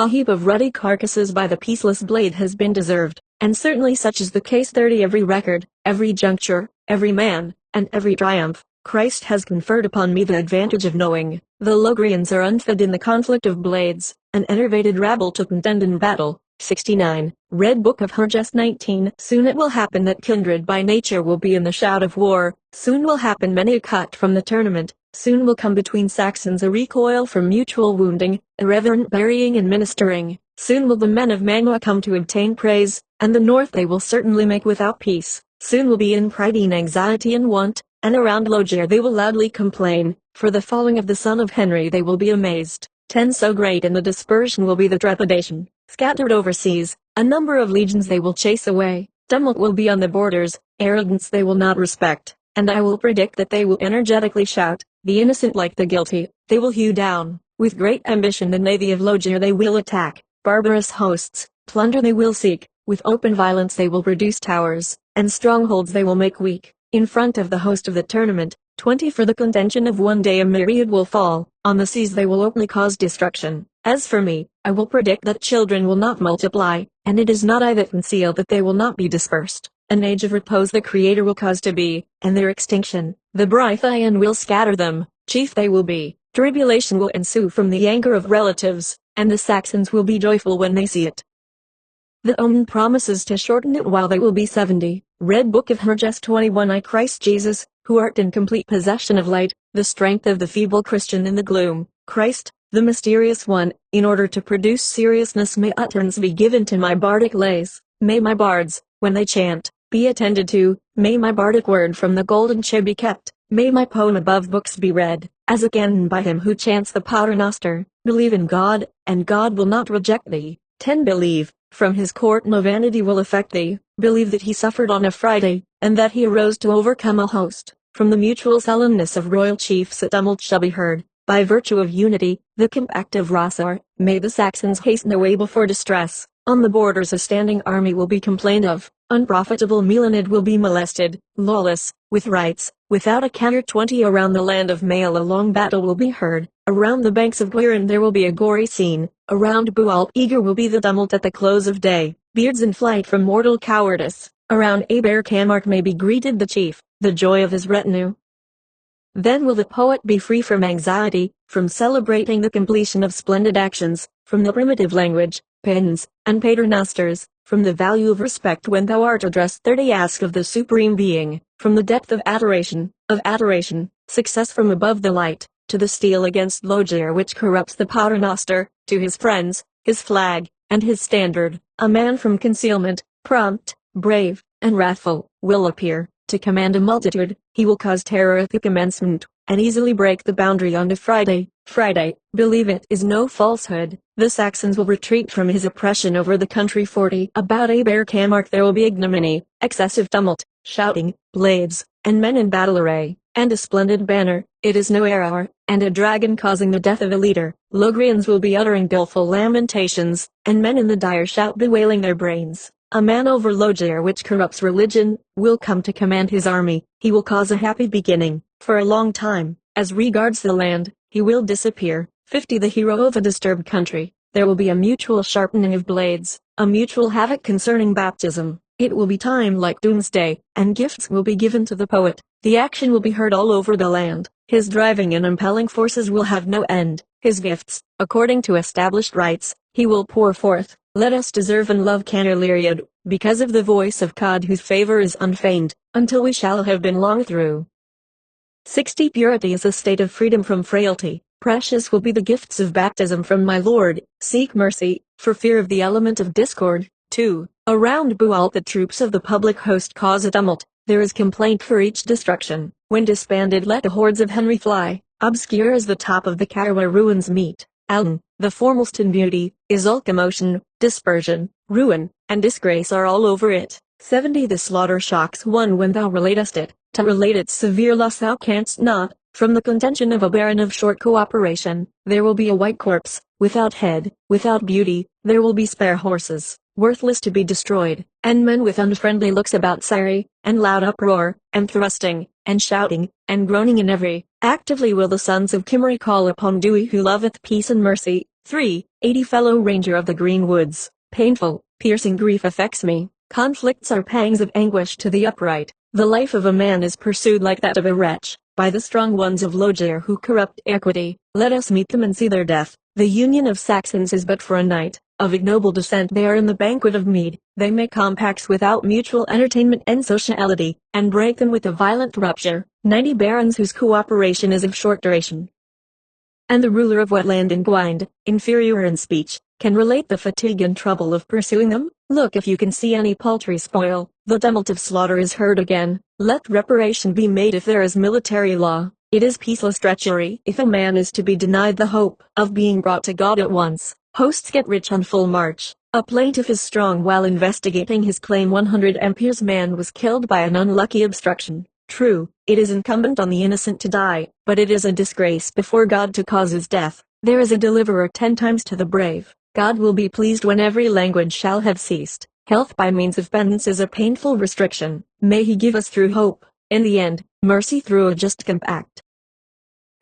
A heap of ruddy carcasses by the peaceless blade has been deserved, and certainly such is the case. 30. Every record, every juncture, every man, and every triumph, Christ has conferred upon me the advantage of knowing. The Logrians are unfed in the conflict of blades, an enervated rabble to contend in battle. 69. Red Book of Hergest 19. Soon it will happen that kindred by nature will be in the shout of war. Soon will happen many a cut from the tournament. Soon will come between Saxons a recoil from mutual wounding, irreverent burying and ministering. Soon will the men of Manwë come to obtain praise, and the north they will certainly make without peace. Soon will be in Prydain anxiety and want, and around Logier they will loudly complain. For the falling of the son of Henry they will be amazed. 10. So great in the dispersion will be the trepidation. Scattered overseas, a number of legions they will chase away. Tumult will be on the borders, arrogance they will not respect, and I will predict that they will energetically shout, the innocent like the guilty, they will hew down. With great ambition the navy of Logier they will attack, barbarous hosts, plunder they will seek, with open violence they will produce towers, and strongholds they will make weak. In front of the host of the tournament, 20. For the contention of one day a myriad will fall, on the seas they will openly cause destruction. As for me, I will predict that children will not multiply, and it is not I that conceal that they will not be dispersed. An age of repose the Creator will cause to be, and their extinction, the Brythian will scatter them, chief they will be. Tribulation will ensue from the anger of relatives, and the Saxons will be joyful when they see it. The omen promises to shorten it while they will be 70. Red Book of Hergest 21. I Christ Jesus, who art in complete possession of light, the strength of the feeble Christian in the gloom. Christ, the mysterious one, in order to produce seriousness may utterance be given to my bardic lays, may my bards, when they chant, be attended to, may my bardic word from the golden chair be kept, may my poem above books be read, as again by him who chants the Paternoster. Believe in God, and God will not reject thee. 10. Believe, from his court no vanity will affect thee. Believe that he suffered on a Friday, and that he arose to overcome a host. From the mutual sullenness of royal chiefs a tumult shall be heard. By virtue of unity, the compact of Rossar, may the Saxons hasten away before distress. On the borders a standing army will be complained of. Unprofitable Milanid will be molested. Lawless, with rights, without a care. 20. Around the land of Mael a long battle will be heard. Around the banks of Aneirin there will be a gory scene. Around Bualp eager will be the tumult at the close of day. Beards in flight from mortal cowardice. Around Aber Camarc may be greeted the chief, the joy of his retinue. Then will the poet be free from anxiety, from celebrating the completion of splendid actions, from the primitive language, pens, and paternosters, from the value of respect when thou art addressed. 30. Ask of the Supreme Being, from the depth of adoration, success from above the light, to the steel against Logier which corrupts the Paternoster, to his friends, his flag, and his standard, a man from concealment, prompt, brave, and wrathful, will appear, to command a multitude. He will cause terror at the commencement, and easily break the boundary on a Friday. Believe it is no falsehood. The Saxons will retreat from his oppression over the country. 40. About Aber Camarc there will be ignominy, excessive tumult, shouting, blades, and men in battle array, and a splendid banner. It is no error, and a dragon causing the death of a leader. Logrians will be uttering doleful lamentations, and men in the dire shout bewailing their brains. A man over Logier which corrupts religion, will come to command his army. He will cause a happy beginning. For a long time, as regards the land, he will disappear. 50. The hero of a disturbed country. There will be a mutual sharpening of blades, a mutual havoc concerning baptism. It will be time like doomsday, and gifts will be given to the poet. The action will be heard all over the land. His driving and impelling forces will have no end. His gifts, according to established rites, he will pour forth. Let us deserve and love Canarleriad, because of the voice of God whose favor is unfeigned, until we shall have been long through. 60. Purity is a state of freedom from frailty. Precious will be the gifts of baptism from my Lord. Seek mercy, for fear of the element of discord. 2. Around Bualp the troops of the public host cause a tumult. There is complaint for each destruction. When disbanded let the hordes of Henry fly. Obscure as the top of the car where ruins meet. Alton, the foremost in beauty, is all commotion, dispersion, ruin, and disgrace are all over it. 70. The slaughter shocks one when thou relatest it. To relate its severe loss thou canst not. From the contention of a baron of short cooperation, there will be a white corpse, without head, without beauty. There will be spare horses, worthless to be destroyed, and men with unfriendly looks about Sari, and loud uproar, and thrusting, and shouting, and groaning in every. Actively will the sons of Cymru call upon Dewi who loveth peace and mercy. 3. 80. Fellow ranger of the green woods. Painful, piercing grief affects me. Conflicts are pangs of anguish to the upright. The life of a man is pursued like that of a wretch, by the strong ones of Logier who corrupt equity. Let us meet them and see their death. The union of Saxons is but for a night. Of ignoble descent they are in the banquet of mead. They make compacts without mutual entertainment and sociality, and break them with a violent rupture. 90. Barons whose cooperation is of short duration. And the ruler of what land in Gwind, inferior in speech, can relate the fatigue and trouble of pursuing them. Look if you can see any paltry spoil. The tumult of slaughter is heard again. Let reparation be made if there is military law. It is peaceless treachery if a man is to be denied the hope of being brought to God at once. Hosts get rich on full march. A plaintiff is strong while investigating his claim. 100. Ampere's man was killed by an unlucky obstruction. True, it is incumbent on the innocent to die, but it is a disgrace before God to cause his death. There is a deliverer 10 times to the brave. God will be pleased when every language shall have ceased. Health by means of penance is a painful restriction. May he give us through hope, in the end, mercy through a just compact.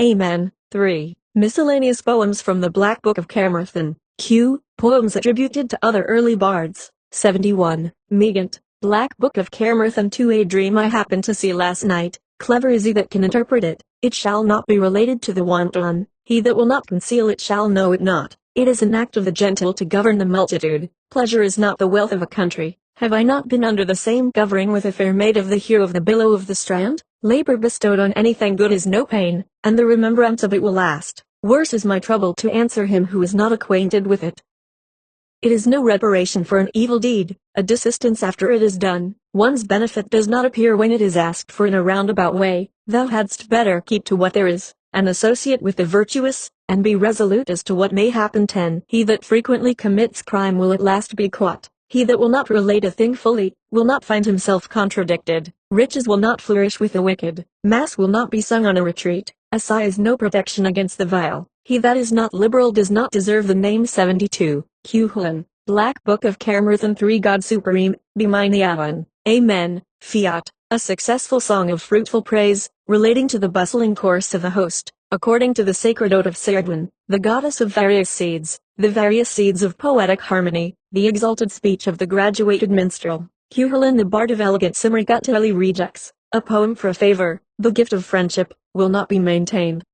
Amen. 3. Miscellaneous poems from the Black Book of Carmarthen. Q. Poems attributed to other early bards. 71. Megant. Black Book of Carmarthen. 2. A dream I happened to see last night. Clever is he that can interpret it. It shall not be related to the wanton. He that will not conceal it shall know it not. It is an act of the gentle to govern the multitude. Pleasure is not the wealth of a country. Have I not been under the same covering with a fair maid of the hue of the billow of the strand? Labor bestowed on anything good is no pain, and the remembrance of it will last. Worse is my trouble to answer him who is not acquainted with it. It is no reparation for an evil deed, a desistance after it is done. One's benefit does not appear when it is asked for in a roundabout way. Thou hadst better keep to what there is, and associate with the virtuous, and be resolute as to what may happen. 10. He that frequently commits crime will at last be caught. He that will not relate a thing fully, will not find himself contradicted. Riches will not flourish with the wicked. Mass will not be sung on a retreat. A sigh is no protection against the vile. He that is not liberal does not deserve the name. 72. Cuchulainn. Black Book of Carmarthen. 3. God Supreme, be mine Avan. Amen. Fiat. A successful song of fruitful praise, relating to the bustling course of the host, according to the sacred oath of Cyrgwen, the goddess of various seeds, the various seeds of poetic harmony, the exalted speech of the graduated minstrel. Cuchulainn the bard of elegant Cymric utterly rejects, a poem for a favor, the gift of friendship, will not be maintained.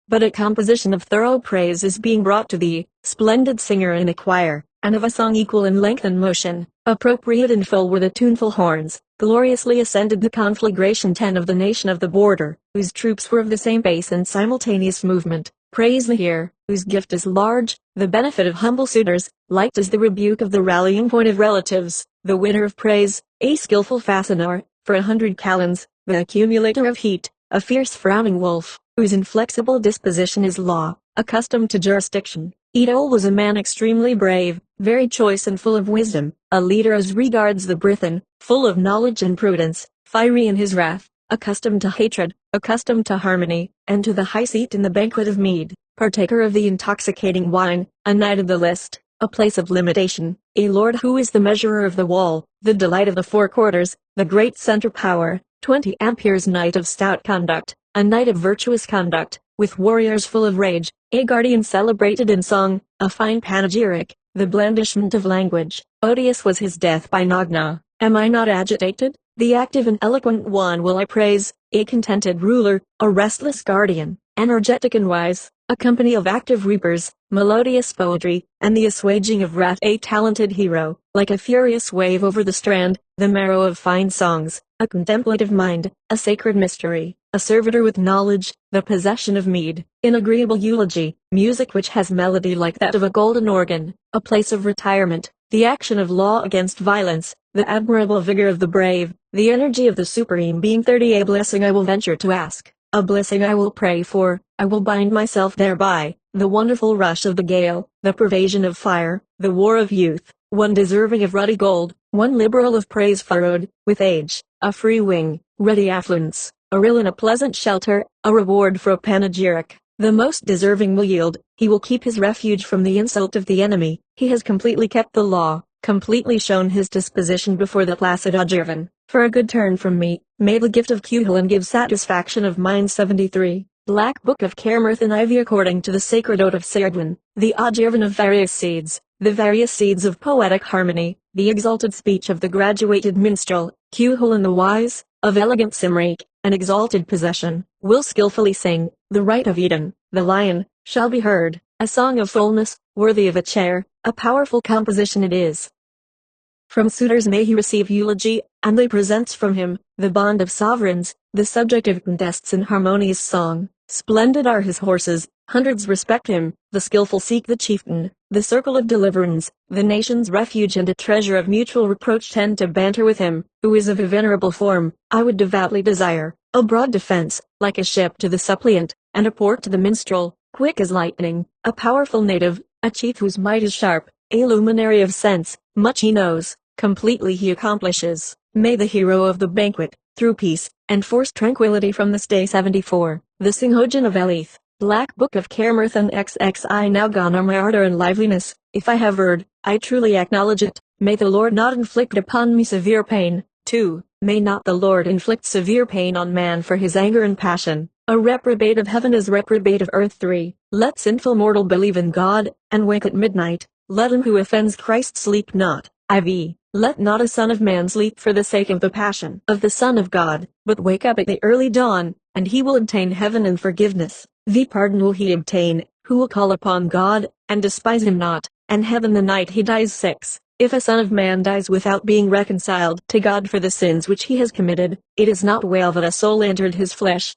But a composition of thorough praise is being brought to thee, splendid singer in a choir, and of a song equal in length and motion, appropriate and full were the tuneful horns, gloriously ascended the conflagration. 10. Of the nation of the border, whose troops were of the same pace and simultaneous movement, praise the heir, whose gift is large, the benefit of humble suitors, light is the rebuke of the rallying point of relatives, the winner of praise, a skillful fastener, for 100 callans, the accumulator of heat, a fierce frowning wolf, whose inflexible disposition is law, accustomed to jurisdiction. Eadol was a man extremely brave, very choice and full of wisdom, a leader as regards the Brithen, full of knowledge and prudence, fiery in his wrath, accustomed to hatred, accustomed to harmony, and to the high seat in the banquet of mead, partaker of the intoxicating wine, a knight of the list, a place of limitation, a lord who is the measurer of the wall, the delight of the four quarters, the great centre power, 20 amperes knight of stout conduct, a knight of virtuous conduct, with warriors full of rage, a guardian celebrated in song, a fine panegyric, the blandishment of language. Odious was his death by Nogna. Am I not agitated? The active and eloquent one will I praise, a contented ruler, a restless guardian, energetic and wise, a company of active reapers, melodious poetry, and the assuaging of wrath. A talented hero, like a furious wave over the strand, the marrow of fine songs, a contemplative mind, a sacred mystery, a servitor with knowledge, the possession of mead, in agreeable eulogy, music which has melody like that of a golden organ, a place of retirement, the action of law against violence, the admirable vigor of the brave, the energy of the supreme being. 30. A blessing I will venture to ask, a blessing I will pray for, I will bind myself thereby, the wonderful rush of the gale, the pervasion of fire, the war of youth, one deserving of ruddy gold, one liberal of praise furrowed with age, a free wing, ready affluence, a rill in a pleasant shelter, a reward for a panegyric. The most deserving will yield, he will keep his refuge from the insult of the enemy, he has completely kept the law, completely shown his disposition before the placid Ogirvan. For a good turn from me, may the gift of Cuchulainn give satisfaction of mind. 73. Black Book of Carmarthen. Ivy. According to the sacred oath of Cyrgwen, the Ogirvan of various seeds, the various seeds of poetic harmony, the exalted speech of the graduated minstrel, Cuchulainn the wise, of elegant Cymric, an exalted possession, will skillfully sing, the right of Eden, the lion, shall be heard, a song of fullness, worthy of a chair, a powerful composition it is. From suitors may he receive eulogy, and they presents from him, the bond of sovereigns, the subject of contests in harmonious song. Splendid are his horses, hundreds respect him, the skillful seek the chieftain, the circle of deliverance, the nation's refuge and a treasure of mutual reproach tend to banter with him, who is of a venerable form. I would devoutly desire, a broad defense, like a ship to the suppliant, and a port to the minstrel, quick as lightning, a powerful native, a chief whose might is sharp, a luminary of sense, much he knows, completely he accomplishes. May the hero of the banquet, through peace, enforce tranquility from this day. 74. The Singhojan of Elith. Black Book of Carmarthen. XXI. Now gone are my ardor and liveliness, if I have erred, I truly acknowledge it. May the Lord not inflict upon me severe pain. 2. May not the Lord inflict severe pain on man for his anger and passion. A reprobate of heaven is reprobate of earth. 3. Let sinful mortal believe in God, and wake at midnight. Let him who offends Christ sleep not. IV. Let not a son of man sleep for the sake of the passion of the Son of God, but wake up at the early dawn, and he will obtain heaven and forgiveness. The pardon will he obtain, who will call upon God, and despise him not, and heaven the night he dies. 6. If a son of man dies without being reconciled to God for the sins which he has committed, it is not well that a soul entered his flesh.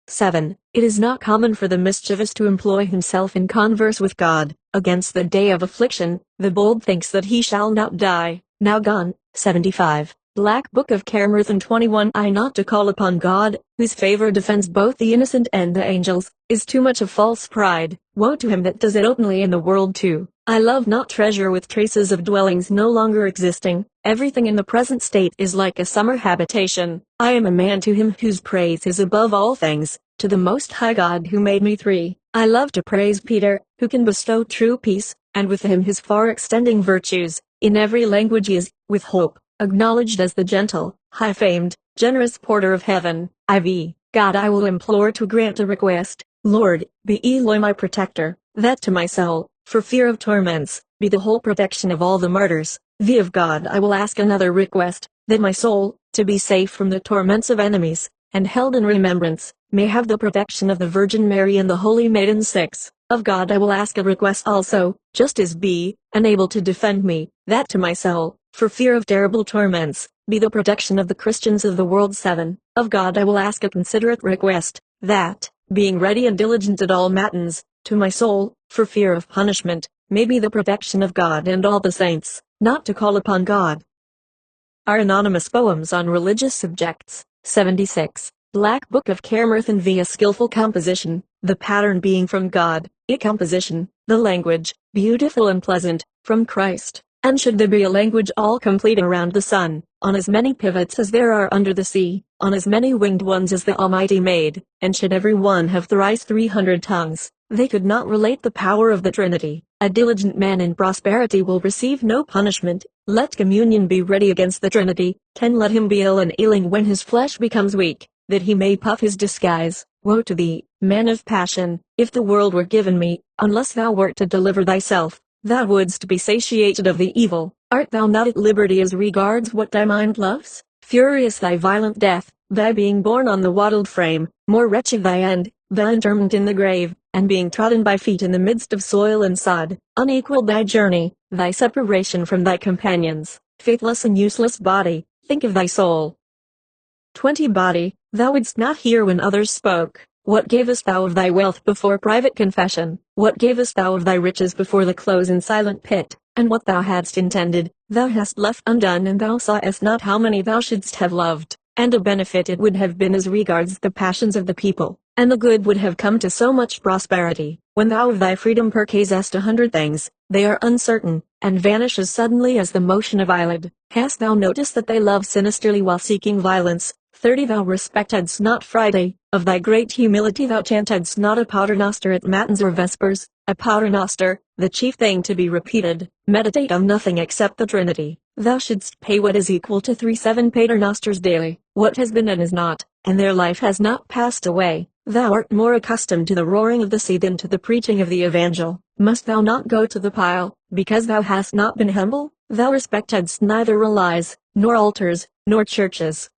7. It is not common for the mischievous to employ himself in converse with God, against the day of affliction. The bold thinks that he shall not die. Now gone. 75. Black Book of Carmarthen 21. I not to call upon God, whose favor defends both the innocent and the angels, is too much of false pride. Woe to him that does it openly in the world too. I love not treasure with traces of dwellings no longer existing. Everything in the present state is like a summer habitation. I am a man to him whose praise is above all things, to the Most High God who made me. 3. I love to praise Peter, who can bestow true peace, and with him his far-extending virtues. In every language he is, with hope, acknowledged as the gentle, high-famed, generous porter of heaven. IV. God I will implore to grant a request. Lord, be Eloi my protector, that to my soul, for fear of torments, be the whole protection of all the martyrs. V. Of God I will ask another request, that my soul, to be safe from the torments of enemies, and held in remembrance, may have the protection of the Virgin Mary and the Holy Maidens. 6. Of God I will ask a request also, just as be, unable to defend me, that to my soul, for fear of terrible torments, be the protection of the Christians of the world. 7. Of God I will ask a considerate request, that, being ready and diligent at all matins, to my soul, for fear of punishment, may be the protection of God and all the saints, not to call upon God. Our anonymous poems on religious subjects. 76. Black Book of Carmarthen via skillful composition, the pattern being from God, composition, the language, beautiful and pleasant, from Christ. And should there be a language all complete around the sun, on as many pivots as there are under the sea, on as many winged ones as the Almighty made, and should every one have thrice 300 tongues, they could not relate the power of the Trinity. A diligent man in prosperity will receive no punishment. Let communion be ready against the Trinity. 10. Let him be ill and ailing when his flesh becomes weak, that he may puff his disguise. Woe to thee, man of passion, if the world were given me, unless thou wert to deliver thyself, thou wouldst be satiated of the evil. Art thou not at liberty as regards what thy mind loves? Furious thy violent death, thy being born on the wattled frame, more wretched thy end, thy interment in the grave, and being trodden by feet in the midst of soil and sod, unequalled thy journey, thy separation from thy companions, faithless and useless body, think of thy soul. 20. Body, thou wouldst not hear when others spoke. What gavest thou of thy wealth before private confession? What gavest thou of thy riches before the close and silent pit? And what thou hadst intended, thou hast left undone, and thou sawest not how many thou shouldst have loved, and a benefit it would have been as regards the passions of the people, and the good would have come to so much prosperity. When thou of thy freedom purchasest 100 things, they are uncertain, and vanish as suddenly as the motion of eyelid. Hast thou noticed that they love sinisterly while seeking violence? 30. Thou respectedst not Friday, of thy great humility thou chantedst not a paternoster at matins or vespers. A paternoster, the chief thing to be repeated. Meditate on nothing except the Trinity. Thou shouldst pay what is equal to 3/7 paternosters daily. What has been and is not, and their life has not passed away. Thou art more accustomed to the roaring of the sea than to the preaching of the evangel. Must thou not go to the pile, because thou hast not been humble? Thou respectedst neither relies, nor altars, nor churches.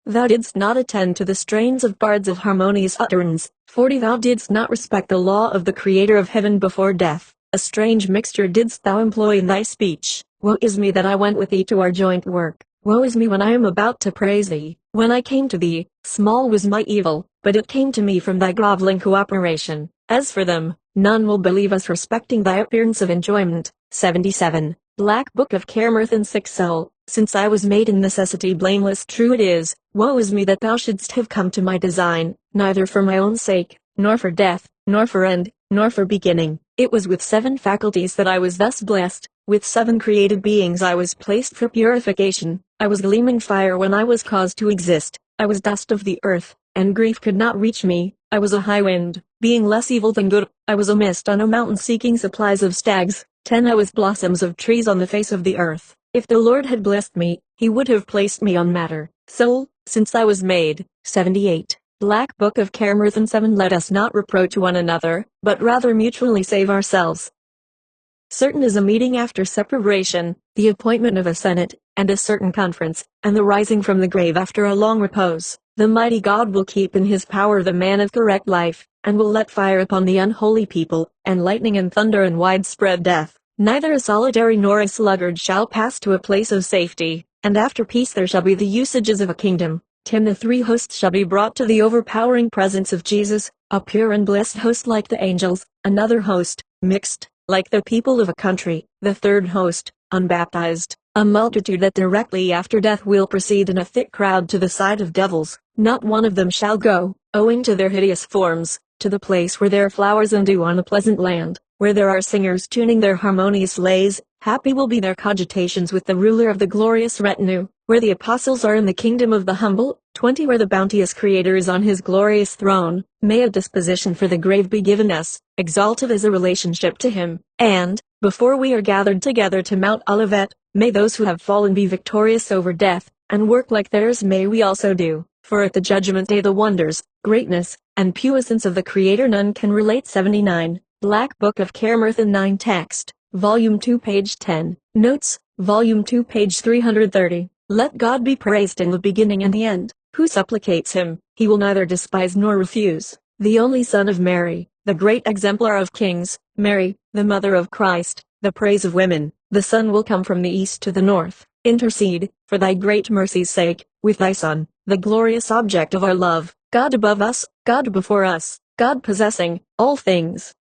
Thou didst not attend to the strains of bards of harmonious utterance. 40. Thou didst not respect the law of the Creator of heaven before death. A strange mixture didst thou employ in thy speech. Woe is me that I went with thee to our joint work. Woe is me when I am about to praise thee. When I came to thee, small was my evil, but it came to me from thy groveling cooperation. As for them, none will believe us respecting thy appearance of enjoyment. 77. Black Book of Carmarthen 6. Soul, since I was made in necessity blameless, true it is, woe is me that thou shouldst have come to my design, neither for my own sake, nor for death, nor for end, nor for beginning. It was with 7 faculties that I was thus blessed, with 7 created beings I was placed for purification. I was gleaming fire when I was caused to exist. I was dust of the earth, and grief could not reach me. I was a high wind, being less evil than good. I was a mist on a mountain seeking supplies of stags. 10. I was blossoms of trees on the face of the earth. If the Lord had blessed me, he would have placed me on matter, soul, since I was made. 78. Black Book of Carmarthen 7. Let us not reproach one another, but rather mutually save ourselves. Certain is a meeting after separation, the appointment of a senate, and a certain conference, and the rising from the grave after a long repose. The mighty God will keep in his power the man of correct life, and will let fire upon the unholy people, and lightning and thunder and widespread death. Neither a solitary nor a sluggard shall pass to a place of safety, and after peace there shall be the usages of a kingdom. 10. The 3 hosts shall be brought to the overpowering presence of Jesus, a pure and blessed host like the angels, another host, mixed, like the people of a country, the 3rd host, unbaptized, A multitude that directly after death will proceed in a thick crowd to the side of devils. Not one of them shall go, owing to their hideous forms, to the place where there are flowers and dew on a pleasant land, where there are singers tuning their harmonious lays. Happy will be their cogitations with the ruler of the glorious retinue, where the apostles are in the kingdom of the humble. 20 Where the bounteous Creator is on his glorious throne, may a disposition for the grave be given us, exalted as a relationship to him, and, before we are gathered together to Mount Olivet, may those who have fallen be victorious over death, and work like theirs may we also do. For at the judgment day the wonders, greatness, and puissance of the Creator none can relate. 79. Black Book of Carmarthen 9 Text, Volume 2 page 10, Notes, Volume 2 page 330. Let God be praised in the beginning and the end. Who supplicates him, he will neither despise nor refuse. The only Son of Mary, the great exemplar of kings, Mary, the mother of Christ, the praise of women, the sun will come from the east to the north. Intercede, for thy great mercy's sake, with thy Son, the glorious object of our love, God above us, God before us, God possessing all things.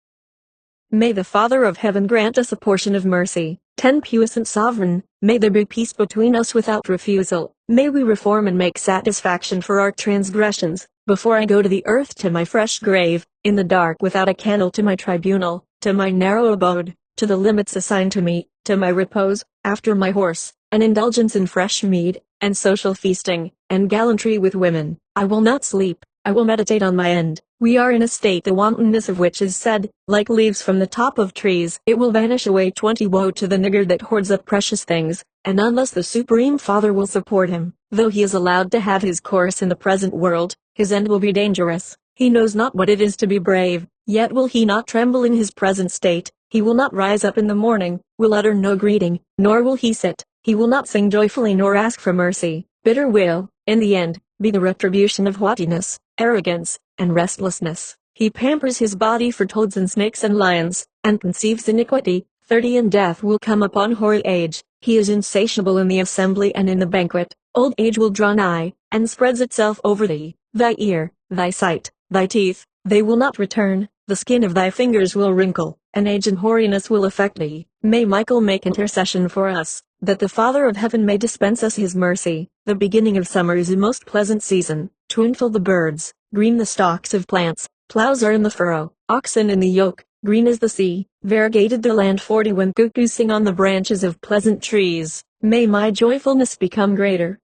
May the Father of heaven grant us a portion of mercy. 10 Puissant Sovereign, may there be peace between us without refusal. May we reform and make satisfaction for our transgressions, before I go to the earth to my fresh grave, in the dark without a candle to my tribunal, to my narrow abode, to the limits assigned to me, to my repose, after my horse, and indulgence in fresh mead, and social feasting, and gallantry with women. I will not sleep, I will meditate on my end. We are in a state the wantonness of which is said, like leaves from the top of trees, it will vanish away. 20 Woe to the niggard that hoards up precious things, and unless the Supreme Father will support him, though he is allowed to have his course in the present world, his end will be dangerous. He knows not what it is to be brave, yet will he not tremble in his present state. He will not rise up in the morning, will utter no greeting, nor will he sit. He will not sing joyfully nor ask for mercy. Bitter will, in the end, be the retribution of haughtiness, arrogance, and restlessness. He pampers his body for toads and snakes and lions, and conceives iniquity. 30 And death will come upon hoary age. He is insatiable in the assembly and in the banquet. Old age will draw nigh, and spreads itself over thee. Thy ear, thy sight, thy teeth, they will not return. The skin of thy fingers will wrinkle, and age and hoariness will affect thee. May Michael make intercession for us, that the Father of heaven may dispense us his mercy. The beginning of summer is a most pleasant season. Tuneful the birds, green the stalks of plants, plows are in the furrow, oxen in the yoke, green is the sea, variegated the land. 40 When cuckoos sing on the branches of pleasant trees, may my joyfulness become greater.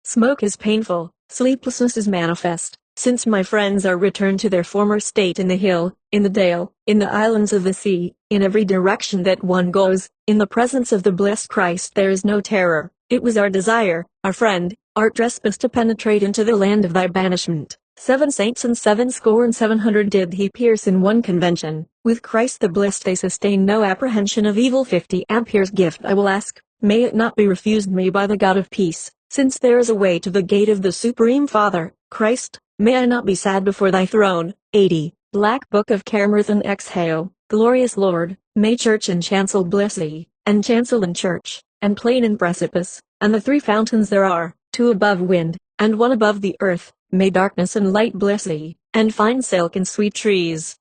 Smoke is painful, sleeplessness is manifest, since my friends are returned to their former state in the hill, in the dale, in the islands of the sea, in every direction that one goes. In the presence of the blessed Christ there is no terror. It was our desire, our friend, our trespass to penetrate into the land of thy banishment. 7 saints and 77 did he pierce in one convention. With Christ the blessed they sustain no apprehension of evil. 50 Ampere's gift I will ask, may it not be refused me by the God of peace, since there is a way to the gate of the Supreme Father, Christ. May I not be sad before thy throne. 80 Black Book of Carmarthen. Exhale, glorious Lord, may church and chancel bless thee, and chancel and church, and plain and precipice, and the 3 fountains there are, 2 above wind, and 1 above the earth. May darkness and light bless thee, and fine silk and sweet trees.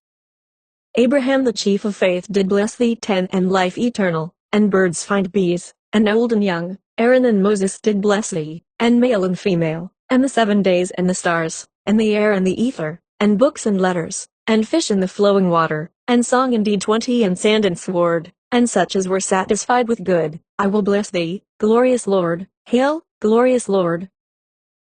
Abraham the chief of faith did bless thee. 10 And life eternal, and birds find bees, and old and young, Aaron and Moses did bless thee, and male and female, and the 7 days and the stars, and the air and the ether, and books and letters, and fish in the flowing water, and song indeed. 20 And sand and sword, and such as were satisfied with good. I will bless thee, glorious Lord. Hail, glorious Lord.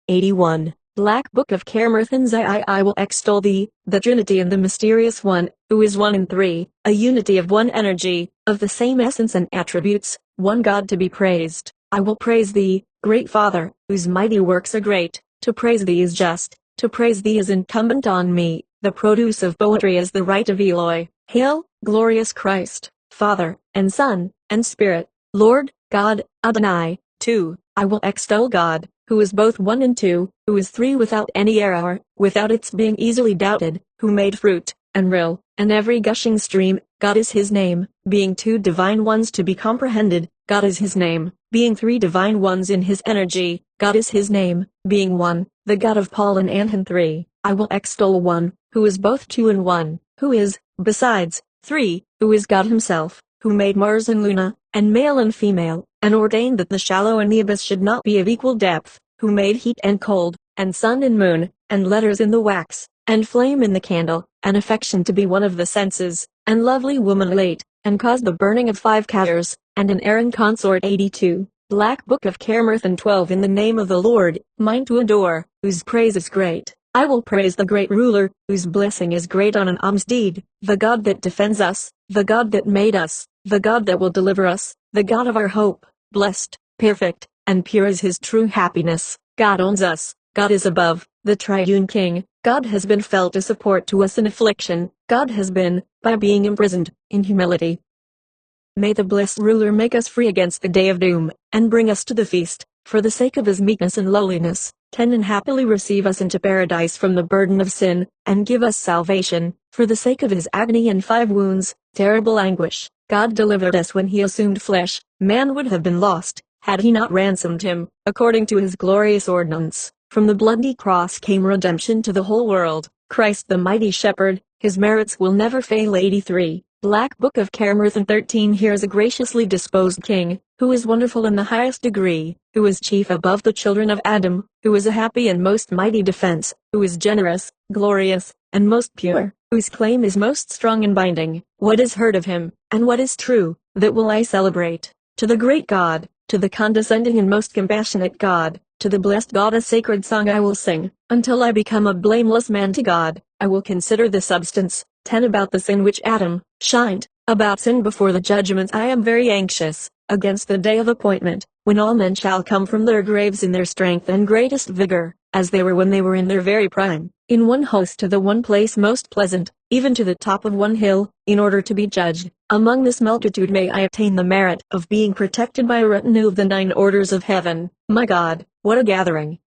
81 Black Book of Carmarthen. I will extol thee, the Trinity and the mysterious One, who is one in 3, a unity of one energy, of the same essence and attributes, one God to be praised. I will praise thee, great Father, whose mighty works are great. To praise thee is just, to praise thee is incumbent on me. The produce of poetry is the right of Eloi. Hail, glorious Christ, Father, and Son, and Spirit, Lord, God, Adonai. 2 I will extol God, who is both 1 and 2, who is 3 without any error, without its being easily doubted, who made fruit, and rill, and every gushing stream. God is his name, being 2 divine ones to be comprehended. God is his name, being 3 divine ones in his energy. God is his name, being 1, the God of Paul and Anton. 3 I will extol 1, who is both 2 and 1, who is, besides, 3, who is God himself, who made Mars and Luna, and male and female, and ordained that the shallow and the abyss should not be of equal depth, who made heat and cold, and sun and moon, and letters in the wax, and flame in the candle, and affection to be one of the senses, and lovely woman late, and caused the burning of 5 caters, and an Aaron consort 82. Black Book of Carmarthen 12. In the name of the Lord, mine to adore, whose praise is great. I will praise the great ruler, whose blessing is great on an alms deed, the God that defends us, the God that made us, the God that will deliver us, the God of our hope. Blessed, perfect, and pure is his true happiness. God owns us, God is above, the triune King. God has been felt a support to us in affliction. God has been, by being imprisoned, in humility. May the blessed ruler make us free against the day of doom, and bring us to the feast, for the sake of his meekness and lowliness. 10. And happily receive us into paradise from the burden of sin, and give us salvation, for the sake of his agony and 5 wounds, terrible anguish. God delivered us when he assumed flesh. Man would have been lost, had he not ransomed him, according to his glorious ordinance. From the bloody cross came redemption to the whole world. Christ the mighty shepherd, his merits will never fail. 83. Black Book of Carmarthen 13. Here is a graciously disposed king, who is wonderful in the highest degree, who is chief above the children of Adam, who is a happy and most mighty defense, who is generous, glorious, and most pure, whose claim is most strong and binding. What is heard of him, and what is true, that will I celebrate. To the great God, to the condescending and most compassionate God, to the blessed God a sacred song I will sing, until I become a blameless man to God. I will consider the substance. 10. About the sin which Adam shined, about sin before the judgment I am very anxious, against the day of appointment, when all men shall come from their graves in their strength and greatest vigor, as they were when they were in their very prime, in one host to the one place most pleasant, even to the top of one hill, in order to be judged. Among this multitude may I attain the merit of being protected by a retinue of the 9 orders of heaven. My God, what a gathering!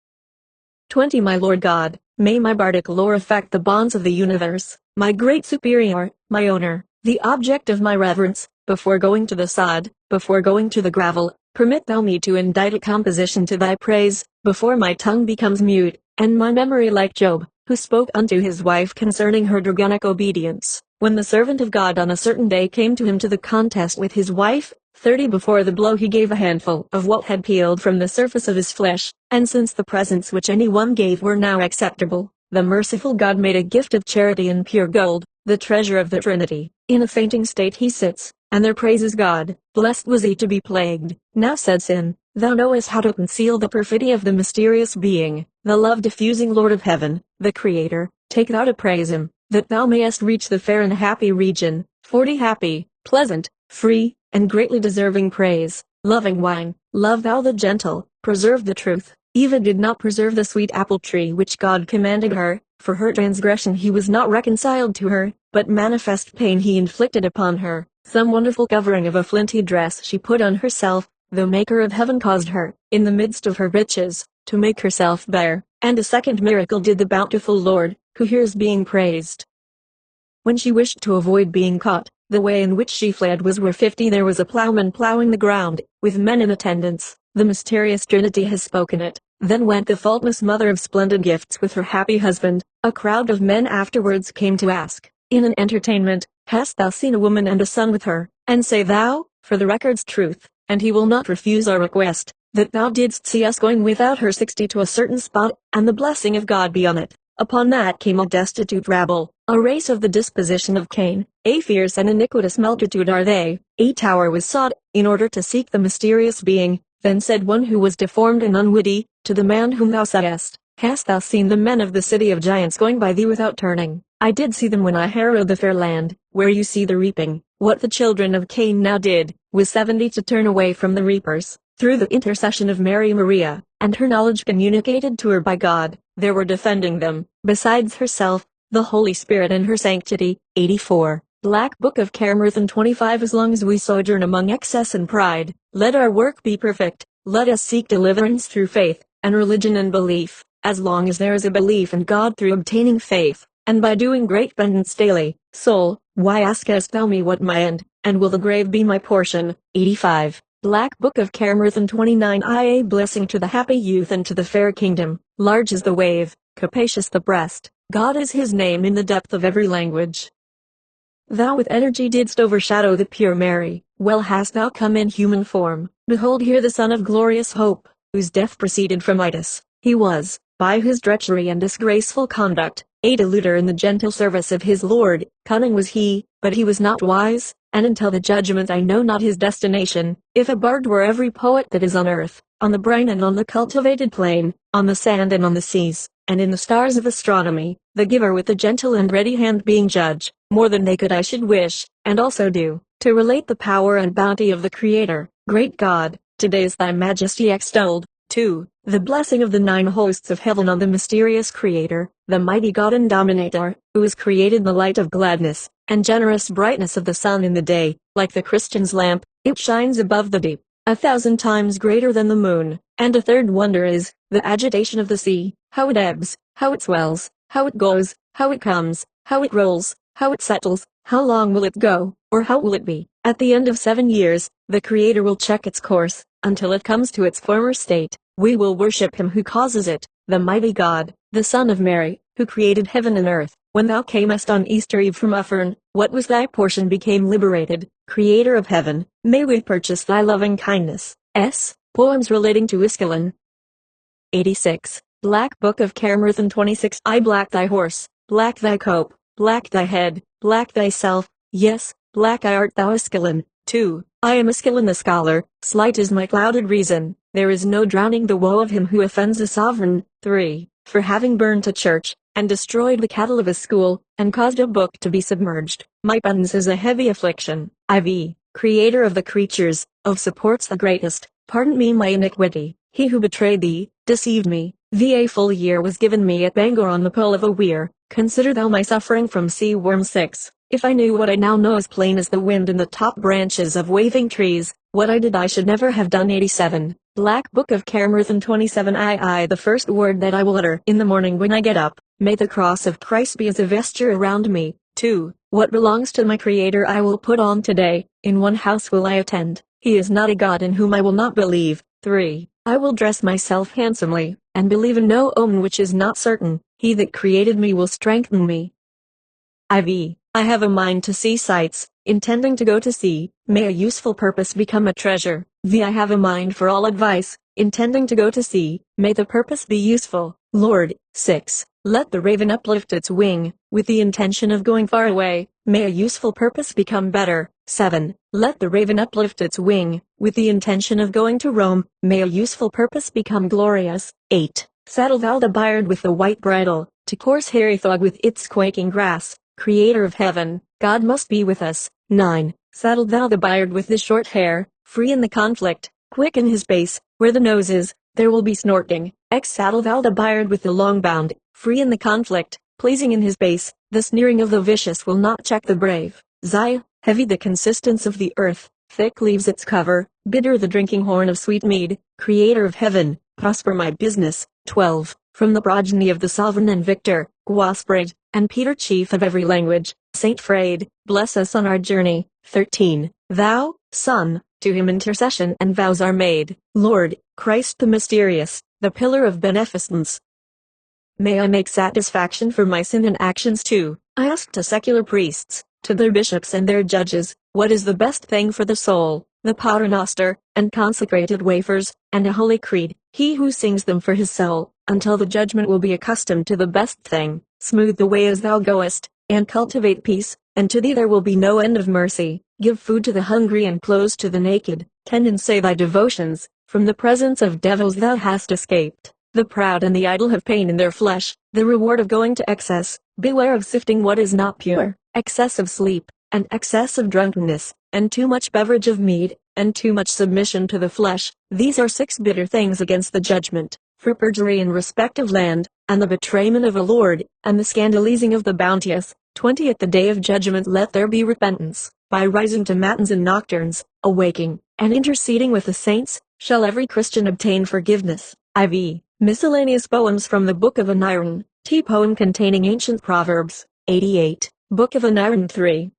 20. My Lord God, may my bardic lore affect the bonds of the universe, my great superior, my owner, the object of my reverence. Before going to the sod, before going to the gravel, permit thou me to indite a composition to thy praise, before my tongue becomes mute, and my memory like Job, who spoke unto his wife concerning her dragonic obedience, when the servant of God on a certain day came to him to the contest with his wife. 30. Before the blow he gave a handful of what had peeled from the surface of his flesh, and since the presents which any one gave were now acceptable, the merciful God made a gift of charity in pure gold, the treasure of the Trinity. In a fainting state he sits, and there praises God. Blessed was he to be plagued. Now said sin, thou knowest how to conceal the perfidy of the mysterious being, the love-diffusing Lord of heaven, the Creator. Take thou to praise him, that thou mayest reach the fair and happy region. 40. Happy, pleasant, free, and greatly deserving praise, loving wine, love thou the gentle, preserve the truth. Eva did not preserve the sweet apple tree which God commanded her. For her transgression he was not reconciled to her, but manifest pain he inflicted upon her. Some wonderful covering of a flinty dress she put on herself. The Maker of heaven caused her, in the midst of her riches, to make herself bare. And a second miracle did the bountiful Lord, who hears being praised. When she wished to avoid being caught, the way in which she fled was where 50 there was a plowman plowing the ground, with men in attendance. The mysterious Trinity has spoken it. Then went the faultless mother of splendid gifts with her happy husband. A crowd of men afterwards came to ask, in an entertainment, hast thou seen a woman and a son with her? And say thou, for the record's truth, and he will not refuse our request, that thou didst see us going without her 60 to a certain spot, and the blessing of God be on it. Upon that came a destitute rabble, a race of the disposition of Cain. A fierce and iniquitous multitude are they. A tower was sought, in order to seek the mysterious being. Then said one who was deformed and unwitty, to the man whom thou saidst, hast thou seen the men of the city of giants going by thee without turning? I did see them when I harrowed the fair land, where you see the reaping. What the children of Cain now did, was 70 to turn away from the reapers. Through the intercession of Mary Maria, and her knowledge communicated to her by God, there were defending them, besides herself, the Holy Spirit and her sanctity. 84. Black Book of Carmarthen 25. As long as we sojourn among excess and pride, let our work be perfect. Let us seek deliverance through faith, and religion and belief, as long as there is a belief in God through obtaining faith, and by doing great penance daily. Soul, why askest thou me what my end, and will the grave be my portion? 85. Black Book of Carmarthen 29. A blessing to the happy youth and to the fair kingdom. Large is the wave, capacious the breast. God is his name in the depth of every language. Thou with energy didst overshadow the pure Mary, well hast thou come in human form. Behold here the son of glorious hope, whose death proceeded from Midas. He was, by his treachery and disgraceful conduct, a deluder in the gentle service of his Lord. Cunning was he, but he was not wise, and until the judgment I know not his destination. If a bard were every poet that is on earth, on the brine and on the cultivated plain, on the sand and on the seas, and in the stars of astronomy, the giver with the gentle and ready hand being judge, more than they could I should wish, and also do, to relate the power and bounty of the Creator. Great God, today is thy majesty extolled. 2. The blessing of the 9 hosts of heaven on the mysterious Creator, the mighty God and Dominator, who has created the light of gladness, and generous brightness of the sun in the day. Like the Christian's lamp, it shines above the deep, 1,000 times greater than the moon. And a third wonder is, the agitation of the sea, how it ebbs, how it swells, how it goes, how it comes, how it rolls, how it settles, how long will it go, or how will it be? At the end of 7 years, the Creator will check its course, until it comes to its former state. We will worship him who causes it, the mighty God, the Son of Mary, who created heaven and earth. When thou camest on Easter Eve from Uffern, what was thy portion became liberated. Creator of heaven, may we purchase thy loving kindness. Poems relating to Iskelin. 86. Black Book of Carmarthen 26. I black thy horse, black thy cope, black thy head, black thyself, yes, black art thou Iskelin. 2. I am Iskelin the scholar, slight is my clouded reason, there is no drowning the woe of him who offends a sovereign. 3. For having burned a church, and destroyed the cattle of a school, and caused a book to be submerged, my penance is a heavy affliction. IV. Creator of the creatures, of supports the greatest, pardon me my iniquity, he who betrayed thee, deceived me. A full year was given me at Bangor on the pole of a weir, consider thou my suffering from sea worm. 6. If I knew what I now know as plain as the wind in the top branches of waving trees, what I did I should never have done. 87. Black Book of Carmarthen 27. I the first word that I will utter in the morning when I get up, may the cross of Christ be as a vesture around me. 2. What belongs to my Creator I will put on today, in one house will I attend, he is not a God in whom I will not believe. 3. I will dress myself handsomely, and believe in no omen which is not certain, he that created me will strengthen me. IV. I have a mind to see sights, intending to go to sea, may a useful purpose become a treasure. I have a mind for all advice, intending to go to sea, may the purpose be useful. Lord. 6. Let the raven uplift its wing, with the intention of going far away, may a useful purpose become better. 7. Let the raven uplift its wing, with the intention of going to Rome, may a useful purpose become glorious. 8. Saddle thou the byard with the white bridle, to course hairy thog with its quaking grass. Creator of heaven, God must be with us. 9. Saddle thou the byard with the short hair, free in the conflict, quick in his pace, where the nose is, there will be snorting. Saddle thou the byard with the long bound, free in the conflict, pleasing in his pace, the sneering of the vicious will not check the brave. Heavy the consistence of the earth, thick leaves its cover, bitter the drinking horn of sweet mead. Creator of heaven, prosper my business. 12. From the progeny of the sovereign and victor, Guasbrid, and Peter chief of every language, Saint Fraid, bless us on our journey. 13. Thou, Son, to him intercession and vows are made. Lord, Christ the mysterious, the pillar of beneficence. May I make satisfaction for my sin and actions too. I ask to secular priests, to their bishops and their judges, what is the best thing for the soul? The paternoster, and consecrated wafers, and a holy creed. He who sings them for his soul, until the judgment will be accustomed to the best thing. Smooth the way as thou goest, and cultivate peace, and to thee there will be no end of mercy. Give food to the hungry and clothes to the naked. Tend and say thy devotions, from the presence of devils thou hast escaped. The proud and the idle have pain in their flesh, the reward of going to excess. Beware of sifting what is not pure, excess of sleep, and excess of drunkenness, and too much beverage of mead, and too much submission to the flesh. These are 6 bitter things against the judgment, for perjury in respect of land, and the betrayment of a lord, and the scandalizing of the bounteous. 20. At the day of judgment let there be repentance, by rising to matins and nocturnes, awaking, and interceding with the saints, shall every Christian obtain forgiveness. IV. Miscellaneous poems from the Book of Aneirin. Poem containing ancient proverbs. 88. Book of Aneirin 3.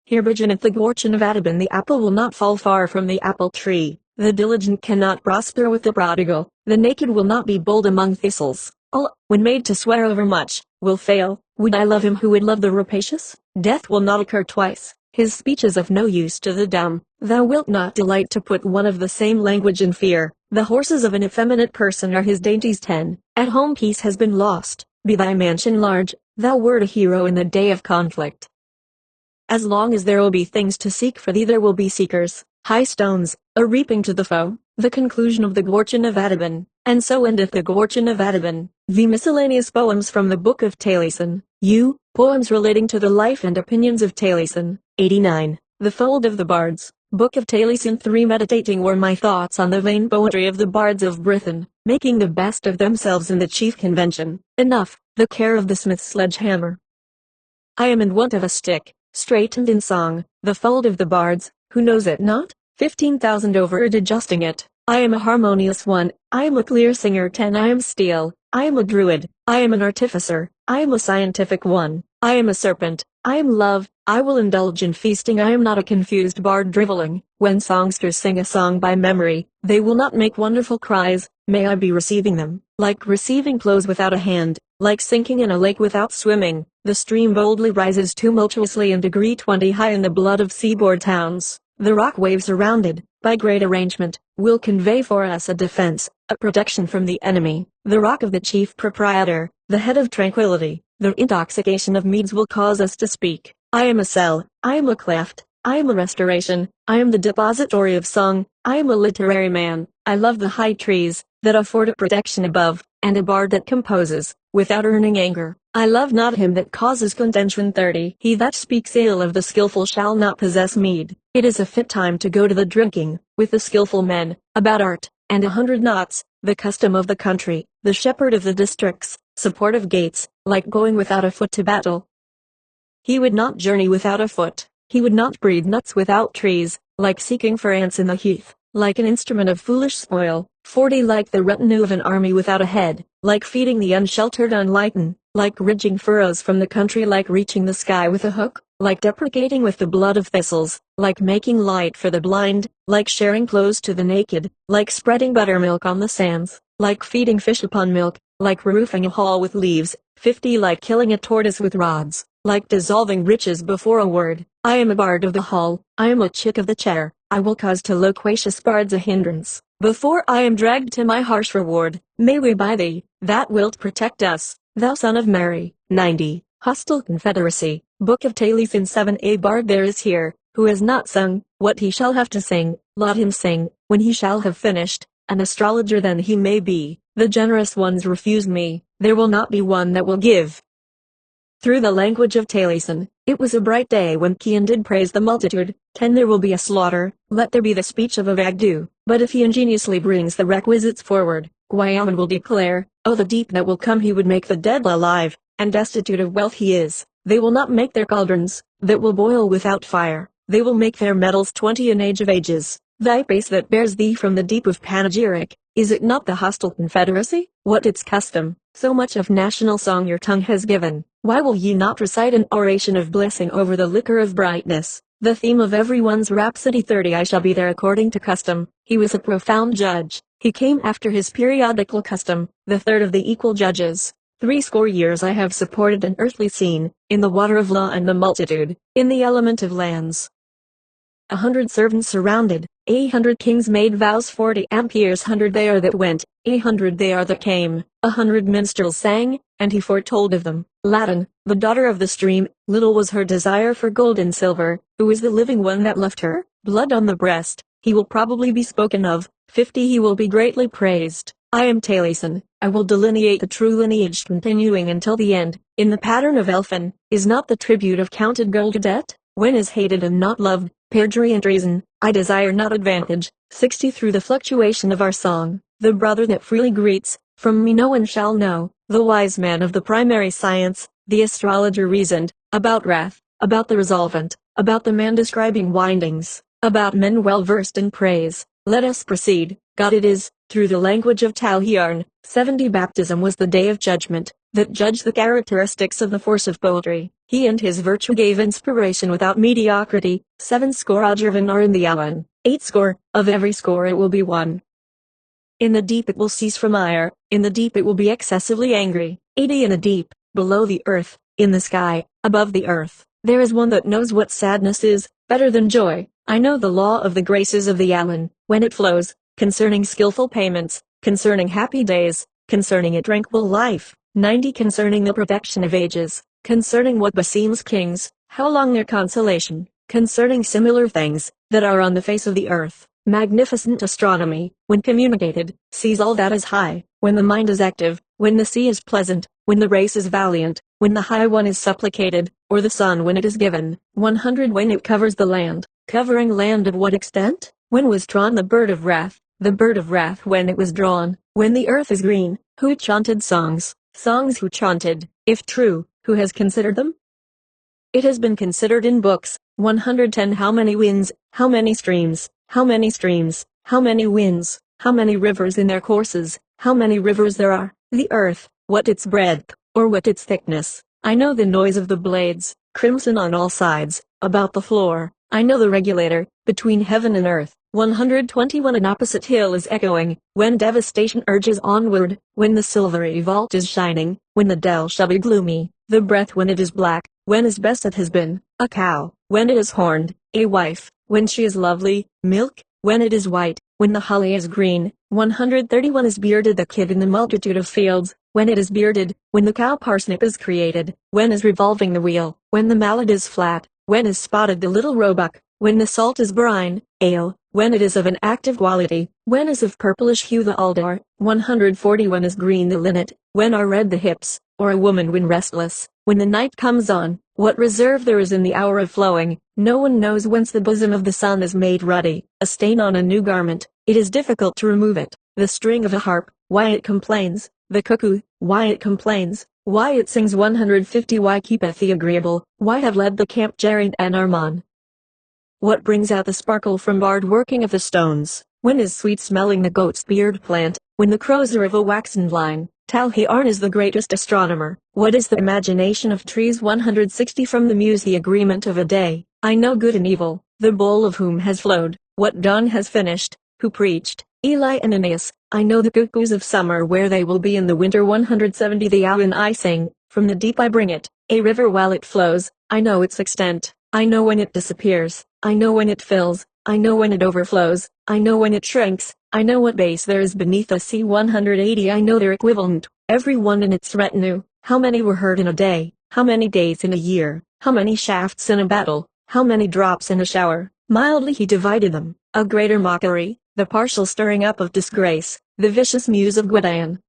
Here beginneth the fortune of Adabin. The apple will not fall far from the apple tree. The diligent cannot prosper with the prodigal. The naked will not be bold among thistles. All, when made to swear over much, will fail. Would I love him who would love the rapacious? Death will not occur twice. his speech is of no use to the dumb. Thou wilt not delight to put one of the same language in fear. The horses of an effeminate person are his dainties 10. At home peace has been lost. Be thy mansion large, thou wert a hero in the day of conflict. As long as there will be things to seek for thee there will be seekers. High stones, a reaping to the foe. The conclusion of the Gorgon of Aneirin. And so endeth the Gorgon of Aneirin. The miscellaneous poems from the Book of Taliesin. Poems relating to the life and opinions of Taliesin. 89. The Fold of the Bards. Book of Taliesin 3. Meditating were my thoughts on the vain poetry of the bards of Britain, making the best of themselves in the chief convention. Enough, the care of the smith's sledgehammer. I am in want of a stick, straightened in song, the fold of the bards, who knows it not? 15,000 over it adjusting it. I am a harmonious one, I am a clear singer 10. I am steel, I am a druid, I am an artificer, I am a scientific one, I am a serpent, I am love, I will indulge in feasting. I am not a confused bard driveling. When songsters sing a song by memory, they will not make wonderful cries. May I be receiving them, like receiving clothes without a hand, like sinking in a lake without swimming. The stream boldly rises tumultuously in degree 20 high in the blood of seaboard towns. The rock waves surrounded, by great arrangement, will convey for us a defense, a protection from the enemy. The rock of the chief proprietor, the head of tranquility, the intoxication of meads will cause us to speak. I am a cell, I am a cleft, I am a restoration, I am the depository of song, I am a literary man. I love the high trees, that afford a protection above, and a bard that composes, without earning anger. I love not him that causes contention. 30. He that speaks ill of the skilful shall not possess mead. It is a fit time to go to the drinking, with the skilful men, about art, and 100 knots, the custom of the country, the shepherd of the districts, support of gates, like going without a foot to battle. He would not journey without a foot, he would not breed nuts without trees, like seeking for ants in the heath, like an instrument of foolish spoil. 40. Like the retinue of an army without a head, like feeding the unsheltered unlightened, like ridging furrows from the country, like reaching the sky with a hook, like deprecating with the blood of thistles, like making light for the blind, like sharing clothes to the naked, like spreading buttermilk on the sands, like feeding fish upon milk, like roofing a hall with leaves. 50. Like killing a tortoise with rods, like dissolving riches before a word. I am a bard of the hall, I am a chick of the chair, I will cause to loquacious bards a hindrance, before I am dragged to my harsh reward. May we by thee, that wilt protect us, thou son of Mary. 90. Hostile confederacy. Book of Taliesin 7. A bard there is here, who has not sung, what he shall have to sing, let him sing, when he shall have finished. An astrologer then he may be. The generous ones refuse me, there will not be one that will give. Through the language of Taliesin, it was a bright day when Cian did praise the multitude. 10. There will be a slaughter, let there be the speech of a Vagdu, but if he ingeniously brings the requisites forward, Gwyamon will declare, oh the deep that will come he would make the dead alive, and destitute of wealth he is. They will not make their cauldrons, that will boil without fire, they will make their metals 20 an age of ages. Thy pace that bears thee from the deep of panegyric, is it not the hostile confederacy? What its custom? So much of national song your tongue has given, why will ye not recite an oration of blessing over the liquor of brightness, the theme of everyone's rhapsody? 30. I shall be there according to custom. He was a profound judge, he came after his periodical custom, the third of the equal judges. 60 years I have supported an earthly scene, in the water of law and the multitude, in the element of lands. 100 servants surrounded, 100 kings made vows. 40 amperes 100 they are that went, 100 they are that came, 100 minstrels sang, and he foretold of them. Latin, the daughter of the stream, little was her desire for gold and silver, who is the living one that left her? Blood on the breast, he will probably be spoken of. 50 he will be greatly praised. I am Taliesin, I will delineate the true lineage continuing until the end. In the pattern of Elphin, is not the tribute of counted gold a debt? When is hated and not loved, perjury and treason, I desire not advantage. 60 Through the fluctuation of our song, the brother that freely greets, from me no one shall know. The wise man of the primary science, the astrologer reasoned, about wrath, about the resolvent, about the man describing windings, about men well versed in praise. Let us proceed. God it is, through the language of Taliesin. 70 Baptism was the day of judgment, that judged the characteristics of the force of poetry. He and his virtue gave inspiration without mediocrity. 70 Adrivan are in the Awan, 80, of every score it will be one. In the deep it will cease from ire, in the deep it will be excessively angry. 80 In the deep, below the earth, in the sky, above the earth, There is one that knows what sadness is, better than joy. I know the law of the graces of the Allen, when it flows, concerning skillful payments, concerning happy days, concerning a tranquil life. 90 Concerning the protection of ages, concerning what beseems kings, how long their consolation, concerning similar things, that are on the face of the earth. Magnificent astronomy, when communicated, sees all that is high, when the mind is active, when the sea is pleasant, when the race is valiant, when the high one is supplicated, or the sun when it is given. 100 When it covers the land, covering land of what extent? When was drawn the bird of wrath when it was drawn, when the earth is green, who chanted songs who chanted, if true, who has considered them? It has been considered in books. 110 How many winds, how many streams, how many streams, how many winds, how many rivers in their courses, how many rivers there are, the earth, what its breadth, or what its thickness. I know the noise of the blades, crimson on all sides, about the floor. I know the regulator, between heaven and earth. 121 An opposite hill is echoing, when devastation urges onward, when the silvery vault is shining, when the dell shall be gloomy, the breath when it is black, when as best it has been, a cow, when it is horned, a wife, when she is lovely, milk, when it is white, when the holly is green. 131 Is bearded the kid in the multitude of fields, when it is bearded, when the cow parsnip is created, when is revolving the wheel, when the mallet is flat, when is spotted the little roebuck, when the salt is brine, ale, when it is of an active quality, when is of purplish hue the alder. 141 Is green the linnet, when are red the hips, or a woman when restless, when the night comes on, what reserve there is in the hour of flowing. No one knows whence the bosom of the sun is made ruddy, a stain on a new garment, it is difficult to remove it. The string of a harp, why it complains, the cuckoo, why it complains, why it sings. 150 Why keepeth he agreeable, why have led the camp Geraint and Armon? What brings out the sparkle from barred working of the stones, when is sweet-smelling the goat's beard plant, when the crows are of a waxen line. Taliesin is the greatest astronomer. What is the imagination of trees? 160 From the muse the agreement of a day, I know good and evil, the bowl of whom has flowed, what dawn has finished, who preached, Eli and Aeneas. I know the cuckoos of summer where they will be in the winter. 170 The Awen I sing, from the deep I bring it, a river while it flows, I know its extent, I know when it disappears, I know when it fills, I know when it overflows, I know when it shrinks, I know what base there is beneath the sea. 180 I know their equivalent, every one in its retinue, how many were heard in a day, how many days in a year, how many shafts in a battle, how many drops in a shower. Mildly he divided them, a greater mockery, the partial stirring up of disgrace, the vicious muse of Gwydion.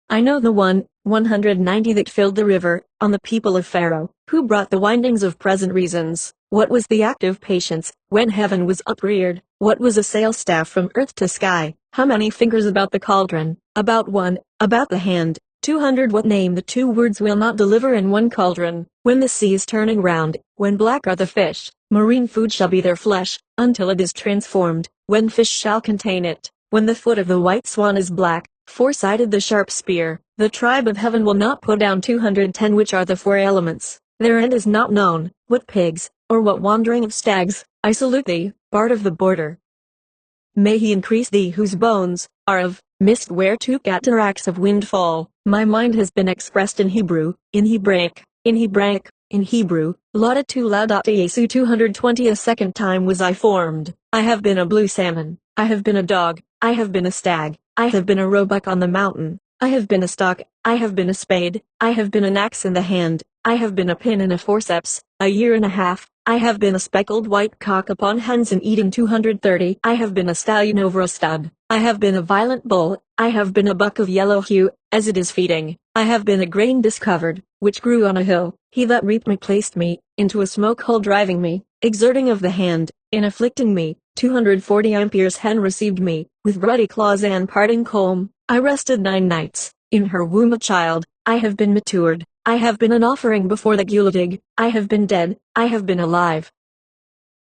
I know the 190 that filled the river, on the people of Pharaoh, who brought the windings of present reasons. What was the act of patience, when heaven was upreared? What was a sail staff from earth to sky? How many fingers about the cauldron? About one, about the hand. 200 What name the two words will not deliver in one cauldron? When the sea is turning round, when black are the fish, marine food shall be their flesh, until it is transformed, when fish shall contain it. When the foot of the white swan is black, four-sided the sharp spear, the tribe of heaven will not put down. 210 Which are the four elements? Their end is not known. What pigs, or what wandering of stags? I salute thee, bard of the border. May he increase thee whose bones are of mist where two cataracts of wind fall. My mind has been expressed in Hebrew, in Hebraic, in Hebrew. Laudetu laudat Jesu. 220 A second time was I formed. I have been a blue salmon, I have been a dog, I have been a stag, I have been a roebuck on the mountain, I have been a stock, I have been a spade, I have been an axe in the hand, I have been a pin and a forceps, a year and a half, I have been a speckled white cock upon hens and eating. 230 I have been a stallion over a stud, I have been a violent bull, I have been a buck of yellow hue, as it is feeding, I have been a grain discovered, which grew on a hill, he that reaped me placed me, into a smoke hole driving me, exerting of the hand, in afflicting me. 240 Ampere's hen received me, with ruddy claws and parting comb, I rested 9 nights, in her womb a child, I have been matured, I have been an offering before the Guildig, I have been dead, I have been alive.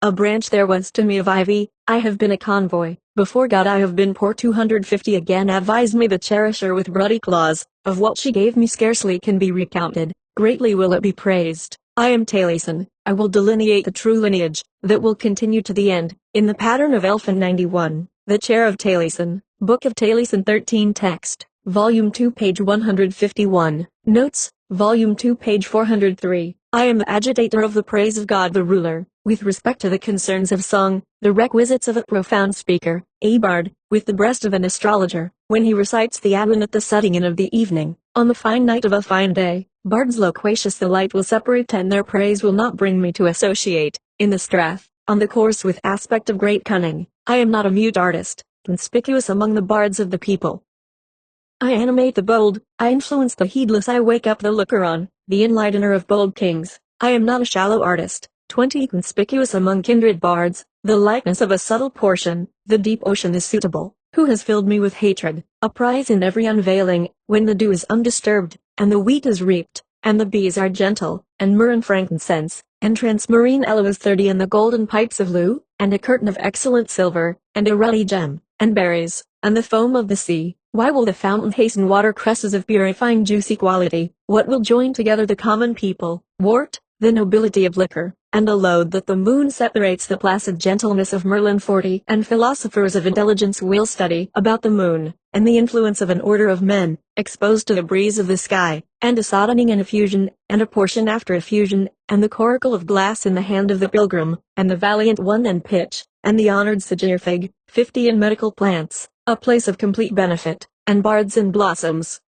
A branch there was to me of ivy, I have been a convoy, before God I have been poor. 250 Again advised me the cherisher with ruddy claws, of what she gave me scarcely can be recounted, greatly will it be praised. I am Taliesin, I will delineate the true lineage, that will continue to the end, in the pattern of Elphin. 91, The Chair of Taliesin, Book of Taliesin 13 Text, Volume 2 page 151, Notes, Volume 2, page 403. I am the agitator of the praise of God the ruler, with respect to the concerns of song, the requisites of a profound speaker, a bard, with the breast of an astrologer, when he recites the Advent at the setting in of the evening, on the fine night of a fine day. Bards loquacious the light will separate, and their praise will not bring me to associate, in the strath, on the course with aspect of great cunning. I am not a mute artist, conspicuous among the bards of the people. I animate the bold, I influence the heedless, I wake up the looker-on, the enlightener of bold kings. I am not a shallow artist, 20 conspicuous among kindred bards, the likeness of a subtle portion, the deep ocean is suitable, who has filled me with hatred, a prize in every unveiling, when the dew is undisturbed, and the wheat is reaped, and the bees are gentle, and myrrh and frankincense, and transmarine aloes 30, and the golden pipes of loo, and a curtain of excellent silver, and a ruddy gem, and berries, and the foam of the sea. Why will the fountain hasten water cresses of purifying juicy quality? What will join together the common people? Wort, the nobility of liquor, and a load that the moon separates the placid gentleness of Merlin 40, and philosophers of intelligence will study about the moon, and the influence of an order of men, exposed to the breeze of the sky, and a soddening and effusion, and a portion after effusion, and the coracle of glass in the hand of the pilgrim, and the valiant one and pitch, and the honored Sagir fig, 50 in medical plants, a place of complete benefit, and bards and blossoms,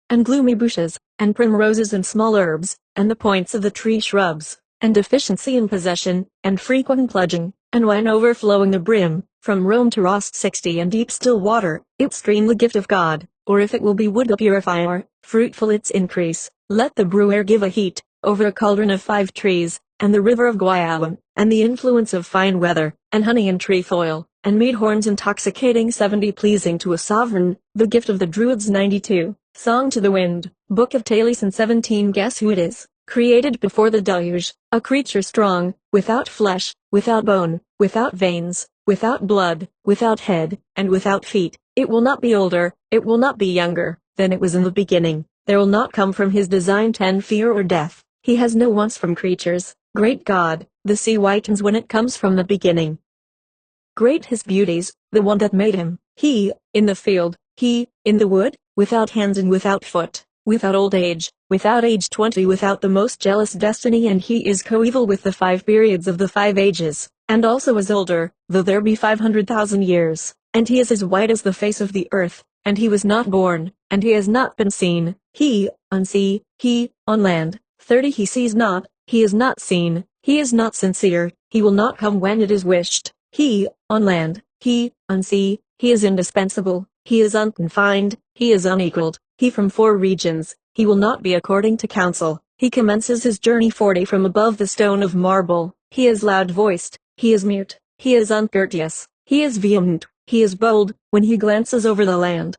and gloomy bushes, and primroses and small herbs, and the points of the tree shrubs, and deficiency in possession, and frequent pledging, and wine overflowing the brim, from Rome to Rost 60, and deep still water, it stream the gift of God, or if it will be wood a purifier, fruitful its increase. Let the brewer give a heat, over a cauldron of 5 trees, and the river of Guiawan, and the influence of fine weather, and honey and trefoil, and mead horns intoxicating 70, pleasing to a sovereign, the gift of the Druids 92, Song to the Wind, Book of Taliesin 17. Guess who it is? Created before the deluge, a creature strong, without flesh, without bone, without veins, without blood, without head, and without feet. It will not be older, it will not be younger, than it was in the beginning. There will not come from his design fear or death. He has no wants from creatures. Great God, the sea whitens when it comes from the beginning. Great his beauties, the one that made him. He, in the field, he, in the wood, without hands and without foot, without old age, without age 20, without the most jealous destiny, and he is coeval with the 5 periods of the 5 ages, and also is older, though there be 500,000 years, and he is as white as the face of the earth, and he was not born, and he has not been seen. He, on sea, he, on land. 30. He sees not, he is not seen, he is not sincere, he will not come when it is wished. He, on land, he, on sea, he is indispensable, he is unconfined, he is unequaled, he from 4 regions, he will not be according to counsel, he commences his journey 40 from above the stone of marble, he is loud-voiced, he is mute, he is uncourteous, he is vehement, he is bold, when he glances over the land.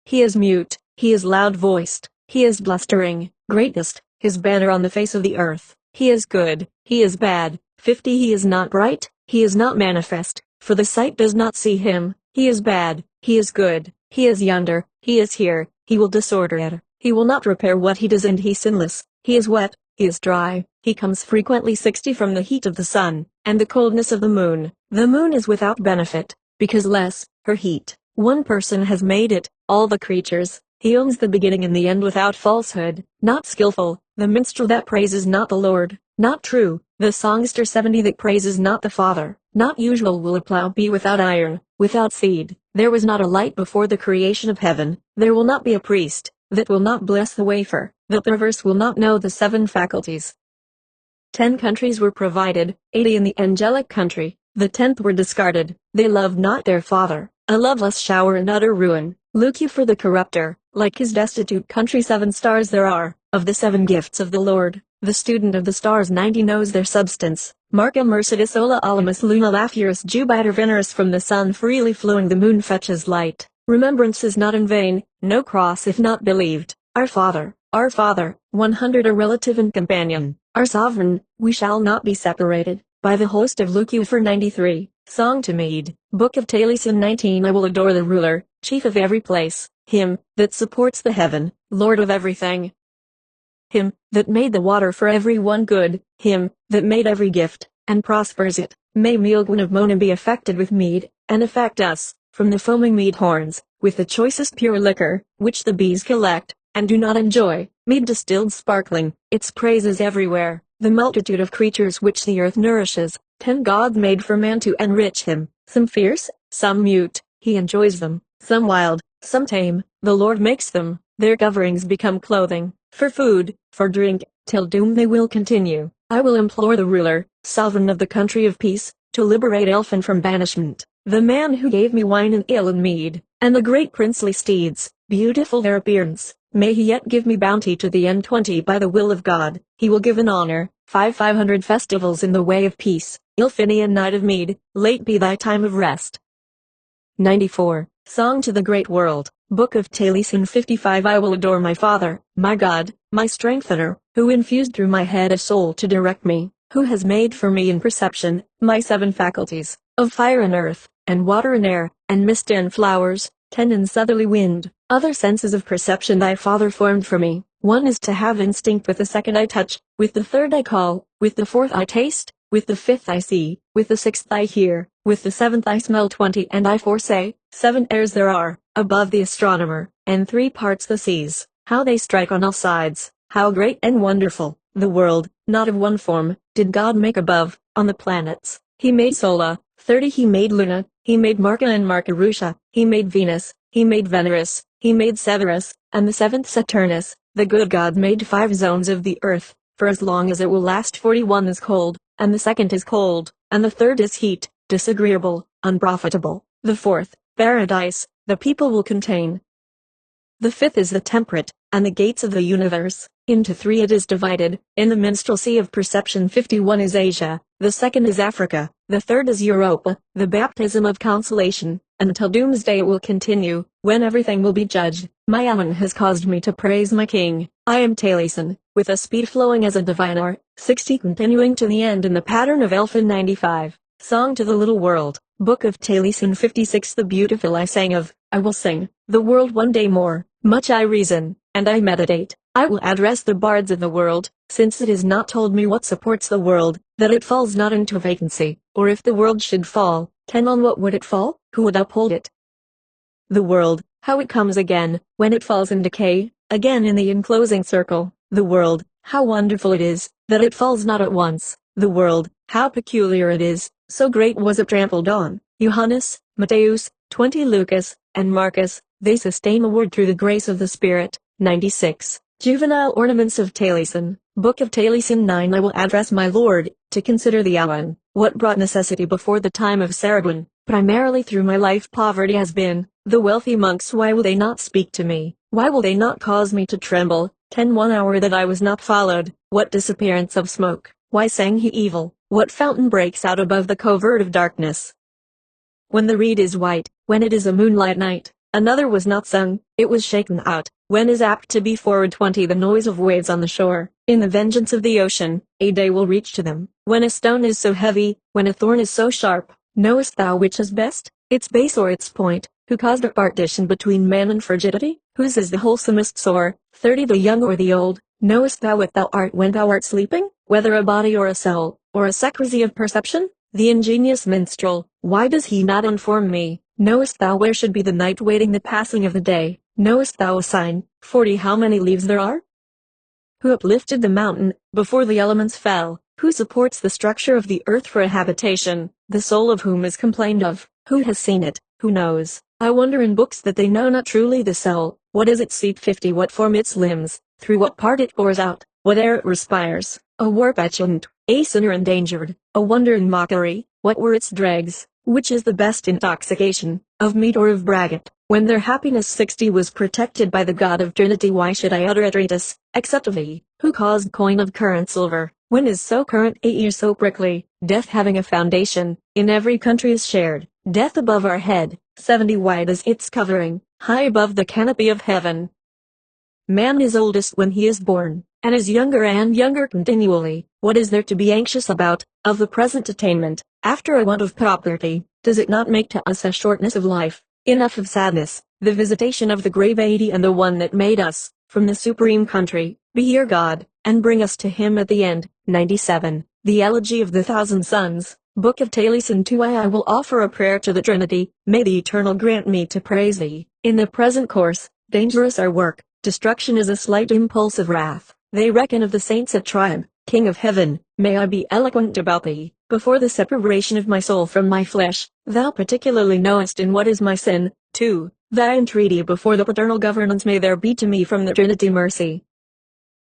He is mute, he is loud-voiced, he is blustering, greatest, his banner on the face of the earth. He is good, he is bad. 50. He is not bright, he is not manifest, for the sight does not see him. He is bad, he is good, he is yonder, he is here, he will disorder it. He will not repair what he does, and he sinless. He is wet, he is dry, he comes frequently 60 from the heat of the sun, and the coldness of the moon. The moon is without benefit, because less, her heat. One person has made it, all the creatures. He owns the beginning and the end without falsehood, not skillful, the minstrel that praises not the Lord, not true, the songster 70 that praises not the Father, not usual will a plough be without iron, without seed. There was not a light before the creation of heaven, there will not be a priest, that will not bless the wafer, the perverse will not know the 7 faculties. 10 countries were provided, 80 in the angelic country, the 10th were discarded, they loved not their Father, a loveless shower and utter ruin. Look you for the corrupter, like his destitute country. 7 stars there are, of the 7 gifts of the Lord, the student of the stars 90 knows their substance. Marca Mercedes Ola Alamus Luna Laphurus Jupiter Veneris, from the sun freely flowing the moon fetches light. Remembrance is not in vain, no cross if not believed. Our Father, 100 a relative and companion, our sovereign, we shall not be separated, by the host of Luke for 93. Song to Mead, Book of Taliesin 19. I will adore the ruler, chief of every place, him that supports the heaven, Lord of everything. Him that made the water for every one good, him that made every gift, and prospers it. May Mealgwyn of Mona be affected with mead, and affect us, from the foaming mead horns, with the choicest pure liquor, which the bees collect, and do not enjoy mead distilled sparkling, its praises everywhere, the multitude of creatures which the earth nourishes, 10 gods made for man to enrich him, some fierce, some mute, he enjoys them, some wild, some tame, the Lord makes them, their coverings become clothing, for food, for drink, till doom they will continue. I will implore the ruler, sovereign of the country of peace, to liberate Elfin from banishment, the man who gave me wine and ale and mead, and the great princely steeds, beautiful their appearance, may he yet give me bounty to the end 20 by the will of God, he will give in honor, 500 festivals in the way of peace, Ilfinian night of mead, late be thy time of rest. 94. Song to the Great World, Book of Taliesin 55. I will adore my Father, my God, my strengthener, who infused through my head a soul to direct me, who has made for me in perception, my 7 faculties, of fire and earth, and water and air, and mist and flowers, 10 and southerly wind, other senses of perception thy Father formed for me. One is to have instinct, with the second I touch, with the third I call, with the fourth I taste, with the 5th I see, with the 6th I hear, with the 7th I smell. 20 and I foresay, 7 airs there are, above the astronomer, and 3 parts the seas, how they strike on all sides, how great and wonderful, the world, not of one form, did God make above, on the planets, he made Sola, 30 he made Luna, he made Marca and Marcarusha, he made Venus, he made Veneris, he made Severus, and the 7th Saturnus, the good God made 5 zones of the earth, for as long as it will last. 41 is cold, and the 2nd is cold, and the 3rd is heat, disagreeable, unprofitable, the 4th, paradise, the people will contain. The 5th is the temperate, and the gates of the universe, into 3 it is divided, in the minstrelsy of perception. 51 is Asia, the 2nd is Africa, the 3rd is Europa, the baptism of consolation, until doomsday it will continue, when everything will be judged. My Ammon has caused me to praise my king, I am Taliesin, with a speed flowing as a divine art, 60 continuing to the end in the pattern of Elfin. 95. Song to the Little World, Book of Taliesin 56. The beautiful I sang of, I will sing, the world one day more, much I reason, and I meditate, I will address the bards of the world, since it is not told me what supports the world, that it falls not into vacancy, or if the world should fall, 10 on what would it fall, who would uphold it? The world, how it comes again, when it falls in decay, again in the enclosing circle, the world, how wonderful it is, that it falls not at once, the world, how peculiar it is, so great was it trampled on. Johannes, Matthäus, 20 Lucas, and Marcus, they sustain the word through the grace of the Spirit. 96. Juvenile Ornaments of Taliesin, Book of Taliesin 9. I will address my Lord, to consider the Awan, what brought necessity before the time of Sargon, primarily through my life poverty has been, the wealthy monks why will they not speak to me, why will they not cause me to tremble, 10 1 hour that I was not followed, what disappearance of smoke, why sang he evil, what fountain breaks out above the covert of darkness? When the reed is white, when it is a moonlight night, another was not sung, it was shaken out, when is apt to be forward. 20 The noise of waves on the shore, in the vengeance of the ocean, a day will reach to them, when a stone is so heavy, when a thorn is so sharp, knowest thou which is best, its base or its point, who caused a partition between man and frigidity, whose is the wholesomest sore, 30 The young or the old, knowest thou what thou art when thou art sleeping, whether a body or a soul, or a secrecy of perception? The ingenious minstrel, why does he not inform me? Knowest thou where should be the night waiting the passing of the day? Knowest thou a sign, 40 how many leaves there are? Who uplifted the mountain, before the elements fell? Who supports the structure of the earth for a habitation, the soul of whom is complained of? Who has seen it? Who knows? I wonder in books that they know not truly the soul. What is its seat? 50 What form its limbs? Through what part it pours out? What air it respires? A war petulant, a sinner endangered, a wonder in mockery. What were its dregs? Which is the best intoxication, of meat or of braggot? When their happiness 60 was protected by the God of Trinity, why should I utter Atratus, except of thee, who caused coin of current silver? When is so current a ear so prickly? Death having a foundation, in every country is shared, death above our head, 70 wide is its covering, high above the canopy of heaven. Man is oldest when he is born, and is younger and younger continually. What is there to be anxious about, of the present attainment, after a want of property? Does it not make to us a shortness of life? Enough of sadness, the visitation of the grave 80 and the one that made us, from the supreme country, be your God, and bring us to him at the end. 97. The Elegy of the Thousand Sons, Book of Taliesin 2. I will offer a prayer to the Trinity, may the Eternal grant me to praise thee. In the present course, dangerous our work, destruction is a slight impulse of wrath. They reckon of the saints a tribe. King of heaven, may I be eloquent about thee, before the separation of my soul from my flesh. Thou particularly knowest in what is my sin. 2. Thy entreaty before the paternal governance may there be to me from the Trinity mercy.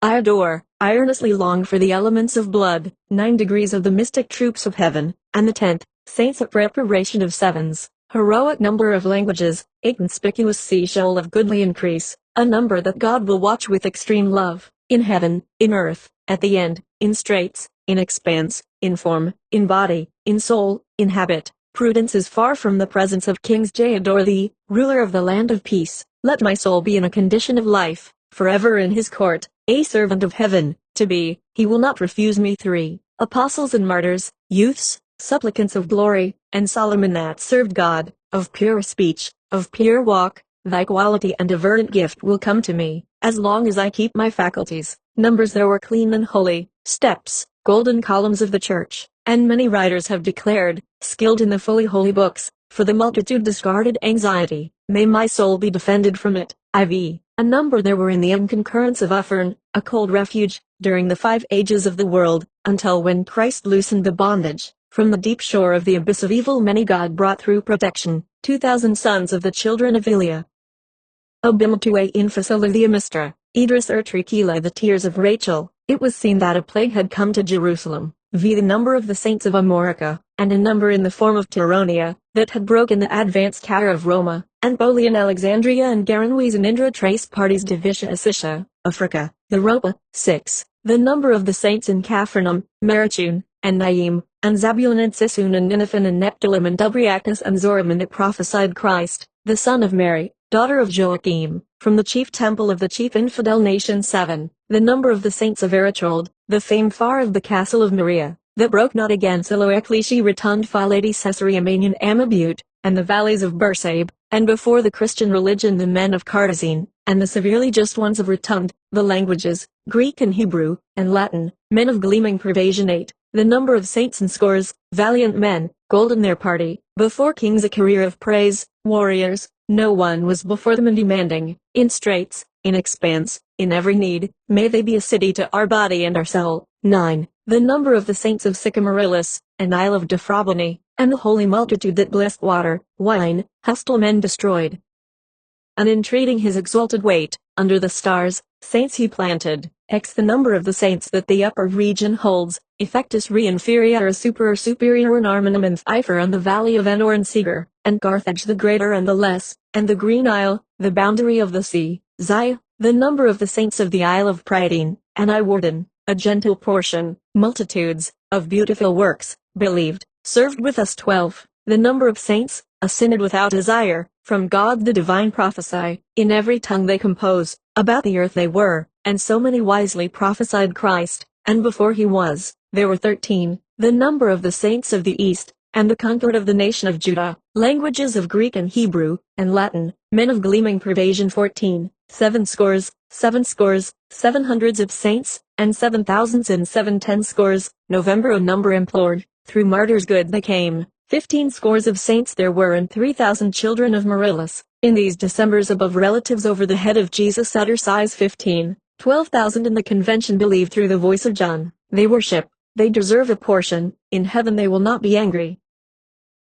I adore, I earnestly long for the elements of blood, 9 degrees of the mystic troops of heaven, and the 10th, saints of preparation of sevens, heroic number of languages, a conspicuous seashell of goodly increase, a number that God will watch with extreme love, in heaven, in earth, at the end, in straits, in expanse, in form, in body, in soul, in habit. Prudence is far from the presence of kings. J. Adore thee, ruler of the land of peace. Let my soul be in a condition of life, forever in his court, a servant of heaven, to be, he will not refuse me. 3. Apostles and martyrs, youths, supplicants of glory, and Solomon that served God, of pure speech, of pure walk, thy quality and a verdant gift will come to me, as long as I keep my faculties. Numbers there were clean and holy, steps, golden columns of the church, and many writers have declared, skilled in the fully holy books, for the multitude discarded anxiety, may my soul be defended from it. IV. A number there were in the unconcurrence of Uffern, a cold refuge, during the 5 ages of the world, until when Christ loosened the bondage. From the deep shore of the abyss of evil many God brought through protection, 2,000 sons of the children of Ilia. Abimatue in Facilitia Mistra, Idris Ertrikila the tears of Rachel. It was seen that a plague had come to Jerusalem, the number of the saints of Amorica, and a number in the form of Tyronia, that had broken the advanced tower of Roma, and Bolian Alexandria and Garanues and Indra trace parties Divisha Asisha, Africa, the Ropa. 6. The number of the saints in Capharnaum, Marachun, and Naim, and Zabulon and Sisun and Niniphan and Nephthalim and Dubriacus and Zoram, and that prophesied Christ, the son of Mary, daughter of Joachim, from the chief temple of the chief infidel nation. 7. The number of the saints of Eritrold, the fame far of the castle of Maria, that broke not again Silo Ecclesi Rotund Philadi Caesarea Manian Amabute, and the valleys of Bersabe, and before the Christian religion the men of Cartazine, and the severely just ones of Rotund, the languages, Greek and Hebrew, and Latin, men of gleaming pervasion. 8. The number of saints in scores, valiant men, golden their party, before kings a career of praise, warriors, no one was before them in demanding, in straits, in expanse, in every need, may they be a city to our body and our soul. 9. The number of the saints of Sycamorillus, and Isle of Defrabani, and the holy multitude that blessed water, wine, hostile men destroyed. And in treating his exalted weight, under the stars, saints he planted, x the number of the saints that the upper region holds, effectus re inferior superior in Arminum and Pfeiffer and the valley of Enor and Seger, and Carthage the greater and the less, and the Green Isle, the boundary of the sea, Zia, the number of the saints of the Isle of Prydein, and Iwarden, a gentle portion, multitudes, of beautiful works, believed, served with us. 12. The number of saints, a synod without desire, from God the divine prophesy, in every tongue they compose, about the earth they were, and so many wisely prophesied Christ, and before he was, there were 13. The number of the saints of the east, and the concord of the nation of Judah, languages of Greek and Hebrew, and Latin, men of gleaming pervasion. 14. 7 scores, 7 scores, 700s of saints, and 7,000s and 7 scores, November a number implored, through martyrs good they came. 15 scores of saints there were and 3,000 children of Marilus, in these Decembers above relatives over the head of Jesus utter size. 15. 12,000 in the convention believe through the voice of John, they worship, they deserve a portion, in heaven they will not be angry.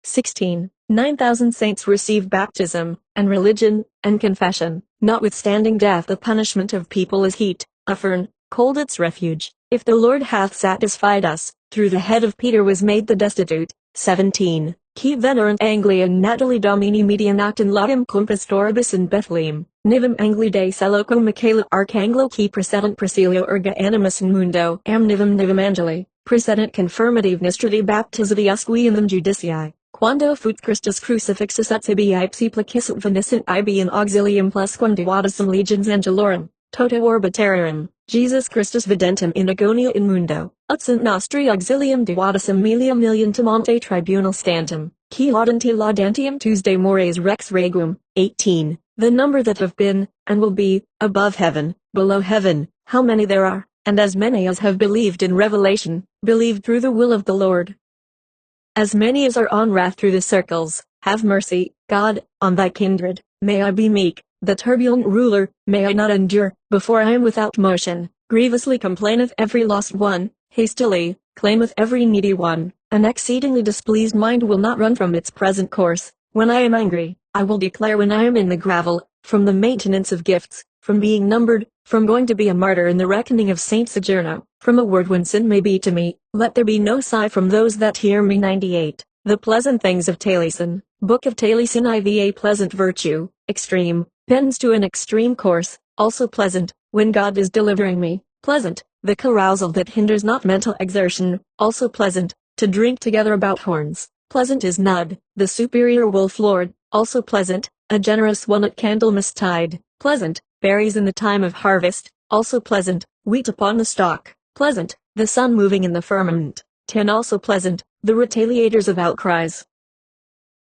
16. 9,000 saints receive baptism, and religion, and confession, notwithstanding death the punishment of people is heat, Uffern, cold its refuge, if the Lord hath satisfied us, through the head of Peter was made the destitute. 17. Qui venerant Anglia Natali Domini medianactin laudem cum pastoribus in Bethlehem, nivum Angli de Celoco Michaela Archangelo qui precedent Prasilio erga animus in mundo am nivum Angeli, precedent confirmative nistrati baptizati usque in them judicii, quando fut Christus crucifixus et sibi ipsi placisset veniscent ibi in auxilium plusquam duodecim legions angelorum, toto orbitarium, Jesus Christus videntum in agonia in mundo, ut sunt nostri auxilium duodecim millium ante tribunal standum, qui laudenti laudantium Tuesday mores rex regum. 18. The number that have been, and will be, above heaven, below heaven, how many there are, and as many as have believed in revelation, believed through the will of the Lord. As many as are on wrath through the circles, have mercy, God, on thy kindred. May I be meek, the turbulent ruler, may I not endure, before I am without motion. Grievously complaineth every lost one, hastily claimeth every needy one. An exceedingly displeased mind will not run from its present course. When I am angry, I will declare when I am in the gravel, from the maintenance of gifts, from being numbered, from going to be a martyr in the reckoning of Saint Sojourner, from a word when sin may be to me, let there be no sigh from those that hear me. 98. The pleasant things of Taliesin. Book of Taliesin IV. A pleasant virtue, extreme, bends to an extreme course, also pleasant, when God is delivering me, pleasant, the carousal that hinders not mental exertion, also pleasant, to drink together about horns, pleasant is Nud, the superior wolf lord, also pleasant, a generous one at Candlemas-tide, pleasant, berries in the time of harvest, also pleasant, wheat upon the stalk, pleasant, the sun moving in the firmament, 10 also pleasant, the retaliators of outcries.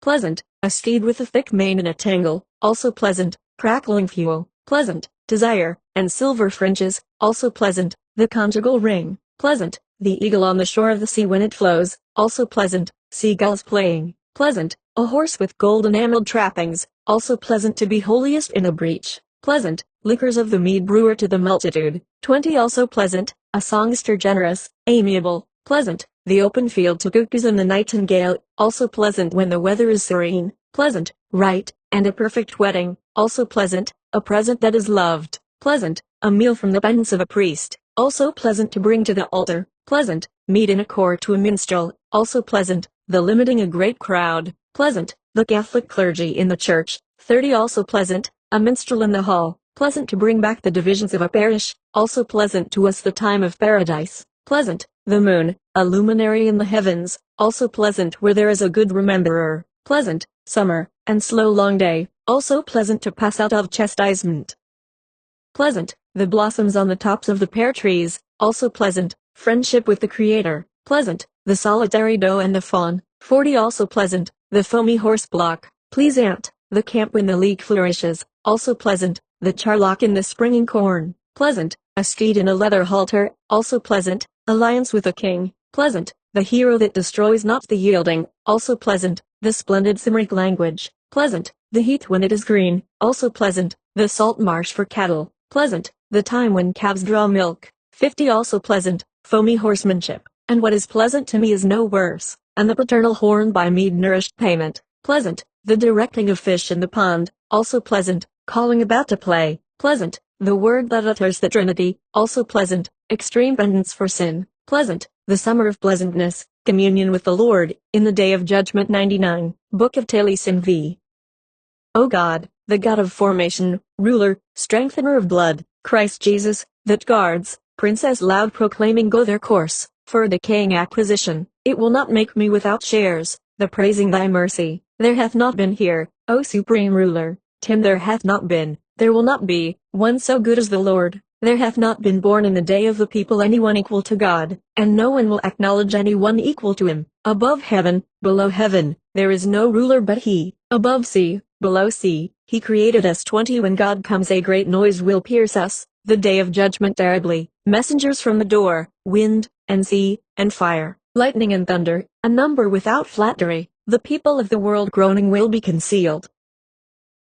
Pleasant, a steed with a thick mane and a tangle, also pleasant, crackling fuel, pleasant, desire, and silver fringes, also pleasant, the conjugal ring, pleasant, the eagle on the shore of the sea when it flows, also pleasant, seagulls playing, pleasant, a horse with gold enameled trappings, also pleasant to be holiest in a breach, pleasant, liquors of the mead brewer to the multitude, 20 also pleasant, a songster generous, amiable, pleasant, the open field to cuckoos and the nightingale, also pleasant when the weather is serene, pleasant, right, and a perfect wedding, also pleasant, a present that is loved, pleasant, a meal from the abundance of a priest, also pleasant to bring to the altar, pleasant, meet in a court to a minstrel, also pleasant, the limiting a great crowd, pleasant, the Catholic clergy in the church, 30 also pleasant, a minstrel in the hall, pleasant to bring back the divisions of a parish, also pleasant to us the time of paradise, pleasant, the moon, a luminary in the heavens, also pleasant where there is a good rememberer, pleasant, summer, and slow long day, also pleasant to pass out of chastisement. Pleasant, the blossoms on the tops of the pear trees, also pleasant, friendship with the Creator, pleasant, the solitary doe and the fawn, 40 also pleasant, the foamy horse block, pleasant, the camp when the leek flourishes, also pleasant, the charlock in the springing corn, pleasant, a steed in a leather halter, also pleasant, alliance with a king, pleasant, the hero that destroys not the yielding, also pleasant, the splendid Cymric language, pleasant, the heath when it is green, also pleasant, the salt marsh for cattle, pleasant, the time when calves draw milk, 50 also pleasant, foamy horsemanship, and what is pleasant to me is no worse, and the paternal horn by mead nourished payment, pleasant, the directing of fish in the pond, also pleasant, calling about to play, pleasant, the word that utters the Trinity, also pleasant, extreme penance for sin, pleasant, the summer of pleasantness, communion with the Lord, in the day of judgment. 99. Book of Taliesin V. O God, the God of formation, ruler, strengthener of blood, Christ Jesus, that guards, princess loud proclaiming go their course, for a decaying acquisition, it will not make me without shares, the praising thy mercy, there hath not been here, O supreme ruler, Tim there hath not been, there will not be, one so good as the Lord, there hath not been born in the day of the people anyone equal to God, and no one will acknowledge anyone equal to him, above heaven, below heaven, there is no ruler but he, above sea, below sea, he created us. 20 When God comes a great noise will pierce us, the day of judgment terribly, messengers from the door, wind, and sea, and fire, lightning and thunder, a number without flattery, the people of the world groaning will be concealed.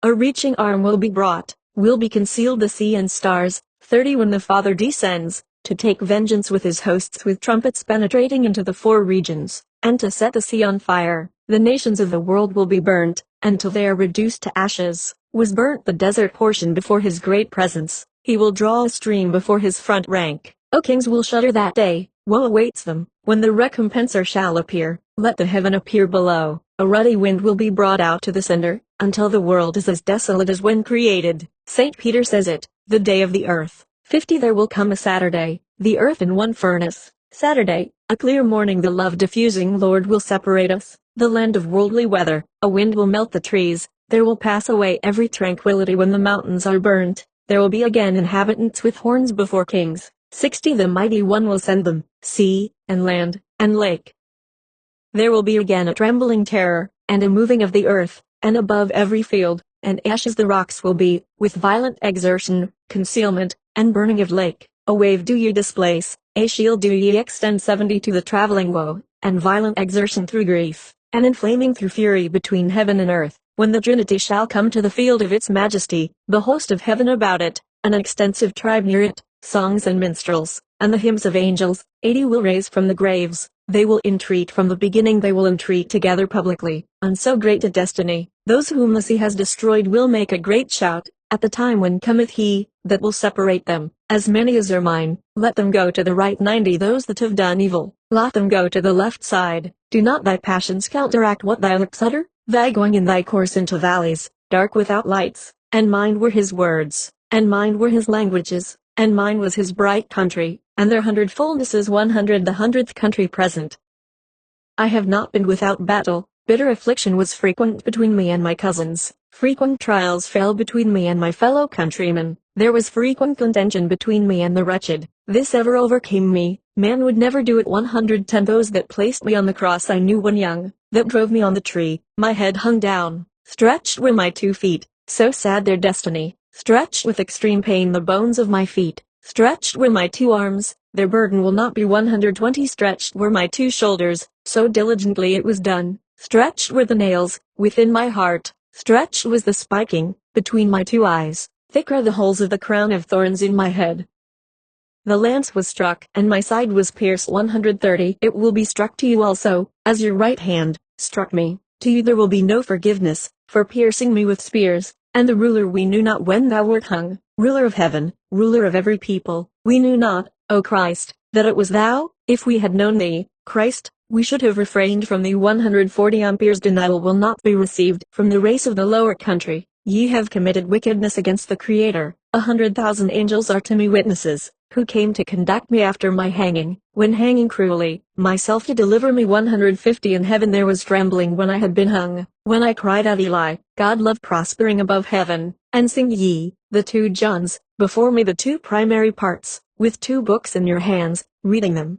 A reaching arm will be brought, will be concealed the sea and stars, 30 When the Father descends, to take vengeance with his hosts with trumpets penetrating into the four regions, and to set the sea on fire, the nations of the world will be burnt, until they are reduced to ashes, was burnt the desert portion before his great presence, he will draw a stream before his front rank, O kings will shudder that day, woe awaits them, when the recompenser shall appear, let the heaven appear below, a ruddy wind will be brought out to the sender, until the world is as desolate as when created, St. Peter says it, the day of the earth, 50 There will come a Saturday, the earth in one furnace, Saturday, a clear morning the love-diffusing Lord will separate us, the land of worldly weather, a wind will melt the trees, there will pass away every tranquility when the mountains are burnt, there will be again inhabitants with horns before kings, 60 The mighty one will send them, sea, and land, and lake. There will be again a trembling terror, and a moving of the earth, and above every field, and ashes the rocks will be, with violent exertion, concealment, and burning of lake, a wave do ye displace, a shield do ye extend 70 To the traveling woe, and violent exertion through grief, and inflaming through fury between heaven and earth, when the Trinity shall come to the field of its majesty, the host of heaven about it, an extensive tribe near it, songs and minstrels, and the hymns of angels, 80 will raise from the graves, they will entreat from the beginning, they will entreat together publicly, on so great a destiny, those whom the sea has destroyed will make a great shout, at the time when cometh he, that will separate them, as many as are mine, let them go to the right 90 those that have done evil, let them go to the left side, do not thy passions counteract what thy lips utter, thy going in thy course into valleys, dark without lights, and mine were his words, and mine were his languages, and mine was his bright country, and their 100-foldness is 100 the 100th country present. I have not been without battle, bitter affliction was frequent between me and my cousins, frequent trials fell between me and my fellow countrymen, there was frequent contention between me and the wretched, this ever overcame me, man would never do it. 110 those that placed me on the cross I knew when young, that drove me on the tree, my head hung down, stretched were my 2 feet, so sad their destiny, stretched with extreme pain the bones of my feet, stretched were my 2 arms, their burden will not be 120 stretched were my 2 shoulders, so diligently it was done, stretched were the nails, within my heart, stretched was the spiking, between my 2 eyes, thick are the holes of the crown of thorns in my head. The lance was struck, and my side was pierced. 130 it will be struck to you also, as your right hand struck me, to you there will be no forgiveness, for piercing me with spears, and the ruler we knew not when thou wert hung, ruler of heaven, ruler of every people, we knew not, O Christ, that it was thou, if we had known thee, Christ, we should have refrained from thee. 140 amperes denial will not be received from the race of the lower country, ye have committed wickedness against the Creator, 100,000 angels are to me witnesses, who came to conduct me after my hanging, when hanging cruelly, myself to deliver me. 150 in heaven there was trembling when I had been hung, when I cried out Eli, God love prospering above heaven, and sing ye, the 2 Johns, before me the 2 primary parts, with 2 books in your hands, reading them.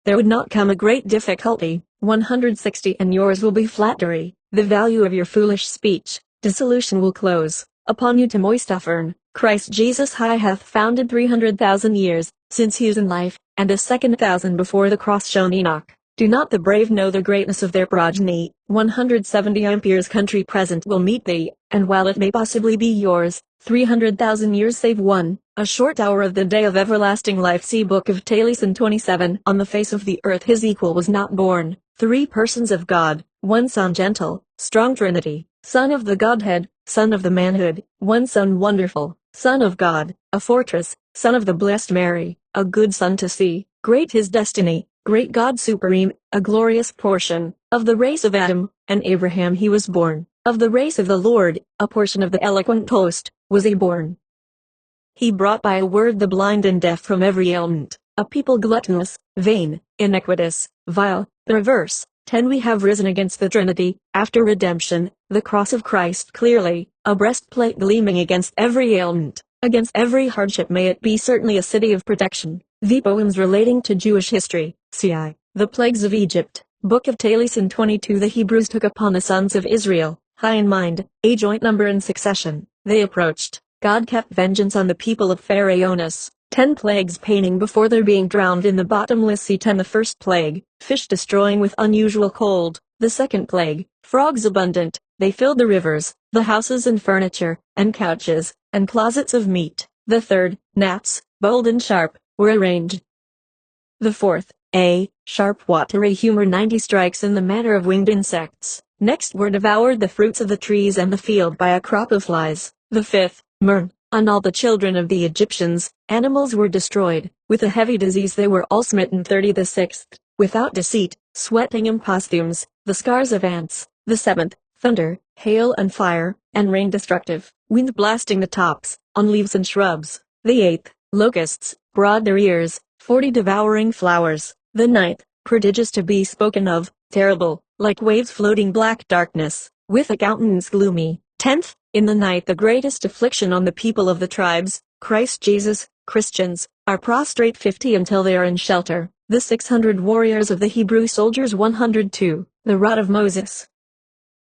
There would not come a great difficulty. 160 and yours will be flattery, the value of your foolish speech, dissolution will close upon you to moist offern. Christ Jesus high hath founded 300,000 years, since he is in life, and a second 1,000 before the cross shone Enoch. Do not the brave know the greatness of their progeny? 170 amperes country present will meet thee, and while it may possibly be yours, 300,000 years save one, a short hour of the day of everlasting life. See Book of Taliesin 27. On the face of the earth his equal was not born, 3 persons of God, 1 Son gentle, strong Trinity, Son of the Godhead, Son of the manhood, 1 Son wonderful, Son of God, a fortress, Son of the blessed Mary, a good Son to see, great his destiny, great God supreme, a glorious portion, of the race of Adam, and Abraham he was born, of the race of the Lord, a portion of the eloquent host, was he born. He brought by a word the blind and deaf from every ailment, a people gluttonous, vain, iniquitous, vile, perverse. 10 We have risen against the Trinity, after redemption, the cross of Christ clearly, a breastplate gleaming against every ailment, against every hardship. May it be certainly a city of protection. The poems relating to Jewish history, ci. The plagues of Egypt, Book of Taliesin 22. The Hebrews took upon the sons of Israel, high in mind, a joint number and succession, they approached, God kept vengeance on the people of Pharaohs. 10 plagues painting before their being drowned in the bottomless sea. 10 The first plague, fish destroying with unusual cold. The second plague, frogs abundant, they filled the rivers, the houses and furniture, and couches, and closets of meat. The third, gnats, bold and sharp, were arranged. The fourth, sharp watery humor. 90 strikes in the manner of winged insects. Next were devoured the fruits of the trees and the field by a crop of flies. The fifth, murn, on all the children of the Egyptians, animals were destroyed, with a heavy disease they were all smitten. 30 The sixth, without deceit, sweating imposthumes, the scars of ants. The seventh, thunder, hail and fire, and rain destructive, wind blasting the tops, on leaves and shrubs. The eighth, locusts, broad their ears, 40 devouring flowers. The ninth, prodigious to be spoken of, terrible, like waves floating black darkness, with a countenance gloomy. 10th, in the night the greatest affliction on the people of the tribes, Christ Jesus, Christians, are prostrate 50 until they are in shelter. The 600 warriors of the Hebrew soldiers. 102, the rod of Moses.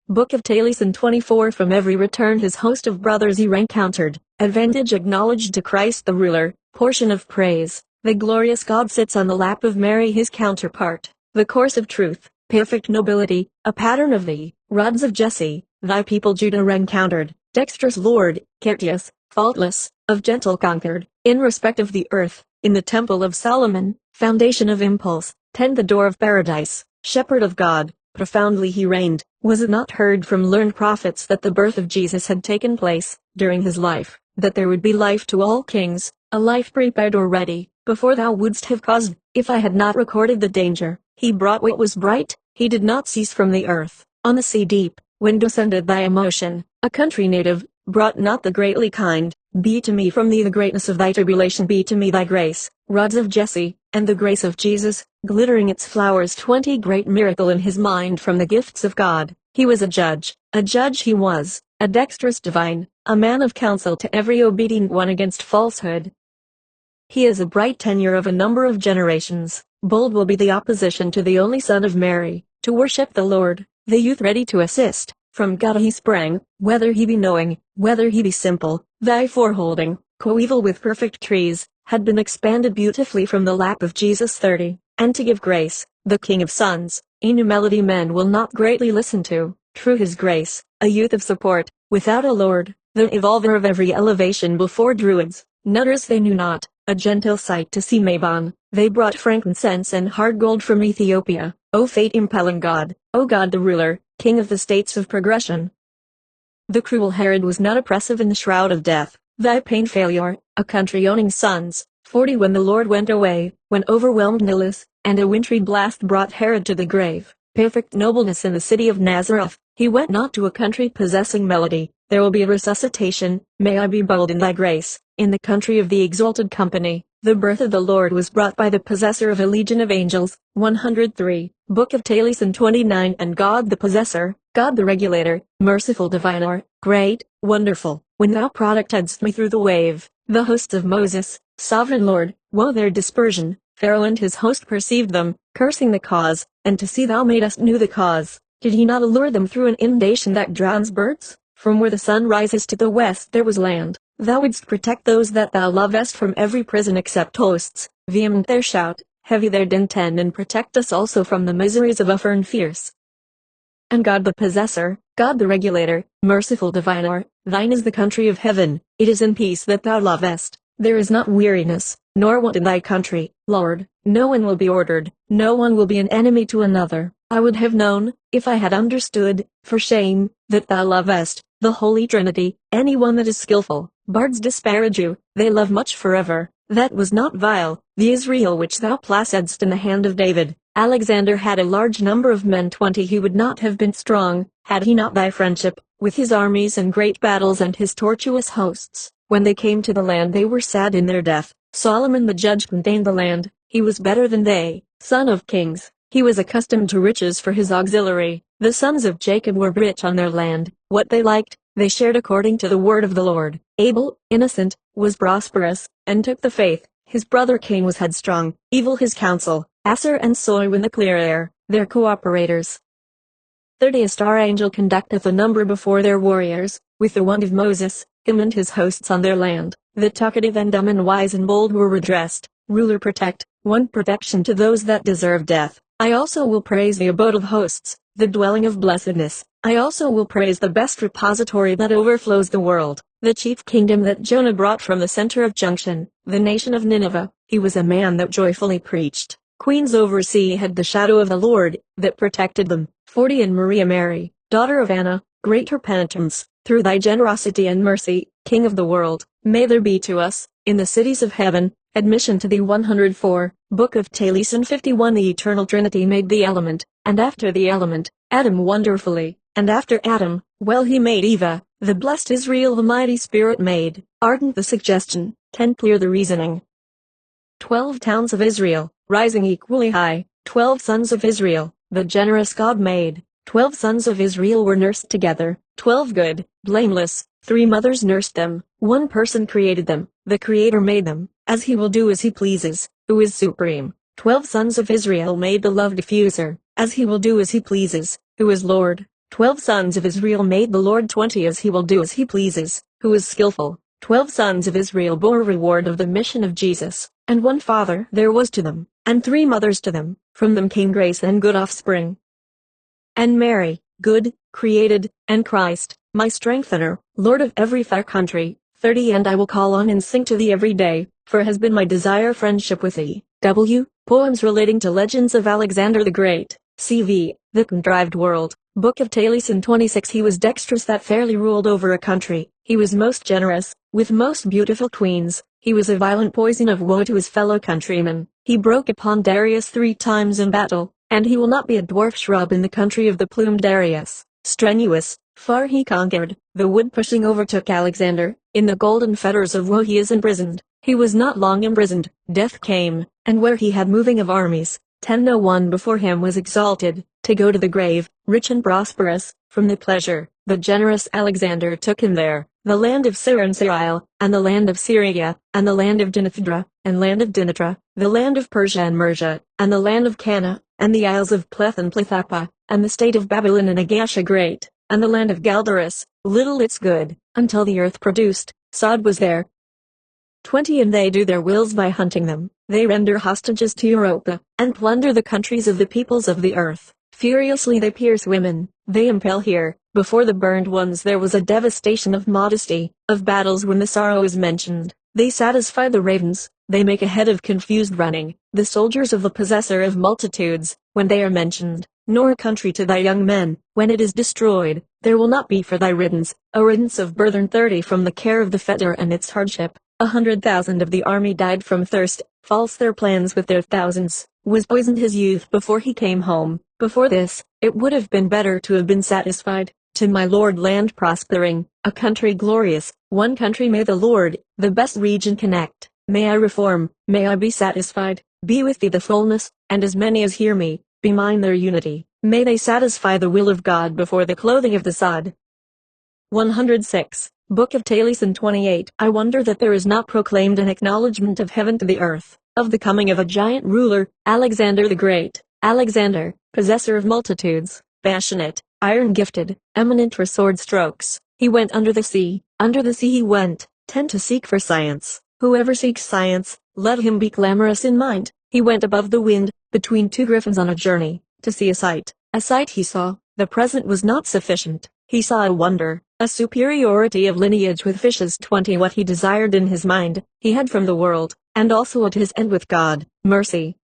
Book of Taliesin 24. From every return his host of brothers he rencountered, advantage acknowledged to Christ the ruler, portion of praise, the glorious God sits on the lap of Mary his counterpart, the course of truth, perfect nobility, a pattern of thee, rods of Jesse, thy people Judah encountered, dexterous Lord, courteous, faultless, of gentle conquered, in respect of the earth, in the temple of Solomon, foundation of impulse, tend the door of paradise, shepherd of God, profoundly he reigned. Was it not heard from learned prophets that the birth of Jesus had taken place, during his life, that there would be life to all kings, a life prepared or ready, before thou wouldst have caused, if I had not recorded the danger, he brought what was bright, he did not cease from the earth, on the sea deep, when descended thy emotion, a country native, brought not the greatly kind, be to me from thee the greatness of thy tribulation, be to me thy grace, rods of Jesse, and the grace of Jesus, glittering its flowers 20 great miracle in his mind from the gifts of God. He was a judge he was, a dexterous divine, a man of counsel to every obedient one against falsehood. He is a bright tenure of a number of generations, bold will be the opposition to the only Son of Mary, to worship the Lord, the youth ready to assist, from God he sprang, whether he be knowing, whether he be simple, thy foreholding, coeval with perfect trees, had been expanded beautifully from the lap of Jesus 30, and to give grace, the King of sons, a new melody men will not greatly listen to, true his grace, a youth of support, without a lord, the evolver of every elevation before druids, nutters they knew not, a gentle sight to see Mabon, they brought frankincense and hard gold from Ethiopia, O fate impelling God, O God the ruler, King of the states of progression. The cruel Herod was not oppressive in the shroud of death, thy pain failure, a country owning sons, 40 when the Lord went away, when overwhelmed Nilus, and a wintry blast brought Herod to the grave, perfect nobleness in the city of Nazareth, he went not to a country possessing melody, there will be a resuscitation, may I be bold in thy grace, in the country of the exalted company, the birth of the Lord was brought by the possessor of a legion of angels, 103, Book of Taliesin 29 and God the possessor, God the regulator, merciful diviner, great, wonderful, when thou protectedst me through the wave, the hosts of Moses, sovereign Lord, woe their dispersion, Pharaoh and his host perceived them, cursing the cause, and to see thou madest knew the cause, did he not allure them through an inundation that drowns birds? From where the sun rises to the west there was land, thou wouldst protect those that thou lovest from every prison except hosts, vehement their shout, heavy their din and protect us also from the miseries of Ufern fierce. And God the possessor, God the regulator, merciful diviner, thine is the country of heaven, it is in peace that thou lovest, there is not weariness, nor want in thy country, Lord, no one will be ordered, no one will be an enemy to another, I would have known, if I had understood, for shame, that thou lovest, the Holy Trinity, any one that is skillful, bards disparage you, they love much forever, that was not vile, the Israel which thou placedst in the hand of David. Alexander had a large number of men 20 he would not have been strong, had he not thy friendship, with his armies and great battles and his tortuous hosts. When they came to the land they were sad in their death. Solomon the judge contained the land, he was better than they, son of kings, he was accustomed to riches for his auxiliary. The sons of Jacob were rich on their land, what they liked, they shared according to the word of the Lord. Abel, innocent, was prosperous, and took the faith. His brother Cain was headstrong, evil his counsel. Aser and Soy in the clear air, their cooperators. 30 A star angel conducteth a number before their warriors, with the wand of Moses, him and his hosts on their land. The talkative and dumb and wise and bold were redressed. Ruler protect, one protection to those that deserve death. I also will praise the abode of hosts, the dwelling of blessedness. I also will praise the best repository that overflows the world, the chief kingdom that Jonah brought from the center of junction, the nation of Nineveh. He was a man that joyfully preached. Queens over sea had the shadow of the Lord, that protected them. 40 And Maria Mary, daughter of Anna, great her penitence, through thy generosity and mercy, King of the world, may there be to us, in the cities of heaven, admission to thee. 104, Book of Taliesin 51 The eternal Trinity made the element, and after the element, Adam wonderfully, and after Adam, well he made Eva, the blessed Israel the mighty Spirit made, ardent the suggestion, 10 Clear the reasoning. 12 Towns of Israel, rising equally high, 12 sons of Israel, the generous God made. 12 sons of Israel were nursed together, 12 good, blameless, 3 mothers nursed them, 1 person created them, the Creator made them, as he will do as he pleases, who is supreme. 12 sons of Israel made the love diffuser, as he will do as he pleases, who is Lord. 12 sons of Israel made the Lord 20 as he will do as he pleases, who is skillful. 12 sons of Israel bore reward of the mission of Jesus, and 1 father there was to them, and 3 mothers to them, from them came grace and good offspring. and Mary, good, created, and Christ, my strengthener, Lord of every fair country. 30 And I will call on and sing to thee every day, for has been my desire friendship with thee. Poems relating to legends of Alexander the Great. CV, The Contrived World. Book of Taliesin 26 He was dexterous that fairly ruled over a country. He was most generous, with most beautiful queens. He was a violent poison of woe to his fellow countrymen. He broke upon Darius 3 times in battle, and he will not be a dwarf shrub in the country of the plumed Darius. Strenuous, far he conquered. The wood pushing overtook Alexander. In the golden fetters of woe he is imprisoned. He was not long imprisoned. Death came, and where he had moving of armies, 10 No one before him was exalted, to go to the grave, rich and prosperous, from the pleasure. The generous Alexander took him there, the land of Syr and Syrile, and the land of Syria, and the land of Dinithra, and land of Dinitra, the land of Persia and Mercia, and the land of Cana, and the isles of Pleth and Plethapa, and the state of Babylon and Agasha great, and the land of Galdarus, little its good, until the earth produced, sod was there. 20 And they do their wills by hunting them. They render hostages to Europa, and plunder the countries of the peoples of the earth. Furiously they pierce women, they impale here. Before the burned ones there was a devastation of modesty, of battles when the sorrow is mentioned. They satisfy the ravens, they make a head of confused running, the soldiers of the possessor of multitudes, when they are mentioned. Nor a country to thy young men, when it is destroyed, there will not be for thy riddance, a riddance of burthen. 30 From the care of the fetter and its hardship, 100,000 of the army died from thirst. False their plans with their thousands, was poisoned his youth before he came home. Before this, it would have been better to have been satisfied. To my Lord land prospering, a country glorious, one country may the Lord, the best region connect. May I reform, may I be satisfied, be with thee the fullness, and as many as hear me, be mine their unity. May they satisfy the will of God before the clothing of the sod. 106. Book of Taliesin 28 I wonder that there is not proclaimed an acknowledgment of heaven to the earth, of the coming of a giant ruler, Alexander the Great. Alexander, possessor of multitudes, passionate, iron-gifted, eminent for sword strokes. He went under the sea he went, 10 To seek for science. Whoever seeks science, let him be clamorous in mind. He went above the wind, between 2 griffins on a journey, to see a sight. A sight he saw, the present was not sufficient. He saw a wonder, a superiority of lineage with fishes. 20 What he desired in his mind, he had from the world, and also at his end with God, mercy.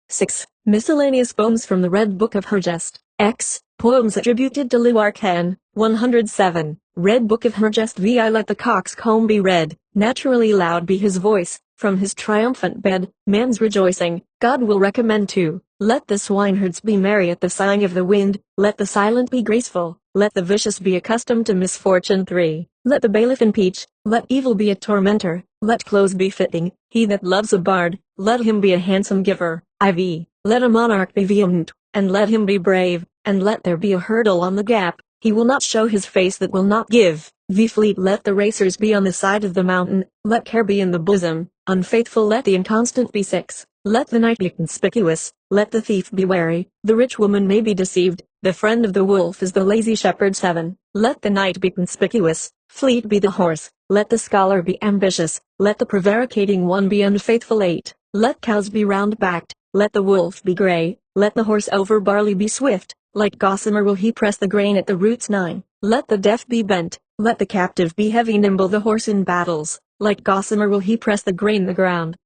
6. Miscellaneous poems from the Red Book of Hergest. X. Poems attributed to Lewarcan. 107. Red Book of Hergest vi Let the coxcomb be red, naturally loud be his voice, from his triumphant bed, man's rejoicing, God will recommend to. Let the swineherds be merry at the sighing of the wind, let the silent be graceful, let the vicious be accustomed to misfortune. 3. Let the bailiff impeach, let evil be a tormentor, let clothes be fitting, he that loves a bard, let him be a handsome giver. IV. Let a monarch be vehement, and let him be brave, and let there be a hurdle on the gap, he will not show his face that will not give. V. Fleet. Let the racers be on the side of the mountain, let care be in the bosom, unfaithful let the inconstant be. 6. Let the night be conspicuous, let the thief be wary, the rich woman may be deceived, the friend of the wolf is the lazy shepherd. 7. Let the night be conspicuous, fleet be the horse, let the scholar be ambitious, let the prevaricating one be unfaithful. 8. Let cows be round-backed, let the wolf be grey, let the horse over barley be swift, like gossamer will he press the grain at the roots. 9. Let the deaf be bent, let the captive be heavy nimble the horse in battles, like gossamer will he press the grain the ground.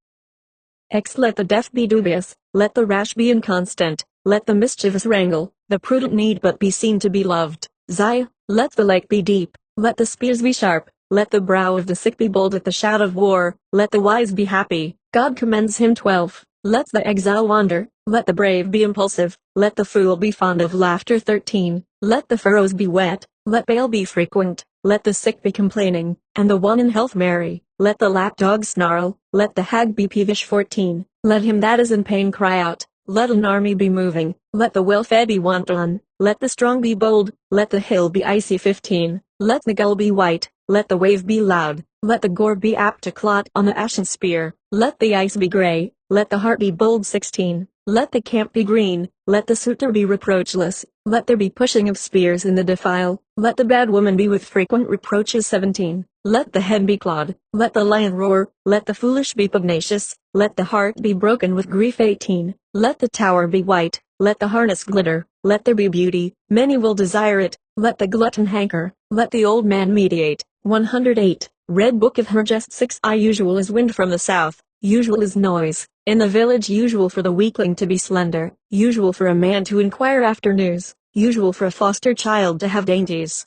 X. Let the deaf be dubious, let the rash be inconstant, let the mischievous wrangle, the prudent need but be seen to be loved. Xi. Let the lake be deep, let the spears be sharp, let the brow of the sick be bold at the shout of war, let the wise be happy, God commends him. 12. Let the exile wander, let the brave be impulsive, let the fool be fond of laughter. 13. Let the furrows be wet, let bail be frequent, let the sick be complaining, and the one in health merry, let the lapdog snarl, let the hag be peevish. 14. Let him that is in pain cry out, let an army be moving, let the well-fed be wanton, let the strong be bold, let the hill be icy. 15. Let the gull be white, let the wave be loud, let the gore be apt to clot on the ashen spear, let the ice be grey, let the heart be bold. 16. Let the camp be green, let the suitor be reproachless, let there be pushing of spears in the defile, let the bad woman be with frequent reproaches. 17. Let the head be clawed, let the lion roar, let the foolish be pugnacious, let the heart be broken with grief. 18. Let the tower be white, let the harness glitter, let there be beauty, many will desire it, let the glutton hanker, let the old man meditate. 108. Red Book of Hergest 6. Usual is wind from the south, usual is noise, in the village, usual for the weakling to be slender, usual for a man to inquire after news, usual for a foster child to have dainties.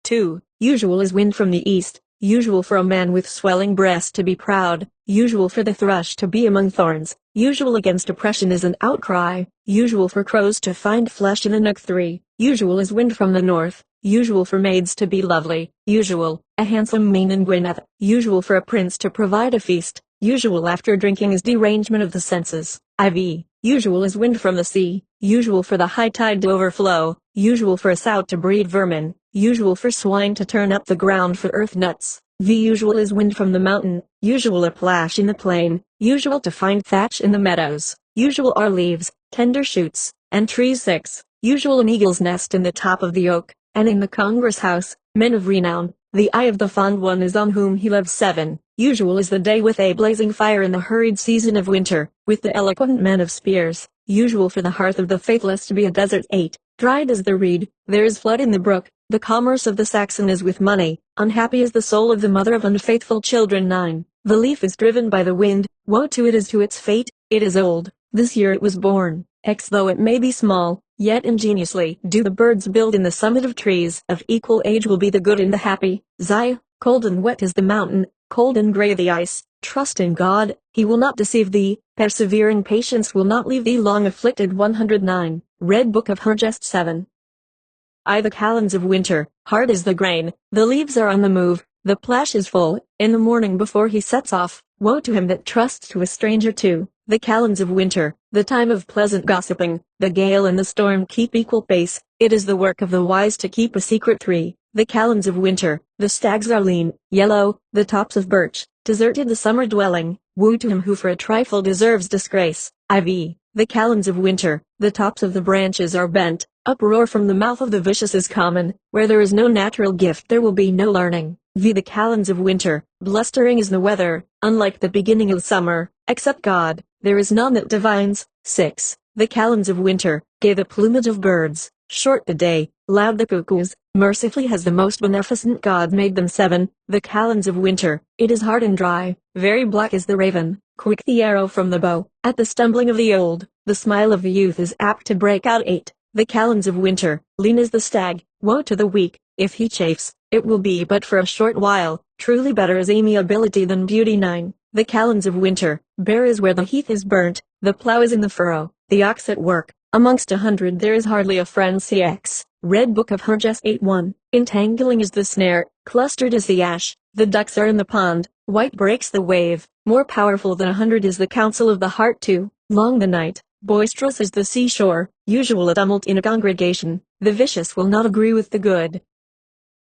2. Usual is wind from the east, usual for a man with swelling breast to be proud, usual for the thrush to be among thorns, usual against oppression is an outcry, usual for crows to find flesh in a nook. 3. Usual is wind from the north, usual for maids to be lovely, usual, a handsome mane in Gwynedd, usual for a prince to provide a feast, usual after drinking is derangement of the senses. IV. Usual is wind from the sea, usual for the high tide to overflow, usual for a sow to breed vermin, usual for swine to turn up the ground for earth nuts. The usual is wind from the mountain, usual a plash in the plain, usual to find thatch in the meadows, usual are leaves, tender shoots, and trees. 6. Usual an eagle's nest in the top of the oak, and in the Congress house, men of renown, the eye of the fond one is on whom he lives. 7. Usual is the day with a blazing fire in the hurried season of winter, with the eloquent men of spears, usual for the hearth of the faithless to be a desert. 8. Dried is the reed, there is flood in the brook, the commerce of the Saxon is with money, unhappy is the soul of the mother of unfaithful children. 9. The leaf is driven by the wind, woe to it as to its fate, it is old, this year it was born, though it may be small, yet ingeniously do the birds build in the summit of trees. Of equal age will be the good and the happy. Zia, cold and wet is the mountain, cold and grey the ice, trust in God, he will not deceive thee, persevering patience will not leave thee long afflicted. 109. Red Book of Hergest 7. The calends of winter, hard is the grain, the leaves are on the move, the plash is full, in the morning before he sets off, woe to him that trusts to a stranger. 2. The calends of winter, the time of pleasant gossiping, the gale and the storm keep equal pace, it is the work of the wise to keep a secret. 3. The calends of winter, the stags are lean, yellow, the tops of birch, deserted the summer dwelling, woe to him who for a trifle deserves disgrace. IV. The calends of winter, the tops of the branches are bent, uproar from the mouth of the vicious is common, where there is no natural gift there will be no learning. V. The calends of winter, blustering is the weather, unlike the beginning of summer, except God, there is none that divines. 6. The calends of winter, gay the plumage of birds, short the day, loud the cuckoos, mercifully has the most beneficent God made them. 7. The calends of winter, it is hard and dry, very black is the raven, quick the arrow from the bow, at the stumbling of the old, the smile of the youth is apt to break out. 8. The calends of winter, lean is the stag, woe to the weak, if he chafes, it will be but for a short while, truly better is amiability than beauty. 9. The calends of winter, bare is where the heath is burnt, the plough is in the furrow, the ox at work, amongst 100 there is hardly a friend. CX. Red Book of Hergest 8.1. Entangling is the snare, clustered is the ash, the ducks are in the pond, white breaks the wave, more powerful than 100 is the counsel of the heart. 2. Long the night, boisterous is the seashore, usual a tumult in a congregation, the vicious will not agree with the good.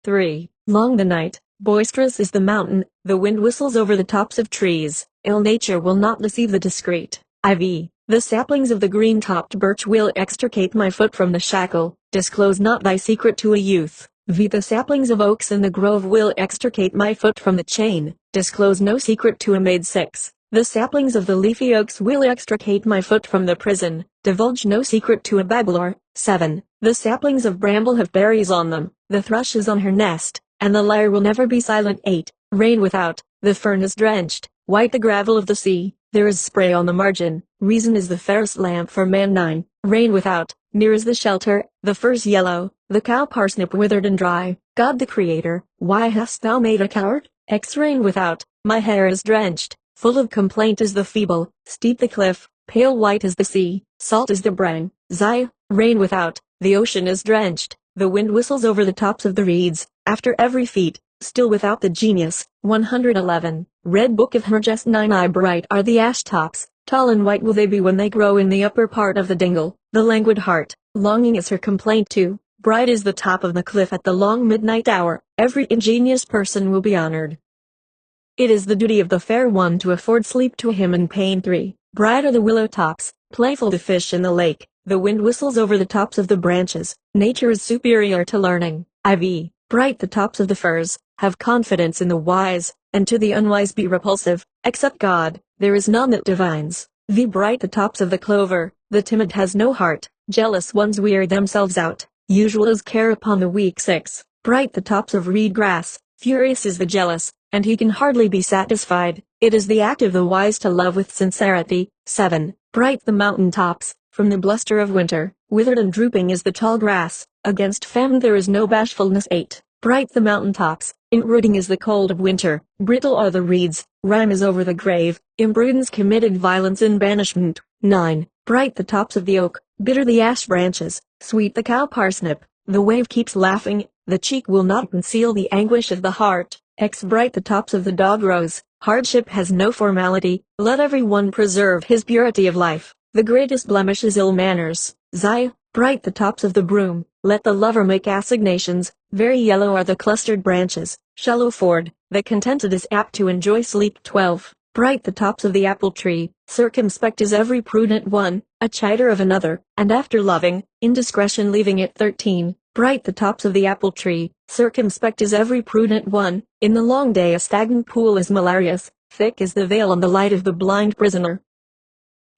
3. Long the night, boisterous is the mountain, the wind whistles over the tops of trees, ill nature will not deceive the discreet. IV. The saplings of the green-topped birch will extricate my foot from the shackle, disclose not thy secret to a youth. V. The saplings of oaks in the grove will extricate my foot from the chain, disclose no secret to a maid. 6. The saplings of the leafy oaks will extricate my foot from the prison, divulge no secret to a babbler. 7. The saplings of bramble have berries on them, the thrush is on her nest, and the lyre will never be silent. 8. Rain without, the fern is drenched, white the gravel of the sea, there is spray on the margin, reason is the fairest lamp for man. 9. Rain without, near is the shelter, the furze yellow, the cow parsnip withered and dry, God the Creator, why hast thou made a coward? X. Rain without, my hair is drenched, full of complaint is the feeble, steep the cliff, pale white is the sea, salt is the brine. Zia. Rain without, the ocean is drenched, the wind whistles over the tops of the reeds, after every feet, still without the genius. 111. Red Book of Hergest 9. Bright are the ash tops, tall and white will they be when they grow in the upper part of the dingle, the languid heart, longing is her complaint. 2. Bright is the top of the cliff at the long midnight hour, every ingenious person will be honored. It is the duty of the fair one to afford sleep to him in pain. 3. Bright are the willow tops, playful the fish in the lake, the wind whistles over the tops of the branches, nature is superior to learning. IV. Bright the tops of the firs, have confidence in the wise, and to the unwise be repulsive, except God, there is none that divines. V. Bright the tops of the clover, the timid has no heart, Jealous ones wear themselves out. Usual is care upon the weak. 6. Bright the tops of reed grass. Furious is the jealous, and he can hardly be satisfied. It is the act of the wise to love with sincerity. 7. Bright the mountain tops. From the bluster of winter, withered and drooping is the tall grass. Against famine there is no bashfulness. 8. Bright the mountain tops. Inrooting is the cold of winter. Brittle are the reeds. Rime is over the grave. Imprudence committed violence in banishment. 9. Bright the tops of the oak. Bitter the ash branches. Sweet the cow parsnip. The wave keeps laughing. The cheek will not conceal the anguish of the heart. X. Bright the tops of the dog rose. Hardship has no formality. Let every one preserve his purity of life. The greatest blemish is ill manners. Xi. Bright the tops of the broom. Let the lover make assignations. Very yellow are the clustered branches. Shallow ford. The contented is apt to enjoy sleep. 12. Bright the tops of the apple tree. Circumspect is every prudent one, a chidder of another, and after loving, indiscretion leaving it. 13. Bright the tops of the apple tree. Circumspect is every prudent one. In the long day a stagnant pool is malarious. Thick is the veil on the light of the blind prisoner.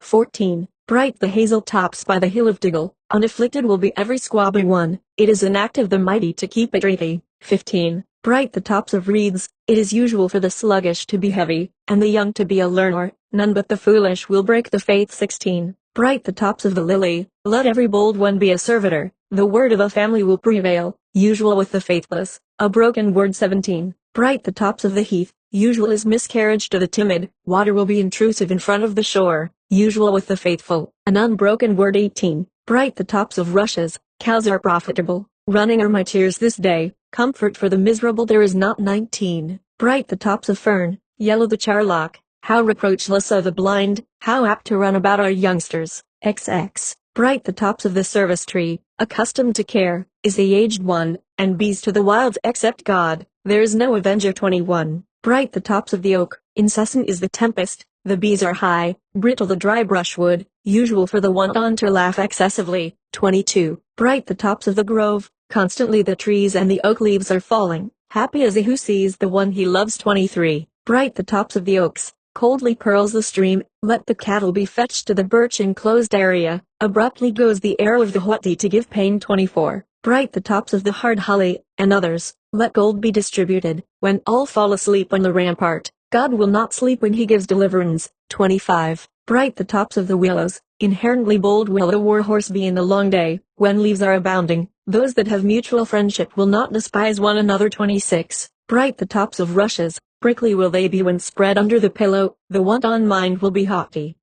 14. Bright the hazel tops by the hill of Diggle. Unafflicted will be every squabby one. It is an act of the mighty to keep it ready. 15. Bright the tops of reeds. It is usual for the sluggish to be heavy, and the young to be a learner. None but the foolish will break the faith. 16. Bright the tops of the lily. Let every bold one be a servitor. The word of a family will prevail. Usual with the faithless. A broken word. 17. Bright the tops of the heath. Usual is miscarriage to the timid. Water will be intrusive in front of the shore. Usual with the faithful. An unbroken word. 18. Bright the tops of rushes. Cows are profitable. Running are my tears this day. Comfort for the miserable there is not. 19. Bright the tops of fern. Yellow the charlock. How reproachless are the blind. How apt to run about are youngsters. XX. Bright the tops of the service tree. Accustomed to care, is the aged one, and bees to the wilds except God. There is no avenger. 21. Bright the tops of the oak. Incessant is the tempest. The bees are high. Brittle the dry brushwood. Usual for the wanton to laugh excessively. 22. Bright the tops of the grove. Constantly the trees and the oak leaves are falling. Happy is he who sees the one he loves. 23. Bright the tops of the oaks. Coldly purls the stream. Let the cattle be fetched to the birch enclosed area. Abruptly goes the arrow of the haughty to give pain. 24. Bright the tops of the hard holly, and others. Let gold be distributed. When all fall asleep on the rampart, God will not sleep when he gives deliverance. 25. Bright the tops of the willows. Inherently bold will the warhorse be in the long day, when leaves are abounding. Those that have mutual friendship will not despise one another. 26. Bright the tops of rushes. Prickly will they be when spread under the pillow. The wanton mind will be haughty.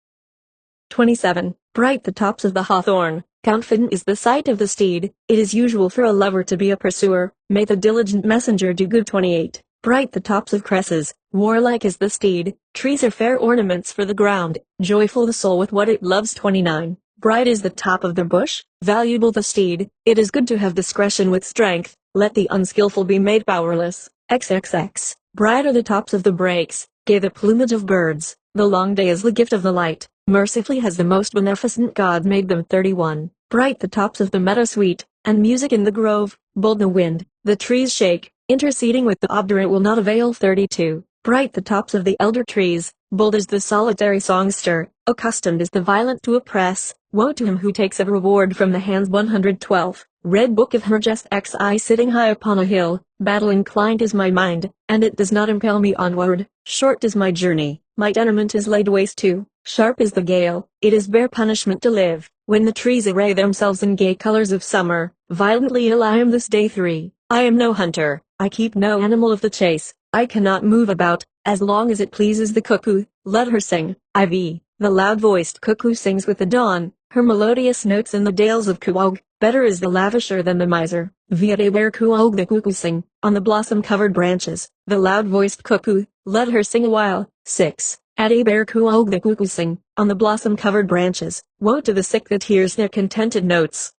27. Bright the tops of the hawthorn. Confident is the sight of the steed. It is usual for a lover to be a pursuer. May the diligent messenger do good. 28. Bright the tops of cresses. Warlike is the steed. Trees are fair ornaments for the ground. Joyful the soul with what it loves. 29. Bright is the top of the bush. Valuable the steed. It is good to have discretion with strength. Let the unskillful be made powerless. XXX. Bright are the tops of the brakes. Gay the plumage of birds. The long day is the gift of the light. Mercifully has the most beneficent God made them. 31. Bright the tops of the meadow sweet, and music in the grove. Bold the wind. The trees shake. Interceding with the obdurate will not avail. 32. Bright the tops of the elder trees. Bold is the solitary songster. Accustomed is the violent to oppress. Woe to him who takes a reward from the hands. 112. Red Book of Hergest. XI. Sitting high upon a hill, battle inclined is my mind, and it does not impel me onward. Short is my journey, my tenement is laid waste too. Sharp is the gale, it is bare punishment to live. When the trees array themselves in gay colors of summer, violently ill I am this day. 3. I am no hunter, I keep no animal of the chase, I cannot move about, as long as it pleases the cuckoo. Let her sing. IV. The loud-voiced cuckoo sings with the dawn, her melodious notes in the dales of Cuog. Better is the lavisher than the miser. Viade where Cuog the cuckoo sing, on the blossom-covered branches. The loud-voiced cuckoo, let her sing a while. 6. Ade bear Cuog the cuckoo sing, on the blossom-covered branches. Woe to the sick that hears their contented notes.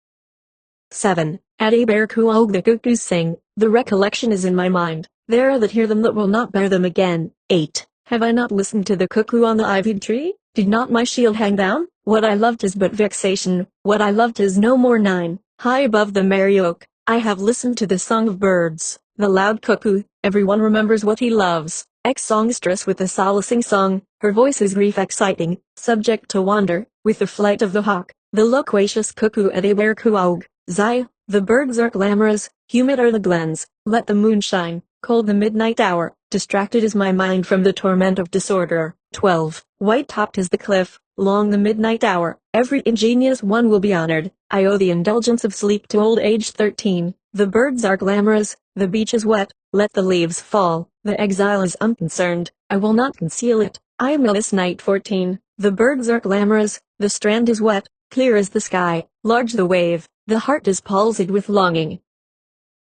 7. Ade bear Cuog the cuckoos sing, the recollection is in my mind. There are that hear them that will not bear them again. 8. Have I not listened to the cuckoo on the ivied tree? Did not my shield hang down? What I loved is but vexation, what I loved is no more. 9. High above the merry oak, I have listened to the song of birds, the loud cuckoo, everyone remembers what he loves. Ex-songstress with a solacing song, her voice is grief exciting, subject to wander, with the flight of the hawk, the loquacious cuckoo at aber cuaug, Zia, the birds are glamorous, humid are the glens, let the moon shine, cold the midnight hour, distracted is my mind from the torment of disorder. 12. White-topped is the cliff, long the midnight hour, every ingenious one will be honored, I owe the indulgence of sleep to old age. 13. The birds are glamorous, the beach is wet, let the leaves fall, the exile is unconcerned, I will not conceal it, I am ill this night. 14. The birds are glamorous, the strand is wet, clear as the sky, large the wave, the heart is palsied with longing.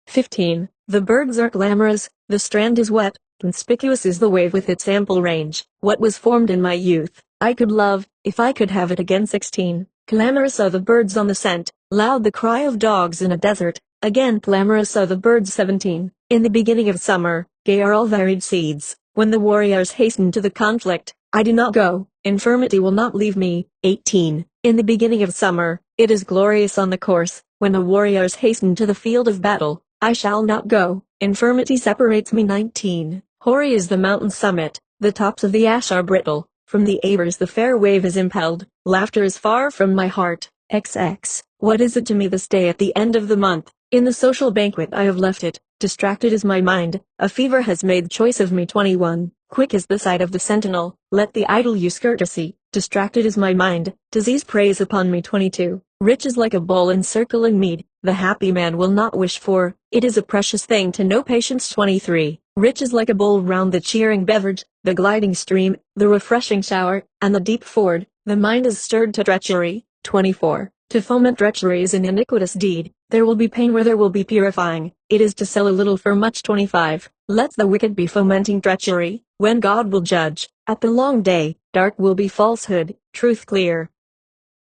15. The birds are glamorous, the strand is wet, conspicuous is the wave with its ample range, what was formed in my youth, I could love, if I could have it again. 16. Clamorous are the birds on the scent, loud the cry of dogs in a desert, again clamorous are the birds. 17. In the beginning of summer, gay are all varied seeds, when the warriors hasten to the conflict, I do not go, infirmity will not leave me. 18. In the beginning of summer, it is glorious on the course, when the warriors hasten to the field of battle, I shall not go, infirmity separates me. 19. Hoary is the mountain summit, the tops of the ash are brittle, from the Avers the fair wave is impelled, laughter is far from my heart. XX. What is it to me this day at the end of the month? In the social banquet I have left it, distracted is my mind, a fever has made choice of me. 21. Quick is the sight of the sentinel, let the idle use courtesy, distracted is my mind, disease preys upon me. 22. Rich is like a bowl encircling mead, the happy man will not wish for, it is a precious thing to know patience. 23. Rich is like a bowl round the cheering beverage, the gliding stream, the refreshing shower, and the deep ford, the mind is stirred to treachery. 24. To foment treachery is an iniquitous deed, there will be pain where there will be purifying, it is to sell a little for much. 25. Let the wicked be fomenting treachery, when God will judge, at the long day, dark will be falsehood, truth clear.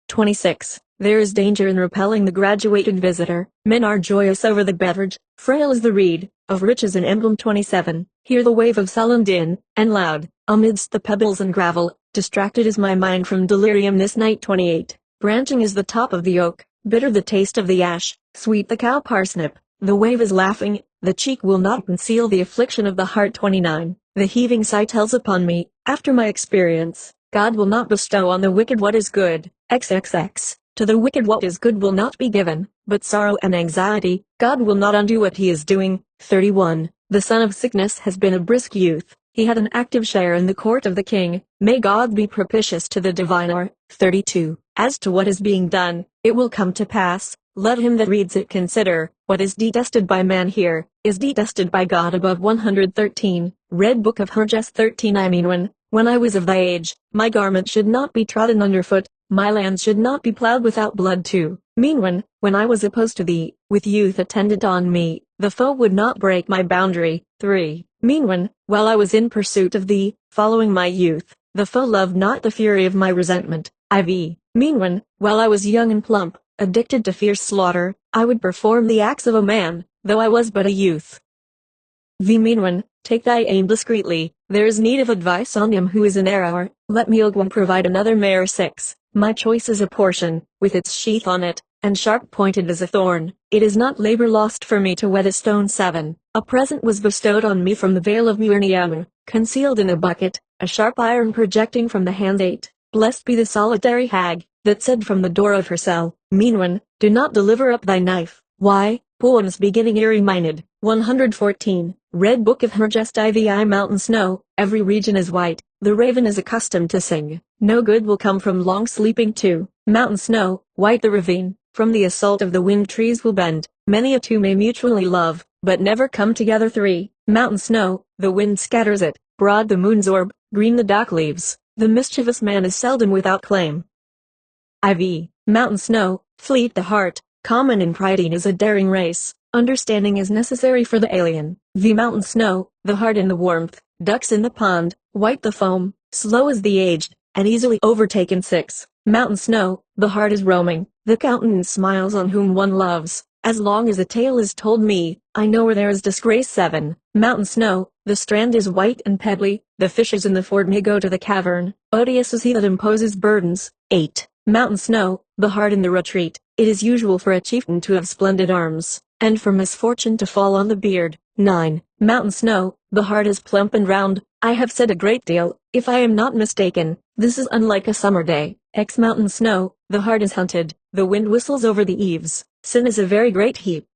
26. There is danger in repelling the graduated visitor, men are joyous over the beverage, frail is the reed, of riches an emblem. 27. Hear the wave of sullen din, and loud, amidst the pebbles and gravel, distracted is my mind from delirium this night. 28. Branching is the top of the oak, bitter the taste of the ash, sweet the cow parsnip, the wave is laughing, the cheek will not conceal the affliction of the heart. 29. The heaving sigh tells upon me, after my experience, God will not bestow on the wicked what is good. XXX. To the wicked what is good will not be given, but sorrow and anxiety, God will not undo what he is doing. 31. The son of sickness has been a brisk youth, he had an active share in the court of the king, may God be propitious to the diviner. 32. As to what is being done, it will come to pass, let him that reads it consider, what is detested by man here, is detested by God above. 113. Red Book of Hergest. 13. I mean when I was of thy age, my garment should not be trodden underfoot, my lands should not be plowed without blood. 2. Mean when I was opposed to thee, with youth attendant on me, the foe would not break my boundary. 3. Mean while I was in pursuit of thee, following my youth, the foe loved not the fury of my resentment. IV. Mean while I was young and plump, addicted to fierce slaughter, I would perform the acts of a man, though I was but a youth. V. Mean take thy aim discreetly, there is need of advice on him who is in error, let me Ogwin provide another mare. 6. My choice is a portion, with its sheath on it, and sharp-pointed as a thorn, it is not labor lost for me to whet a stone. 7. A present was bestowed on me from the vale of Muirniamu, concealed in a bucket, a sharp iron projecting from the hand. 8. Blessed be the solitary hag, that said from the door of her cell, Mean do not deliver up thy knife. Why? Poems beginning Erie Minded. 114. Red Book of Hergest. IVI Mountain snow, every region is white, the raven is accustomed to sing, no good will come from long sleeping. 2. Mountain snow, white the ravine, from the assault of the wind trees will bend, many a two may mutually love, but never come together. 3. Mountain snow, the wind scatters it, broad the moon's orb, green the dock leaves, the mischievous man is seldom without claim. IV. Mountain snow, fleet the heart, common in prying is a daring race, understanding is necessary for the alien. V. Mountain snow, the heart in the warmth, ducks in the pond, white the foam, slow is the aged, and easily overtaken. 6. Mountain snow, the heart is roaming, the countenance smiles on whom one loves, as long as a tale is told me, I know where there is disgrace. 7. Mountain snow, the strand is white and pebbly, the fishes in the ford may go to the cavern, odious is he that imposes burdens. 8. Mountain snow, the heart in the retreat, it is usual for a chieftain to have splendid arms, and for misfortune to fall on the beard. 9. Mountain snow, the heart is plump and round. I have said a great deal, if I am not mistaken. This is unlike a summer day. Mountain snow, the heart is hunted. The wind whistles over the eaves. Sin is a very great heap.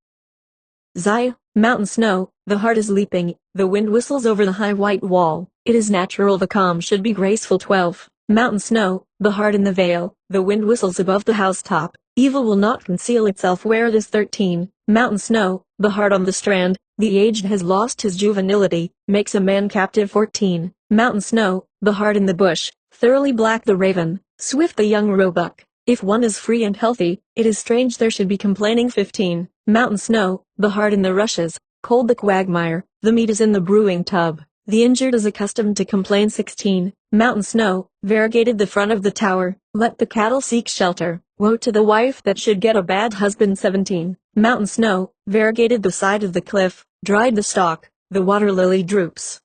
Mountain snow, the heart is leaping. The wind whistles over the high white wall. It is natural the calm should be graceful. 12. Mountain snow, the heart in the vale. The wind whistles above the housetop. Evil will not conceal itself where it is. 13. Mountain snow, the heart on the strand. The aged has lost his juvenility, makes a man captive. 14. Mountain snow, the heart in the bush. Thoroughly black the raven, swift the young roebuck. If one is free and healthy, it is strange there should be complaining. 15. Mountain snow, the heart in the rushes. Cold the quagmire, the meat is in the brewing tub. The injured is accustomed to complain. 16. Mountain snow, variegated the front of the tower. Let the cattle seek shelter. Woe to the wife that should get a bad husband. 17. Mountain snow, variegated the side of the cliff. Dried the stalk, the water lily droops.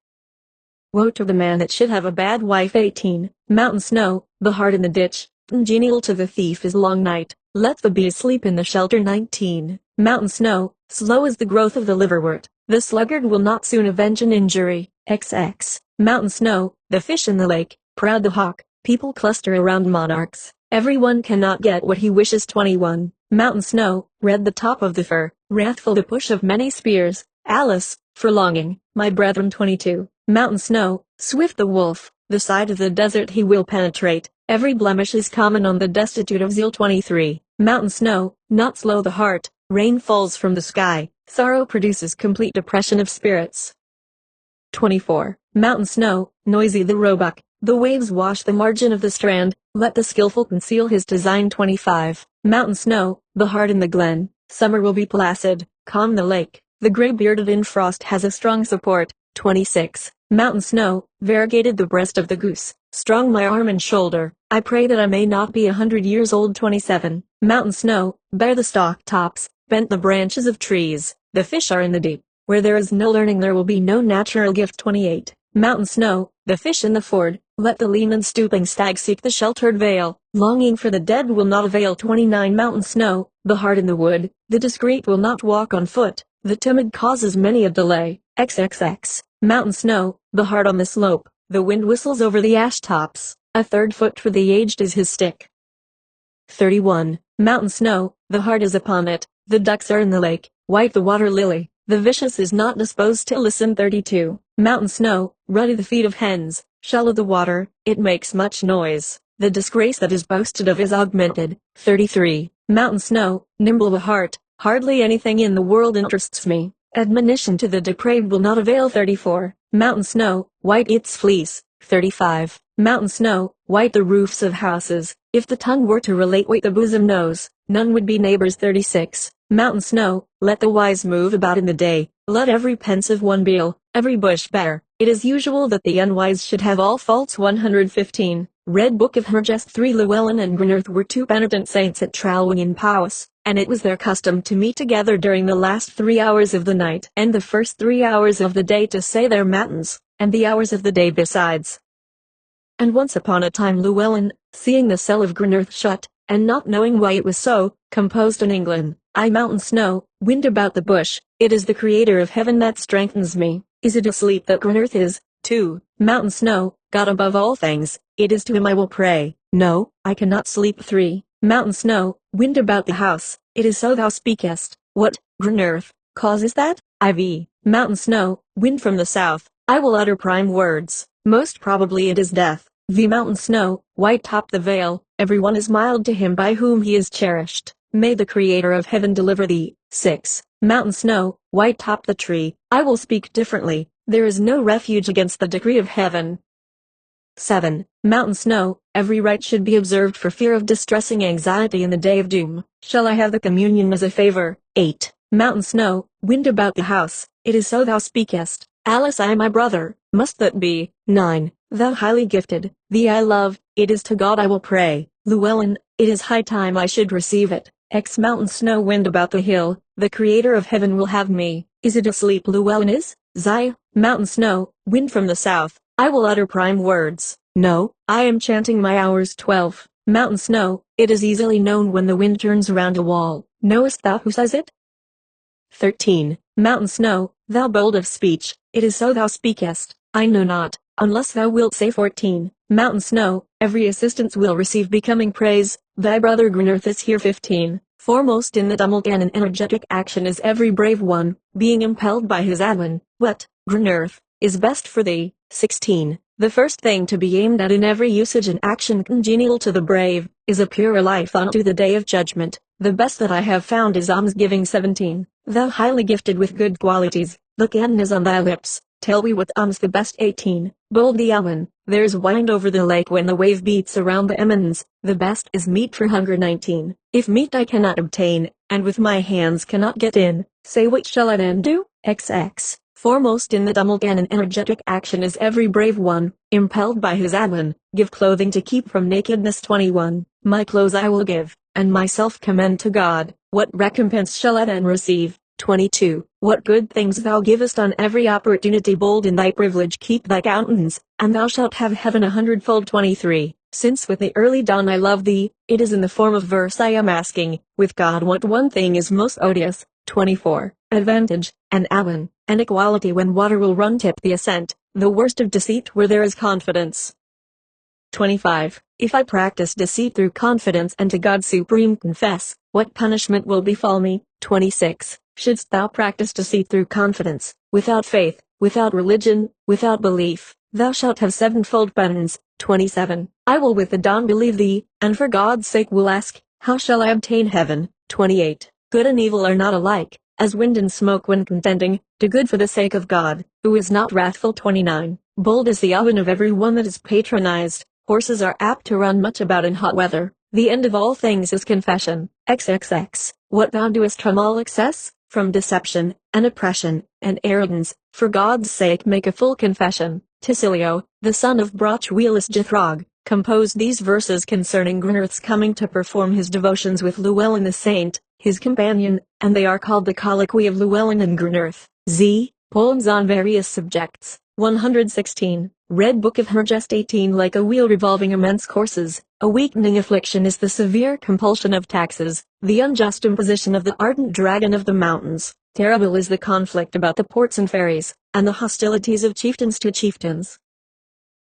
Woe to the man that should have a bad wife. 18. Mountain snow, the heart in the ditch. Genial to the thief is long night. Let the bees sleep in the shelter. 19. Mountain snow, slow is the growth of the liverwort. The sluggard will not soon avenge an injury. XX. Mountain snow, the fish in the lake. Proud the hawk. People cluster around monarchs. Everyone cannot get what he wishes. 21. Mountain snow, red the top of the fir. Wrathful the push of many spears. Alice, for longing, my brethren. 22. Mountain snow, swift the wolf. The side of the desert he will penetrate. Every blemish is common on the destitute of zeal. 23. Mountain snow, not slow the heart. Rain falls from the sky. Sorrow produces complete depression of spirits. 24. Mountain snow, noisy the roebuck. The waves wash the margin of the strand. Let the skillful conceal his design. 25. Mountain snow, the heart in the glen. Summer will be placid. Calm the lake. The gray-bearded in frost has a strong support. 26. Mountain snow, variegated the breast of the goose. Strong my arm and shoulder. I pray that I may not be 100 years old. 27. Mountain snow, bare the stalk tops. Bent the branches of trees. The fish are in the deep. Where there is no learning there will be no natural gift. 28. Mountain snow, the fish in the ford. Let the lean and stooping stag seek the sheltered vale. Longing for the dead will not avail. 29. Mountain snow, the heart in the wood. The discreet will not walk on foot. The timid causes many a delay. XXX. Mountain snow, the heart on the slope. The wind whistles over the ash tops. A third foot for the aged is his stick. 31. Mountain snow, the heart is upon it. The ducks are in the lake. White the water lily. The vicious is not disposed to listen. 32. Mountain snow, ruddy the feet of hens. Shallow the water, it makes much noise. The disgrace that is boasted of is augmented. 33. Mountain snow, nimble the heart. Hardly anything in the world interests me. Admonition to the depraved will not avail. 34. Mountain snow, white its fleece. 35. Mountain snow, white the roofs of houses. If the tongue were to relate what the bosom knows, none would be neighbors. 36. Mountain snow, let the wise move about in the day. Let every pensive one be ill, every bush bare. It is usual that the unwise should have all faults. 115. Red Book of Hergest. 3. Llewellyn and Gwyneth were two penitent saints at Tralwing in Powys, and it was their custom to meet together during the last 3 hours of the night and the first 3 hours of the day to say their matins, and the hours of the day besides. And once upon a time Llewellyn, seeing the cell of Gwyneth shut, and not knowing why it was so, composed in England, I mountain snow, wind about the bush, it is the creator of heaven that strengthens me. Is it asleep that Gwyneth is? 2. Mountain snow, God above all things, it is to him I will pray. No, I cannot sleep. 3. Mountain snow, wind about the house, it is so thou speakest. What, Gwyneth, causes that? IV. Mountain snow, wind from the south, I will utter prime words. Most probably it is death. The mountain snow, white top the veil, everyone is mild to him by whom he is cherished. May the creator of heaven deliver thee. 6. Mountain snow, white top the tree, I will speak differently, there is no refuge against the decree of heaven. 7. Mountain snow, every rite should be observed for fear of distressing anxiety in the day of doom. Shall I have the communion as a favor? 8. Mountain snow, wind about the house, it is so thou speakest. Alice I my brother, must that be? 9. Thou highly gifted, thee I love, it is to God I will pray. Llewellyn, it is high time I should receive it. Mountain snow wind about the hill, the creator of heaven will have me. Is it asleep Llewellyn is? Mountain snow, wind from the south, I will utter prime words. No, I am chanting my hours. 12. Mountain snow, it is easily known when the wind turns around a wall. Knowest thou who says it? 13. Mountain snow, thou bold of speech, it is so thou speakest, I know not, unless thou wilt say 14. Mountain snow, every assistance will receive becoming praise, thy brother Grynerth is here 15. Foremost in the tumult and in energetic action is every brave one, being impelled by his admin, what, Grynerth, is best for thee. 16. The first thing to be aimed at in every usage and action congenial to the brave, is a purer life unto the day of judgment. The best that I have found is almsgiving. 17. Thou highly gifted with good qualities, the cannon is on thy lips, tell we what alms the best. 18. Bold the Alwyn, there's wind over the lake when the wave beats around the emmons, the best is meat for hunger. 19. If meat I cannot obtain, and with my hands cannot get in, say what shall I then do? XX. Foremost in the tumult and in energetic action is every brave one, impelled by his admin, give clothing to keep from nakedness. 21. My clothes I will give, and myself commend to God, what recompense shall I then receive? 22. What good things thou givest on every opportunity, bold in thy privilege keep thy countenance, and thou shalt have heaven 100-fold. 23. Since with the early dawn I love thee, it is in the form of verse I am asking, with God what one thing is most odious. 24. Advantage, and Alwyn, and equality when water will run tip the ascent, the worst of deceit where there is confidence. 25. If I practice deceit through confidence and to God supreme confess, what punishment will befall me? 26. Shouldst thou practice deceit through confidence, without faith, without religion, without belief, thou shalt have sevenfold penance. 27. I will with the dawn believe thee, and for God's sake will ask, how shall I obtain heaven? 28. Good and evil are not alike, as wind and smoke when contending, do good for the sake of God, who is not wrathful. 29. Bold is the oven of every one that is patronized, horses are apt to run much about in hot weather, the end of all things is confession. XXX. What thou doest from all excess, from deception, and oppression, and arrogance, for God's sake make a full confession. Tysilio, the son of Brochwheelis Jithrog, composed these verses concerning Grynerth's coming to perform his devotions with Llewellyn the saint, his companion, and they are called the Colloquy of Llewellyn and Grynerth. Z. Poems on various subjects. 116. Red Book of Hergest. 18. Like a wheel revolving immense courses, a weakening affliction is the severe compulsion of taxes, the unjust imposition of the ardent dragon of the mountains. Terrible is the conflict about the ports and ferries, and the hostilities of chieftains to chieftains.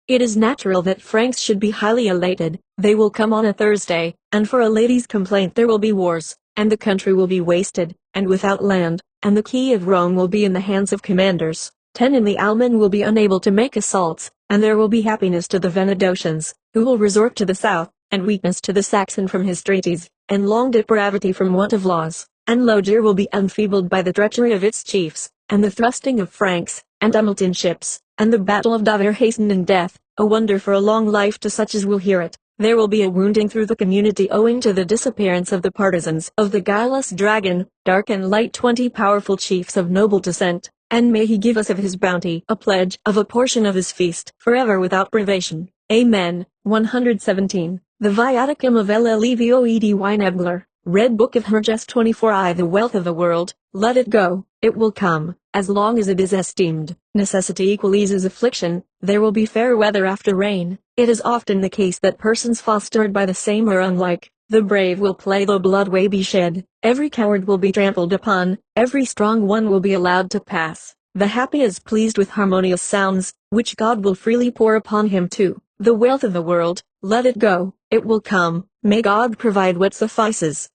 It is natural that Franks should be highly elated, they will come on a Thursday, and for a lady's complaint there will be wars, and the country will be wasted, and without land, and the key of Rome will be in the hands of commanders. 10. And the Almen will be unable to make assaults, and there will be happiness to the Venedosians, who will resort to the south, and weakness to the Saxon from his treaties, and long depravity from want of laws, and Loegr will be enfeebled by the treachery of its chiefs, and the thrusting of Franks, and tumult in ships, and the battle of Dover hastened in death, a wonder for a long life to such as will hear it. There will be a wounding through the community owing to the disappearance of the partisans of the guileless dragon, dark and light 20 powerful chiefs of noble descent, and may he give us of his bounty a pledge of a portion of his feast forever without privation. Amen. 117. The Viaticum of Llevoed Wynebler. Red Book of Hergest. 24. I. The wealth of the world, let it go, it will come, as long as it is esteemed. Necessity equalizes affliction, there will be fair weather after rain. It is often the case that persons fostered by the same are unlike. The brave will play though blood may be shed, every coward will be trampled upon, every strong one will be allowed to pass. The happy is pleased with harmonious sounds, which God will freely pour upon him too. The wealth of the world, let it go, it will come, may God provide what suffices.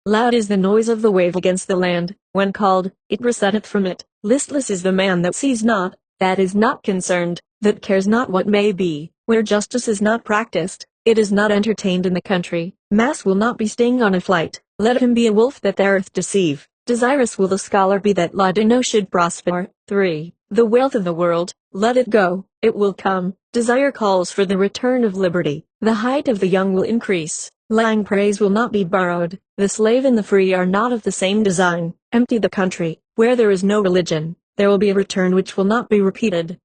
Loud is the noise of the wave against the land, when called, it recedeth from it. Listless is the man that sees not, that is not concerned, that cares not what may be. Where justice is not practiced, it is not entertained in the country. Mass will not be sting on a flight, let him be a wolf that dareth deceive. Desirous will the scholar be that Ladino should prosper. 3. The wealth of the world, let it go, it will come. Desire calls for the return of liberty. The height of the young will increase. Lying praise will not be borrowed. The slave and the free are not of the same design. Empty the country, where there is no religion, there will be a return which will not be repeated.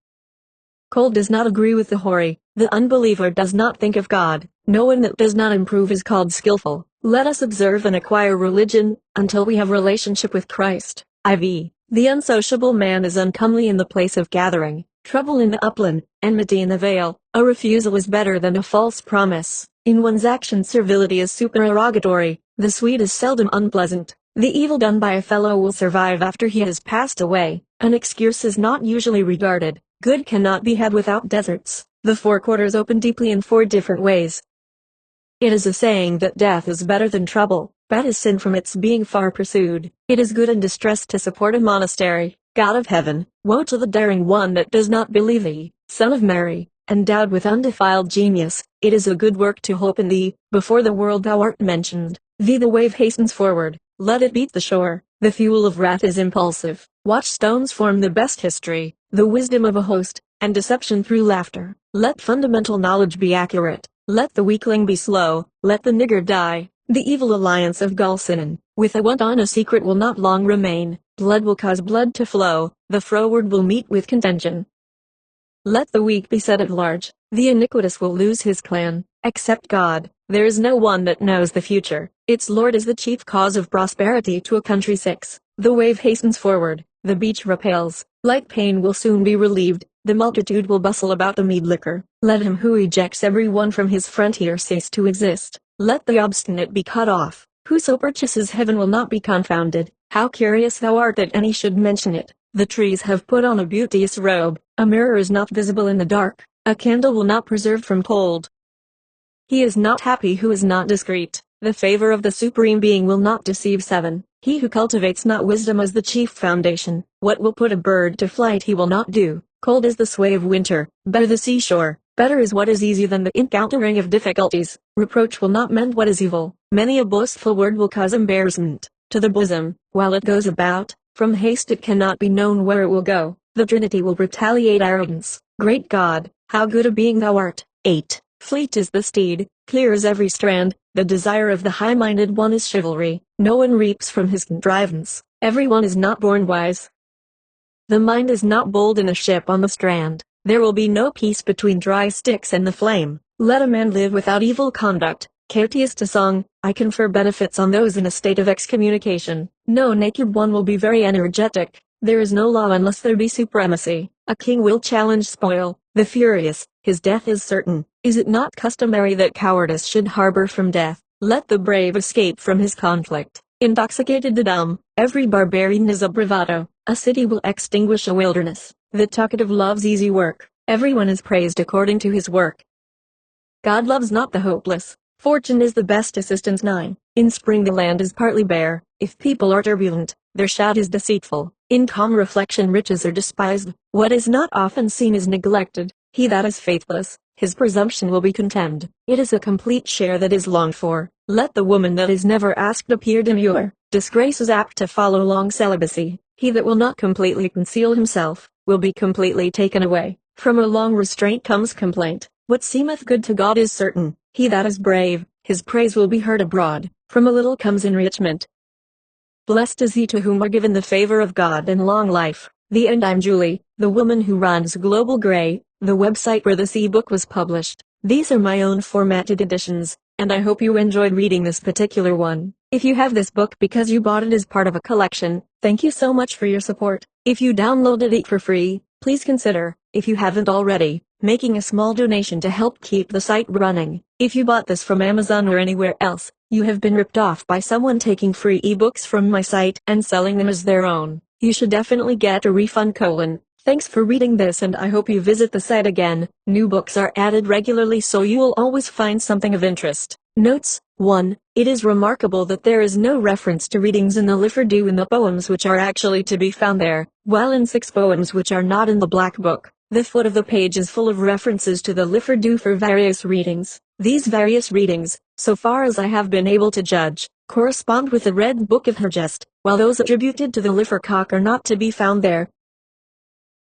Cold does not agree with the hoary, the unbeliever does not think of God. No one that does not improve is called skillful. Let us observe and acquire religion, until we have relationship with Christ. IV. The unsociable man is uncomely in the place of gathering, trouble in the upland, enmity in the vale. A refusal is better than a false promise. In one's action servility is supererogatory, the sweet is seldom unpleasant. The evil done by a fellow will survive after he has passed away. An excuse is not usually regarded. Good cannot be had without deserts. The four quarters open deeply in four different ways. It is a saying that death is better than trouble. Bad is sin from its being far pursued. It is good in distress to support a monastery. God of heaven, woe to the daring one that does not believe thee, Son of Mary, endowed with undefiled genius. It is a good work to hope in thee. Before the world thou art mentioned. Thee the wave hastens forward, let it beat the shore. The fuel of wrath is impulsive. Watchstones form the best history, the wisdom of a host, and deception through laughter. Let fundamental knowledge be accurate. Let the weakling be slow, let the niggard die. The evil alliance of Gulsinen, with a want on a secret will not long remain. Blood will cause blood to flow, the froward will meet with contention. Let the weak be set at large, the iniquitous will lose his clan. Except God, there is no one that knows the future. Its Lord is the chief cause of prosperity to a country. 6. The wave hastens forward, the beach repels, like pain will soon be relieved. The multitude will bustle about the mead liquor. Let him who ejects everyone from his frontier cease to exist. Let the obstinate be cut off. Whoso purchases heaven will not be confounded. How curious thou art that any should mention it. The trees have put on a beauteous robe. A mirror is not visible in the dark. A candle will not preserve from cold. He is not happy who is not discreet. The favor of the Supreme Being will not deceive. 7. He who cultivates not wisdom as the chief foundation. What will put a bird to flight he will not do. Cold is the sway of winter, better the seashore. Better is what is easy than the encountering of difficulties. Reproach will not mend what is evil. Many a boastful word will cause embarrassment to the bosom, while it goes about. From haste it cannot be known where it will go. The Trinity will retaliate arrogance. Great God, how good a being thou art. 8. Fleet is the steed, clear is every strand. The desire of the high-minded one is chivalry. No one reaps from his contrivance. Every one is not born wise. The mind is not bold in a ship on the strand. There will be no peace between dry sticks and the flame. Let a man live without evil conduct. Courteous to song, I confer benefits on those in a state of excommunication. No naked one will be very energetic. There is no law unless there be supremacy. A king will challenge spoil. The furious, his death is certain. Is it not customary that cowardice should harbor from death? Let the brave escape from his conflict. Intoxicated the dumb, every barbarian is a bravado. A city will extinguish a wilderness. The talkative loves easy work. Everyone is praised according to his work. God loves not the hopeless. Fortune is the best assistance. 9. In spring the land is partly bare. If people are turbulent, their shout is deceitful. In calm reflection riches are despised. What is not often seen is neglected. He that is faithless, his presumption will be contemned. It is a complete share that is longed for. Let the woman that is never asked appear demure. Disgrace is apt to follow long celibacy. He that will not completely conceal himself, will be completely taken away. From a long restraint comes complaint. What seemeth good to God is certain. He that is brave, his praise will be heard abroad. From a little comes enrichment. Blessed is he to whom are given the favor of God and long life. The end. I'm Julie, the woman who runs Global Grey, the website where this ebook was published. These are my own formatted editions, and I hope you enjoyed reading this particular one. If you have this book because you bought it as part of a collection, thank you so much for your support. If you downloaded it for free, please consider, if you haven't already, making a small donation to help keep the site running. If you bought this from Amazon or anywhere else, you have been ripped off by someone taking free ebooks from my site and selling them as their own. You should definitely get a refund. Thanks for reading this, and I hope you visit the site again. New books are added regularly, so you will always find something of interest. Notes: 1. It is remarkable that there is no reference to readings in the Lifford-Do in the poems which are actually to be found there, while in 6 poems which are not in the Black Book, the foot of the page is full of references to the Lifford-Do for various readings. These various readings, so far as I have been able to judge, correspond with the Red Book of Hergest, while those attributed to the Lifford-Cock are not to be found there.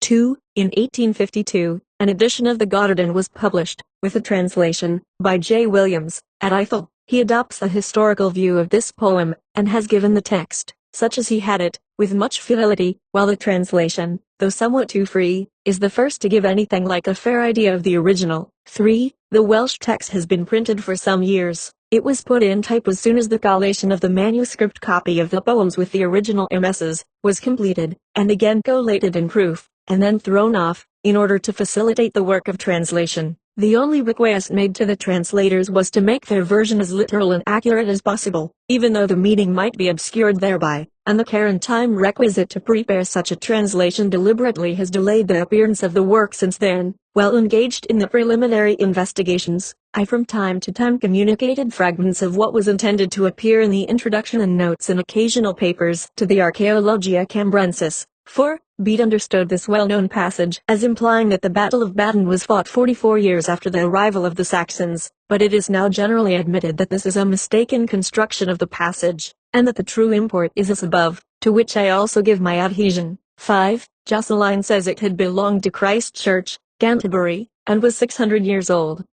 2. In 1852, an edition of the Goddardin was published, with a translation, by J. Williams, at Ithel. He adopts a historical view of this poem, and has given the text, such as he had it, with much fidelity, while the translation, though somewhat too free, is the first to give anything like a fair idea of the original. 3. The Welsh text has been printed for some years. It was put in type as soon as the collation of the manuscript copy of the poems with the original MSs was completed, and again collated in proof, and then thrown off, in order to facilitate the work of translation. The only request made to the translators was to make their version as literal and accurate as possible, even though the meaning might be obscured thereby, and the care and time requisite to prepare such a translation deliberately has delayed the appearance of the work since then. While engaged in the preliminary investigations, I from time to time communicated fragments of what was intended to appear in the introduction and notes and occasional papers to the Archaeologia Cambrensis. 4. Bede understood this well-known passage as implying that the Battle of Baden was fought 44 years after the arrival of the Saxons, but it is now generally admitted that this is a mistaken construction of the passage, and that the true import is as above, to which I also give my adhesion. 5. Josceline says it had belonged to Christ Church, Canterbury, and was 600 years old.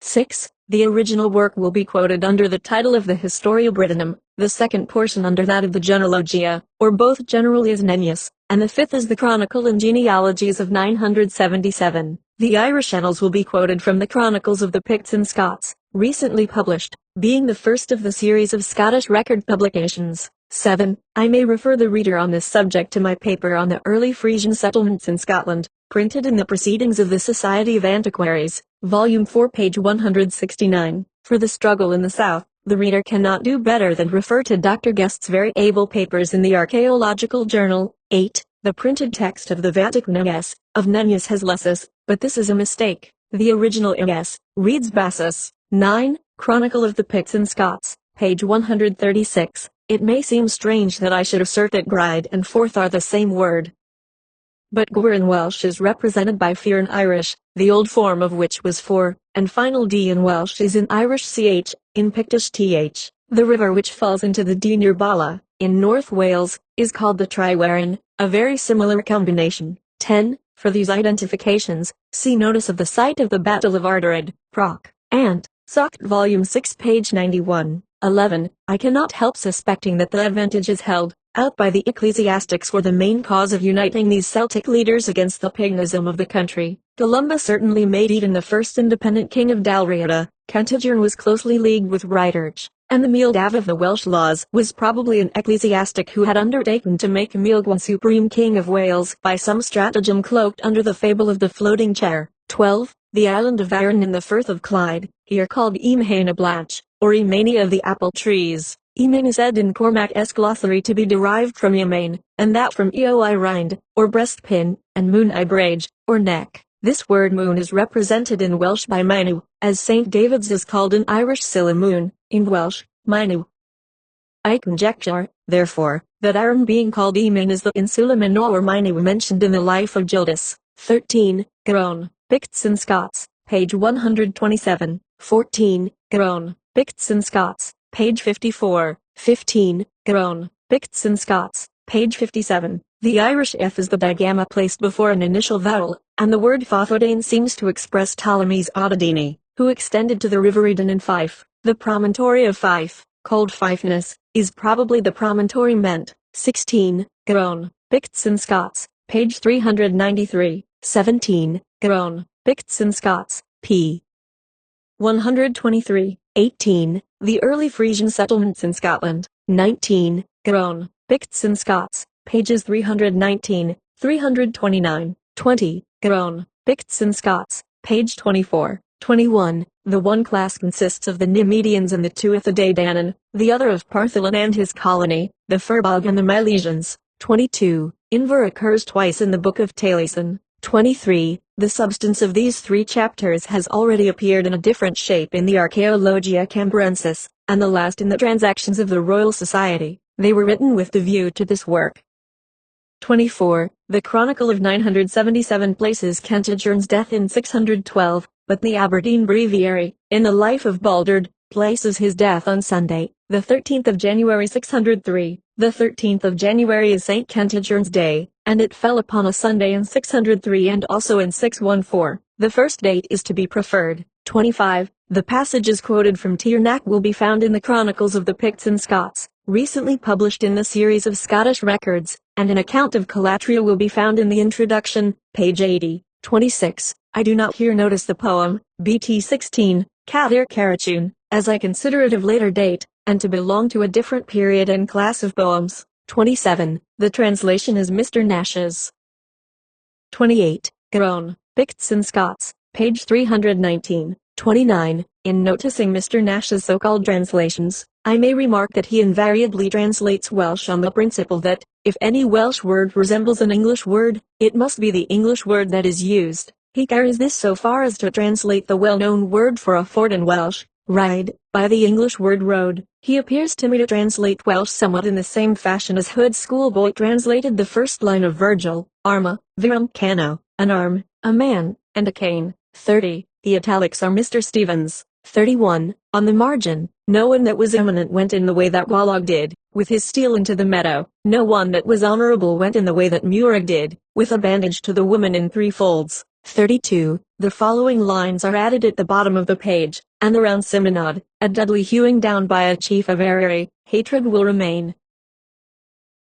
6. The original work will be quoted under the title of the Historia Brittonum, the second portion under that of the Genealogia, or both generally as Nennius, and the fifth as the Chronicle and Genealogies of 977. The Irish Annals will be quoted from the Chronicles of the Picts and Scots, recently published, being the first of the series of Scottish record publications. 7. I may refer the reader on this subject to my paper on the early Frisian settlements in Scotland, printed in the Proceedings of the Society of Antiquaries, Volume 4, page 169. For the struggle in the South, the reader cannot do better than refer to Dr. Guest's very able papers in the Archaeological Journal. 8. The printed text of the Vatican IS, of Nennius has Lessus, but this is a mistake. The original IS, reads Bassus. 9. Chronicle of the Picts and Scots, page 136. It may seem strange that I should assert that Gride and Forth are the same word, but Gwr in Welsh is represented by Fear in Irish, the old form of which was for, and final D in Welsh is in Irish ch, in Pictish th. The river which falls into the Dee near Bala, in North Wales, is called the Tryweryn, a very similar combination. 10. For these identifications, see notice of the site of the Battle of Arderydd, Proc. and Soct. Volume 6, page 91. 11. I cannot help suspecting that the advantage is held out by the ecclesiastics were the main cause of uniting these Celtic leaders against the paganism of the country. Columba certainly made Eden the first independent king of Dalriada. Kentigern was closely leagued with Rhydderch, and the Míldav of the Welsh laws was probably an ecclesiastic who had undertaken to make Maelgwn supreme king of Wales by some stratagem cloaked under the fable of the floating chair. 12. The island of Arran in the Firth of Clyde, here called Imhaena Blanche, or Imania of the apple trees. Emain is said in Cormac's glossary to be derived from Emain, and that from Eoi rind, or breastpin, and moon I brage, or neck. This word moon is represented in Welsh by Maenw, as St. David's is called in Irish Silla moon, in Welsh, Maenw. I conjecture, therefore, that Arran being called Emain is the Insula Menor or Maenw mentioned in the life of Gildas. 13. Garonne, Picts and Scots, page 127. 14. Garonne, Picts and Scots, page 54. 15. Garonne, Picts and Scots, page 57. The Irish F is the digamma placed before an initial vowel, and the word Fothodane seems to express Ptolemy's Otadini, who extended to the river Eden in Fife. The promontory of Fife, called Fifeness, is probably the promontory meant. 16. Garonne, Picts and Scots, page 393. 17. Garonne, Picts and Scots, p. 123. 18. The early Frisian settlements in Scotland. 19. Garonne, Picts and Scots, pages 319, 329. 20. Garonne, Picts and Scots, page 24. 21. The one class consists of the Nemedians and the two of the Danan, the other of Partholon and his colony, the Furbog and the Milesians. 22. Inver occurs twice in the Book of Taliesin. 23. The substance of these three chapters has already appeared in a different shape in the Archaeologia Cambrensis, and the last in the Transactions of the Royal Society. They were written with the view to this work. 24. The Chronicle of 977 places Kentigern's death in 612, but the Aberdeen Breviary, in the life of Baldard, places his death on Sunday, the 13th of January 603. The 13th of January is St. Kentigern's Day, and it fell upon a Sunday in 603 and also in 614. The first date is to be preferred. 25. The passages quoted from Tiernack will be found in the Chronicles of the Picts and Scots, recently published in the series of Scottish Records, and an account of Calatria will be found in the introduction, page 80. 26. I do not here notice the poem, BT 16, Cadir Carachun, as I consider it of later date, and to belong to a different period and class of poems. 27. The translation is Mr. Nash's. 28. Garonne, Picts and Scots, Page 319. 29. In noticing Mr. Nash's so-called translations, I may remark that he invariably translates Welsh on the principle that, if any Welsh word resembles an English word, it must be the English word that is used. He carries this so far as to translate the well-known word for a ford in Welsh, ride, by the English word road. He appears to me to translate Welsh somewhat in the same fashion as Hood's schoolboy translated the first line of Virgil, arma, virum cano, an arm, a man, and a cane. 30. The italics are Mr. Stevens. 31. On the margin, no one that was eminent went in the way that Wallack did, with his steel into the meadow. No one that was honorable went in the way that Murag did, with a bandage to the woman in 3 folds. 32. The following lines are added at the bottom of the page. And around Simonod, a deadly hewing down by a chief of Eryri, hatred will remain,